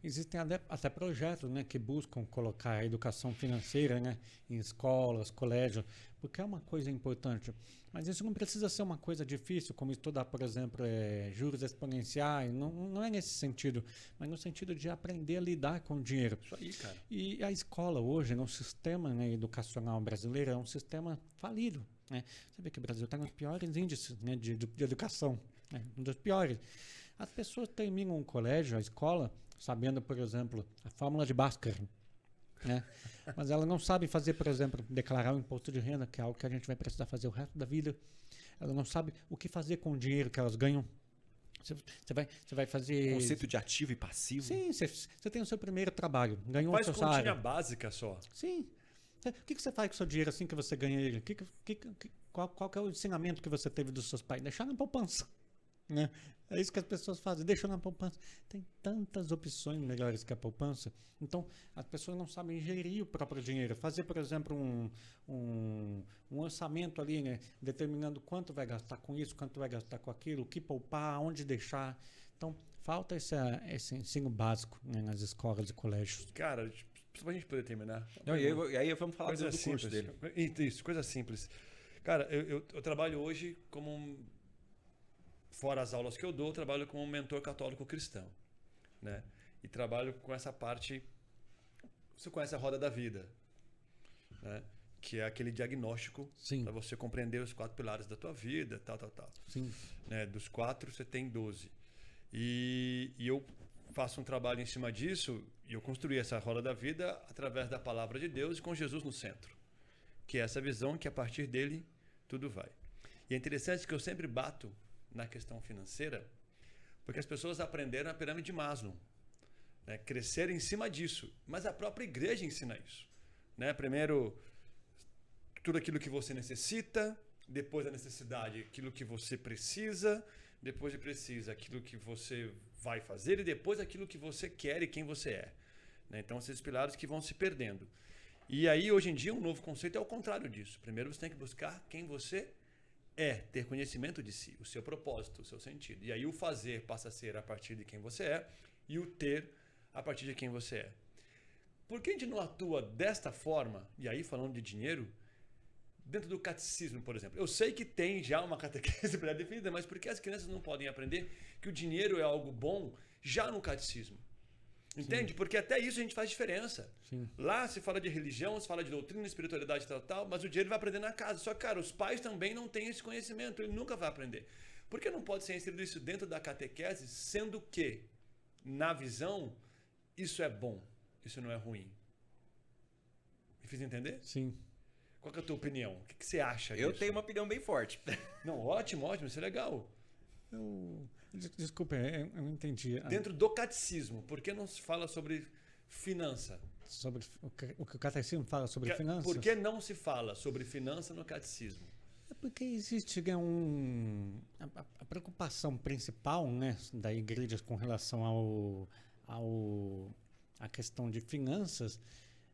Existem até projetos, né, que buscam colocar a educação financeira, né, em escolas, colégios, porque é uma coisa importante. Mas isso não precisa ser uma coisa difícil, como estudar, por exemplo, juros exponenciais. Não é nesse sentido, mas no sentido de aprender a lidar com o dinheiro. Isso aí, cara. E a escola hoje, no sistema, né, educacional brasileiro, é um sistema falido. Né? Você vê que o Brasil está nos piores índices, né, de educação, né, um dos piores. As pessoas terminam o colégio, a escola, sabendo, por exemplo, a fórmula de Bhaskara, né? Mas ela não sabe fazer, por exemplo, declarar o imposto de renda, que é algo que a gente vai precisar fazer o resto da vida. Ela não sabe o que fazer com o dinheiro que elas ganham. Você vai fazer... Conceito de ativo e passivo. Sim, você tem o seu primeiro trabalho, ganhou o seu salário. Faz continha básica só. Sim. O que você faz com o seu dinheiro assim que você ganha ele? Qual que é o ensinamento que você teve dos seus pais? Deixar na poupança. Né? É isso que as pessoas fazem, deixam na poupança. Tem tantas opções melhores que a poupança. Então, as pessoas não sabem gerir o próprio dinheiro. Fazer, por exemplo, um orçamento ali, né? Determinando quanto vai gastar com isso, quanto vai gastar com aquilo, o que poupar, onde deixar. Então, falta esse ensino básico, né, nas escolas e colégios. Cara, só pra gente poder terminar. Não, e aí vamos falar do curso dele. Isso, coisa simples. Cara, eu trabalho hoje como fora as aulas que eu dou, eu trabalho como mentor católico cristão, né? E trabalho com essa parte... Você conhece a roda da vida, né? que é aquele diagnóstico para você compreender os 4 pilares da tua vida, tal. Sim. Né? Dos 4, você tem 12. E eu faço um trabalho em cima disso, e eu construí essa roda da vida através da palavra de Deus e com Jesus no centro. Que é essa visão que a partir dele tudo vai. E é interessante que eu sempre bato na questão financeira, porque as pessoas aprenderam a pirâmide de Maslow, né? Cresceram em cima disso, mas a própria igreja ensina isso, né? Primeiro, tudo aquilo que você necessita, depois da necessidade, aquilo que você precisa, depois de precisa, aquilo que você vai fazer e depois aquilo que você quer e quem você é, né? Então, esses pilares que vão se perdendo. E aí, hoje em dia, um novo conceito é o contrário disso. Primeiro, você tem que buscar quem você é, ter conhecimento de si, o seu propósito, o seu sentido. E aí, o fazer passa a ser a partir de quem você é e o ter a partir de quem você é. Por que a gente não atua desta forma, e aí falando de dinheiro, dentro do catecismo, por exemplo? Eu sei que tem já uma catequese pré-definida, mas por que as crianças não podem aprender que o dinheiro é algo bom já no catecismo? Entende? Sim. Porque até isso a gente faz diferença. Sim. Lá se fala de religião, se fala de doutrina, espiritualidade e tal, mas o dinheiro vai aprender na casa. Só que, cara, os pais também não têm esse conhecimento, ele nunca vai aprender. Por que não pode ser inserido isso dentro da catequese, sendo que, na visão, isso é bom, isso não é ruim? Me fiz entender? Sim. Qual que é a tua opinião? O que você acha disso? Eu disso? tenho uma opinião bem forte. Não, ótimo, isso é legal. Desculpa, eu não entendi. Dentro do catecismo, por que não se fala sobre finança? Sobre o que o catecismo fala sobre finanças? Por que não se fala sobre finança no catecismo? É porque existe a preocupação principal, né, da igreja com relação à questão de finanças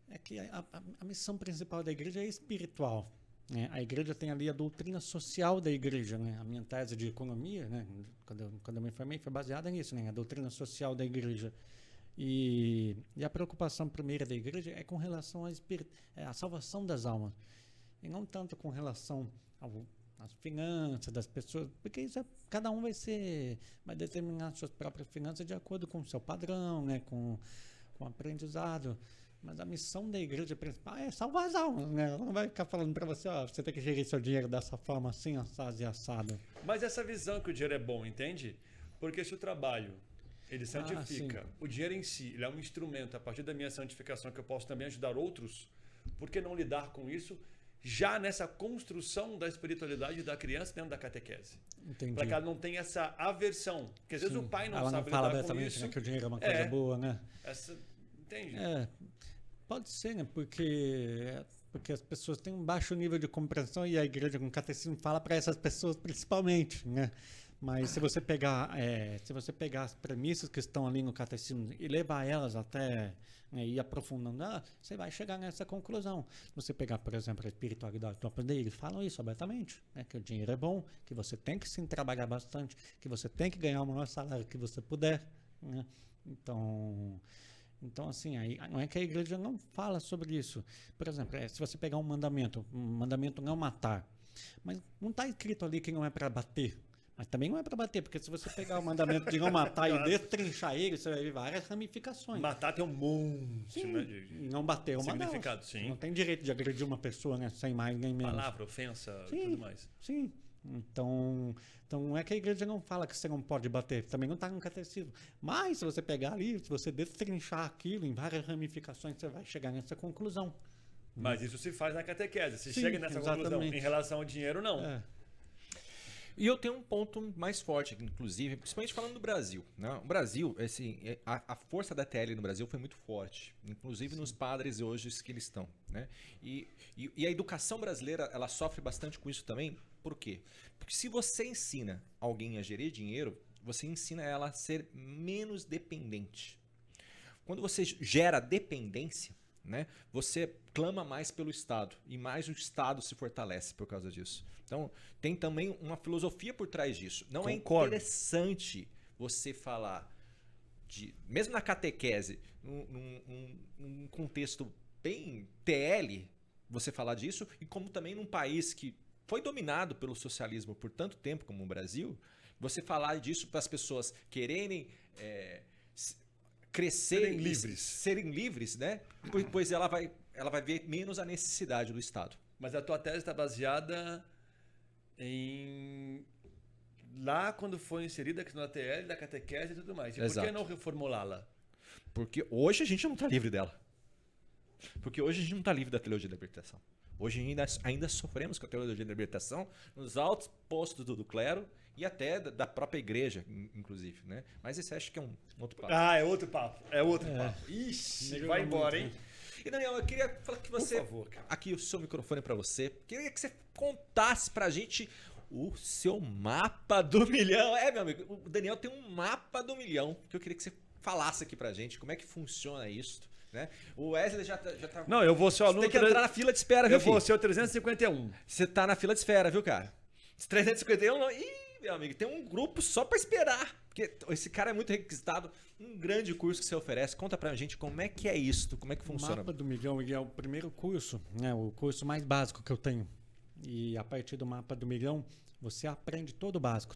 é que a missão principal da igreja é espiritual. Né? A igreja tem ali a doutrina social da igreja. Né? A minha tese de economia, né, quando eu me formei, foi baseada nisso, né? A doutrina social da igreja. E a preocupação primeira da igreja é com relação à salvação das almas. E não tanto com relação às finanças das pessoas, porque isso cada um vai determinar suas próprias finanças de acordo com o seu padrão, né? com o aprendizado. Mas a missão da igreja principal é salvar as almas, né? Ela não vai ficar falando para você, você tem que gerir seu dinheiro dessa forma assim, assado e assado. Mas essa visão que o dinheiro é bom, entende? Porque se o trabalho, ele santifica, o dinheiro em si, ele é um instrumento, a partir da minha santificação, que eu posso também ajudar outros, por que não lidar com isso já nessa construção da espiritualidade da criança dentro da catequese? Entendi. Para que ela não tenha essa aversão. Porque às vezes o pai não ela sabe não fala lidar com isso. Né, que o dinheiro é uma coisa boa, né? Entende? Pode ser, né? Porque as pessoas têm um baixo nível de compreensão e a igreja com o catecismo fala para essas pessoas principalmente, né? Mas se você pegar as premissas que estão ali no catecismo e levar elas até, né, ir aprofundando, você vai chegar nessa conclusão. Se você pegar, por exemplo, a espiritualidade do aprender, eles falam isso abertamente, né? Que o dinheiro é bom, que você tem que sim trabalhar bastante, que você tem que ganhar o maior salário que você puder, né? Então, assim, aí, não é que a igreja não fala sobre isso. Por exemplo, se você pegar um mandamento não matar, mas não está escrito ali que não é para bater. Mas também não é para bater, porque se você pegar o mandamento de não matar e destrinchar ele, você vai ver várias ramificações. Matar tem um monte, né? Não bater uma significado, sim. Você não tem direito de agredir uma pessoa, né? Sem mais nem menos. Palavra, ofensa e tudo mais. Sim. Então, não é que a igreja não fala que você não pode bater, também não está no catecismo. Mas se você pegar ali, se você destrinchar aquilo em várias ramificações, você vai chegar nessa conclusão. Mas isso se faz na catequese. Se chega nessa conclusão em relação ao dinheiro, não. E eu tenho um ponto mais forte, inclusive, principalmente falando do Brasil. Né? O Brasil, assim, a força da TL no Brasil foi muito forte, inclusive nos padres hoje que eles estão. Né? E a educação brasileira, ela sofre bastante com isso também. Por quê? Porque se você ensina alguém a gerir dinheiro, você ensina ela a ser menos dependente. Quando você gera dependência, né, você clama mais pelo Estado e mais o Estado se fortalece por causa disso. Então, tem também uma filosofia por trás disso. Não Concordo. É interessante você falar, mesmo na catequese, num contexto bem TL, você falar disso, e como também num país que foi dominado pelo socialismo por tanto tempo como o Brasil, você falar disso para as pessoas quererem crescerem livres. Serem livres, né? Pois ela ela vai ver menos a necessidade do Estado. Mas a tua tese está baseada em... Lá, quando foi inserida a questão da TL, da catequese e tudo mais. E por que não reformulá-la? Porque hoje a gente não está livre dela. Porque hoje a gente não está livre da teologia da libertação. Hoje ainda sofremos com a teologia da libertação nos altos postos do clero e até da própria igreja, inclusive, né? Mas esse acho que é um outro papo. É outro papo. Ixi, vai embora, hein? E Daniel, eu queria falar que você... Por favor, cara. Aqui o seu microfone para você. Queria que você contasse pra gente o seu mapa do milhão. Meu amigo, o Daniel tem um mapa do milhão que eu queria que você falasse aqui pra gente. Como é que funciona isso, né? O Wesley já tá... Não, eu vou ser o aluno... Você tem que entrar na fila de espera, viu, filho? Eu vou ser o 351. Você tá na fila de espera, viu, cara? 351 não... Ih, meu amigo, tem um grupo só pra esperar. Porque esse cara é muito requisitado. Um grande curso que você oferece. Conta pra gente como é que é isso, como é que funciona. O Mapa do Milhão é o primeiro curso, né? O curso mais básico que eu tenho. E a partir do Mapa do Milhão, você aprende todo o básico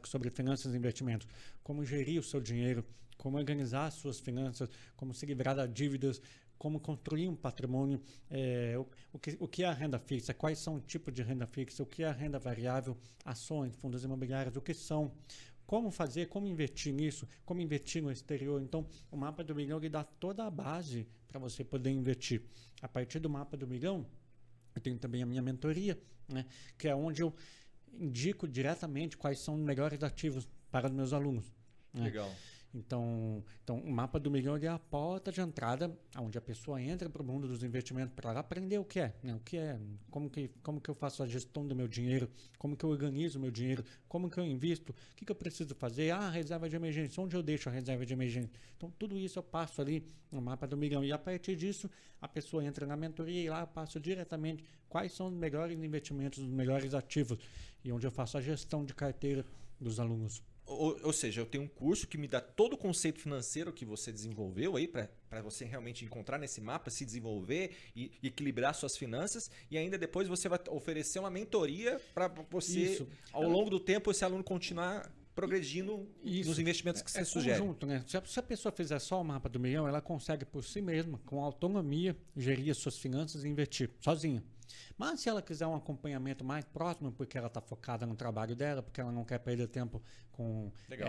sobre finanças e investimentos. Como gerir o seu dinheiro, como organizar as suas finanças, como se livrar das dívidas, como construir um patrimônio, o que é a renda fixa, quais são os tipos de renda fixa, o que é a renda variável, ações, fundos imobiliários, o que são, como fazer, como investir nisso, como investir no exterior. Então, o Mapa do Milhão ele dá toda a base para você poder investir. A partir do Mapa do Milhão, eu tenho também a minha mentoria, né, que é onde eu indico diretamente quais são os melhores ativos para os meus alunos. Né? Legal. Então, o Mapa do Milhão é a porta de entrada onde a pessoa entra para o mundo dos investimentos para aprender o que é, né? O que é, como que eu faço a gestão do meu dinheiro, como que eu organizo o meu dinheiro, como que eu invisto, o que eu preciso fazer, reserva de emergência, onde eu deixo a reserva de emergência. Então, tudo isso eu passo ali no Mapa do Milhão e a partir disso, a pessoa entra na mentoria e lá eu passo diretamente quais são os melhores investimentos, os melhores ativos e onde eu faço a gestão de carteira dos alunos. Ou seja, eu tenho um curso que me dá todo o conceito financeiro que você desenvolveu aí para você realmente encontrar nesse mapa, se desenvolver e equilibrar suas finanças. E ainda depois você vai oferecer uma mentoria para você, ao longo do tempo, esse aluno continuar progredindo nos investimentos que você sugere. Conjunto, né? Se a pessoa fizer só o Mapa do Milhão, ela consegue por si mesma, com autonomia, gerir as suas finanças e investir sozinha. Mas se ela quiser um acompanhamento mais próximo, porque ela está focada no trabalho dela, porque ela não quer perder tempo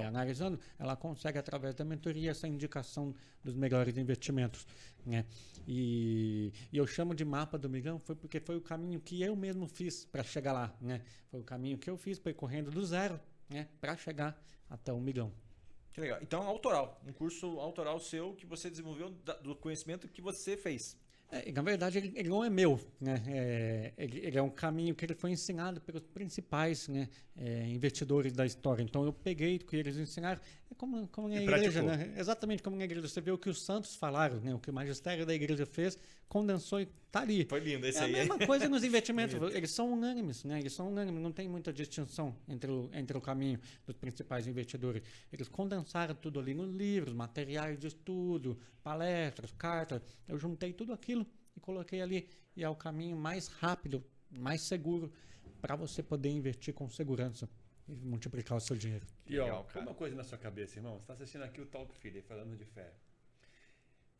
analisando, ela consegue, através da mentoria, essa indicação dos melhores investimentos. Né? E eu chamo de Mapa do Milhão porque foi o caminho que eu mesmo fiz para chegar lá. Né? Foi o caminho que eu fiz percorrendo do zero, né, para chegar até 1 milhão. Que legal. Então, autoral. Um curso autoral seu que você desenvolveu do conhecimento que você fez. Na verdade, ele não é meu, né? Ele é um caminho que ele foi ensinado pelos principais, né, investidores da história. Então, eu peguei o que eles ensinaram, como na igreja, né? Exatamente como na igreja. Você vê o que os santos falaram, né? O que o magistério da igreja fez, condensou e está ali. Foi lindo esse aí. É a mesma coisa nos investimentos. Eles são unânimes, né? Eles são unânimes, não tem muita distinção entre o caminho dos principais investidores. Eles condensaram tudo ali nos livros, materiais de estudo, palestras, cartas. Eu juntei tudo aquilo e coloquei ali. E é o caminho mais rápido, mais seguro para você poder investir com segurança e multiplicar o seu dinheiro. E ó, uma coisa na sua cabeça, irmão. Você está assistindo aqui o Talk Friday, falando de fé.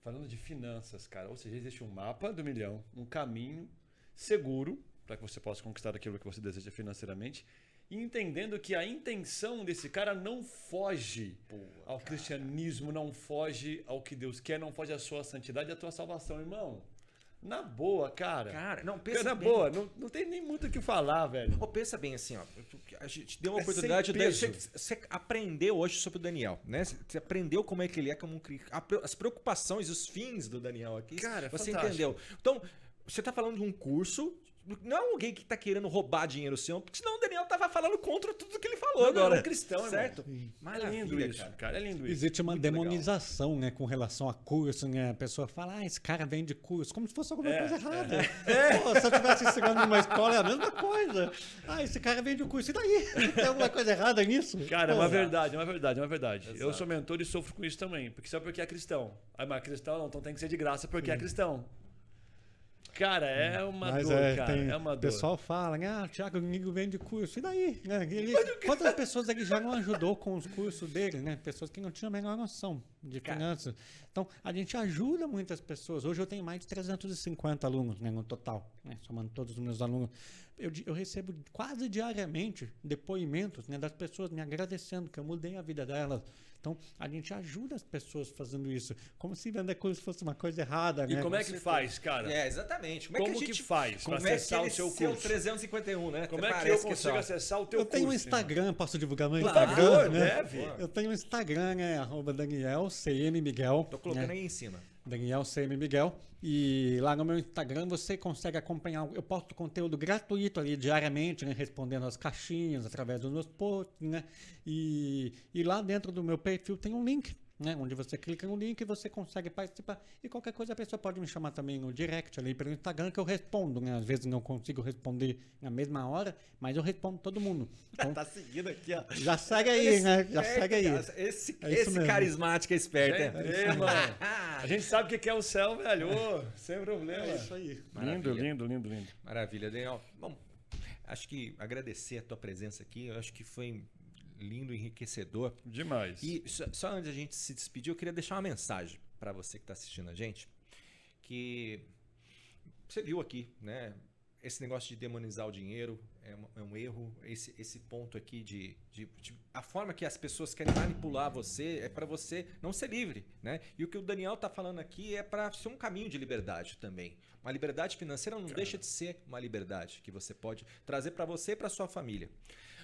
Falando de finanças, cara. Ou seja, existe um mapa do milhão, um caminho seguro para que você possa conquistar aquilo que você deseja financeiramente. E entendendo que a intenção desse cara não foge ao cristianismo, não foge ao que Deus quer, não foge à sua santidade e à tua salvação, irmão. Na boa, cara. Cara, não, pensa na bem. boa, não tem nem muito o que falar, velho. Pensa bem assim, ó. A gente deu uma oportunidade. Você aprendeu hoje sobre o Daniel, né? Você aprendeu como é que ele é, como as preocupações e os fins do Daniel aqui. Cara, você fantástico. entendeu. Então, você tá falando de um curso. Não é alguém que tá querendo roubar dinheiro seu, porque senão o Daniel tava falando contra tudo que ele falou agora. Não, é cristão, certo? Mas é lindo isso, cara. É lindo isso. Existe uma demonização, né, com relação a curso, né? A pessoa fala, esse cara vende curso, como se fosse alguma coisa errada. Pô, se eu estivesse ensinando numa escola, é a mesma coisa. Esse cara vende o curso, e daí? Tem alguma coisa errada nisso? Cara, é uma verdade. Exato. Eu sou mentor e sofro com isso também, porque só porque é cristão. Mas cristão não, então tem que ser de graça porque é cristão. Cara, é uma dor, cara. É uma dor. O pessoal fala, o Thiago Nigo vende curso. E daí? Né? Quantas pessoas ele já não ajudou com os cursos dele, né? Pessoas que não tinham a menor noção de finanças. Então, a gente ajuda muitas pessoas. Hoje eu tenho mais de 350 alunos, né, no total, né, somando todos os meus alunos. Eu recebo quase diariamente depoimentos, né, das pessoas me agradecendo que eu mudei a vida delas. Então, a gente ajuda as pessoas fazendo isso. Como se vender curso fosse uma coisa errada, né? E como é que faz, cara? Exatamente. Como que faz para acessar o seu curso? 351, né? Como é que eu consigo acessar o teu curso? Eu tenho um Instagram, posso divulgar meu Instagram? Instagram, né? Deve. Eu tenho um Instagram, @DanielCMMiguel. Tô colocando aí em cima. Daniel CM Miguel. E lá no meu Instagram você consegue acompanhar. Eu posto conteúdo gratuito ali diariamente, né, respondendo as caixinhas através dos meus posts, né? E lá dentro do meu perfil tem um link, né, onde você clica no link e você consegue participar. E qualquer coisa a pessoa pode me chamar também no direct ali pelo Instagram que eu respondo, né? Às vezes não consigo responder na mesma hora, mas eu respondo todo mundo. Então, tá seguindo aqui, ó. Já segue aí, né? Já segue aí. Esse carismático é esperto, mano. A gente sabe o que é o céu, velho. Sem problema. É isso aí. Lindo. Maravilha, Daniel. Bom, acho que agradecer a tua presença aqui. Eu acho que foi lindo, enriquecedor. Demais. E só antes da gente se despedir, eu queria deixar uma mensagem para você que está assistindo a gente, que você viu aqui, né? Esse negócio de demonizar o dinheiro é um erro. Esse ponto aqui de a forma que as pessoas querem manipular você é para você não ser livre, né? E o que o Daniel está falando aqui é para ser um caminho de liberdade também. Uma liberdade financeira não deixa de ser uma liberdade que você pode trazer para você e para sua família.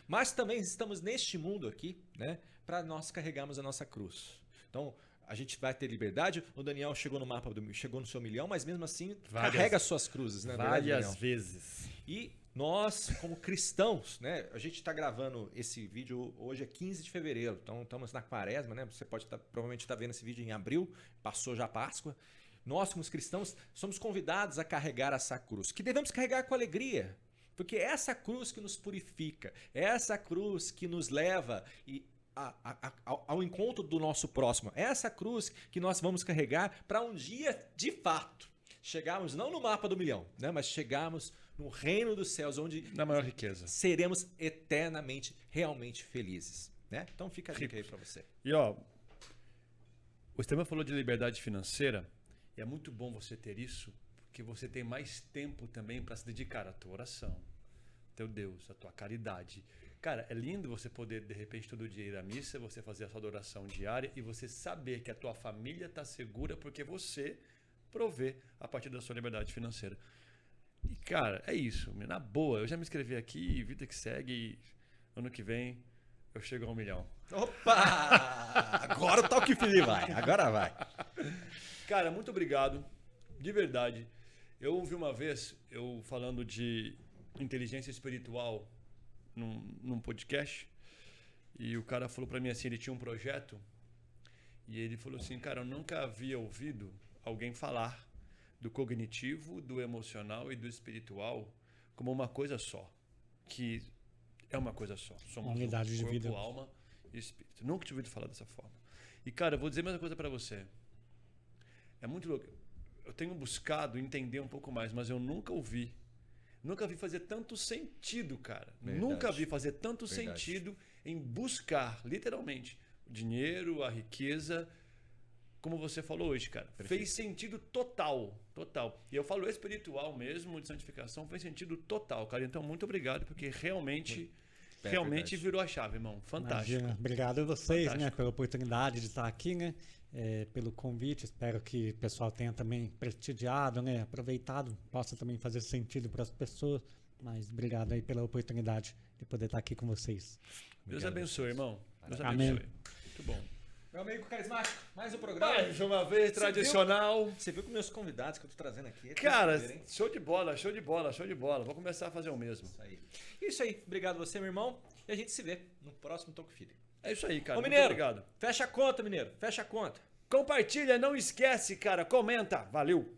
Mas também estamos neste mundo aqui, né, para nós carregarmos a nossa cruz. Então, a gente vai ter liberdade. O Daniel chegou no mapa, chegou no seu milhão, mas mesmo assim carrega as suas cruzes, né? Várias vezes. E nós, como cristãos, né, a gente está gravando esse vídeo hoje é 15 de fevereiro, então estamos na quaresma, né? Você pode provavelmente estar vendo esse vídeo em abril, passou já a Páscoa. Nós, como cristãos, somos convidados a carregar essa cruz, que devemos carregar com alegria. Porque é essa cruz que nos purifica, é essa cruz que nos leva ao encontro do nosso próximo. É essa cruz que nós vamos carregar para um dia, de fato, chegarmos não no mapa do milhão, né, mas chegarmos no reino dos céus, onde na maior riqueza seremos eternamente, realmente felizes. Né? Então fica a dica aí para você. E ó, o Esteban falou de liberdade financeira, e é muito bom você ter isso, que você tem mais tempo também para se dedicar à tua oração, teu Deus, à tua caridade. Cara, é lindo você poder, de repente, todo dia ir à missa, você fazer a sua adoração diária e você saber que a tua família está segura porque você provê a partir da sua liberdade financeira. E, cara, é isso. Na boa, eu já me inscrevi aqui, vida que segue, ano que vem eu chego a 1 milhão. Opa! Agora o Talk Free vai, agora vai. Cara, muito obrigado, de verdade. Eu ouvi uma vez, eu falando de inteligência espiritual num podcast, e o cara falou para mim assim, ele tinha um projeto, e ele falou assim, cara, eu nunca havia ouvido alguém falar do cognitivo, do emocional e do espiritual como uma coisa só, que é uma coisa só. Somos uma unidade corpo, de vida, alma e espírito. Nunca tinha ouvido falar dessa forma. E, cara, eu vou dizer mais uma coisa para você. É muito louco. Eu tenho buscado entender um pouco mais, mas eu nunca vi fazer tanto sentido, cara. Verdade. Nunca vi fazer tanto sentido em buscar, literalmente, o dinheiro, a riqueza, como você falou hoje, cara. Perfeito. Fez sentido total. E eu falo espiritual mesmo, de santificação, fez sentido total, cara. Então, muito obrigado, porque realmente virou a chave, irmão. Fantástico. Imagina. Obrigado a vocês, né, pela oportunidade de estar aqui, né? Pelo convite, espero que o pessoal tenha também prestigiado, né, aproveitado, possa também fazer sentido para as pessoas, mas obrigado aí pela oportunidade de poder estar aqui com vocês. Deus abençoe, irmão. Deus Amém. abençoe. Muito bom. Meu amigo carismático, mais um programa. Mais uma vez, tradicional. Você viu com meus convidados que eu tô trazendo aqui? Cara, show de bola. Vou começar a fazer o mesmo. Isso aí. Obrigado você, meu irmão. E a gente se vê no próximo Talk Free. É isso aí, cara. Ô, mineiro, muito obrigado. Fecha a conta, mineiro. Fecha a conta. Compartilha, não esquece, cara. Comenta. Valeu.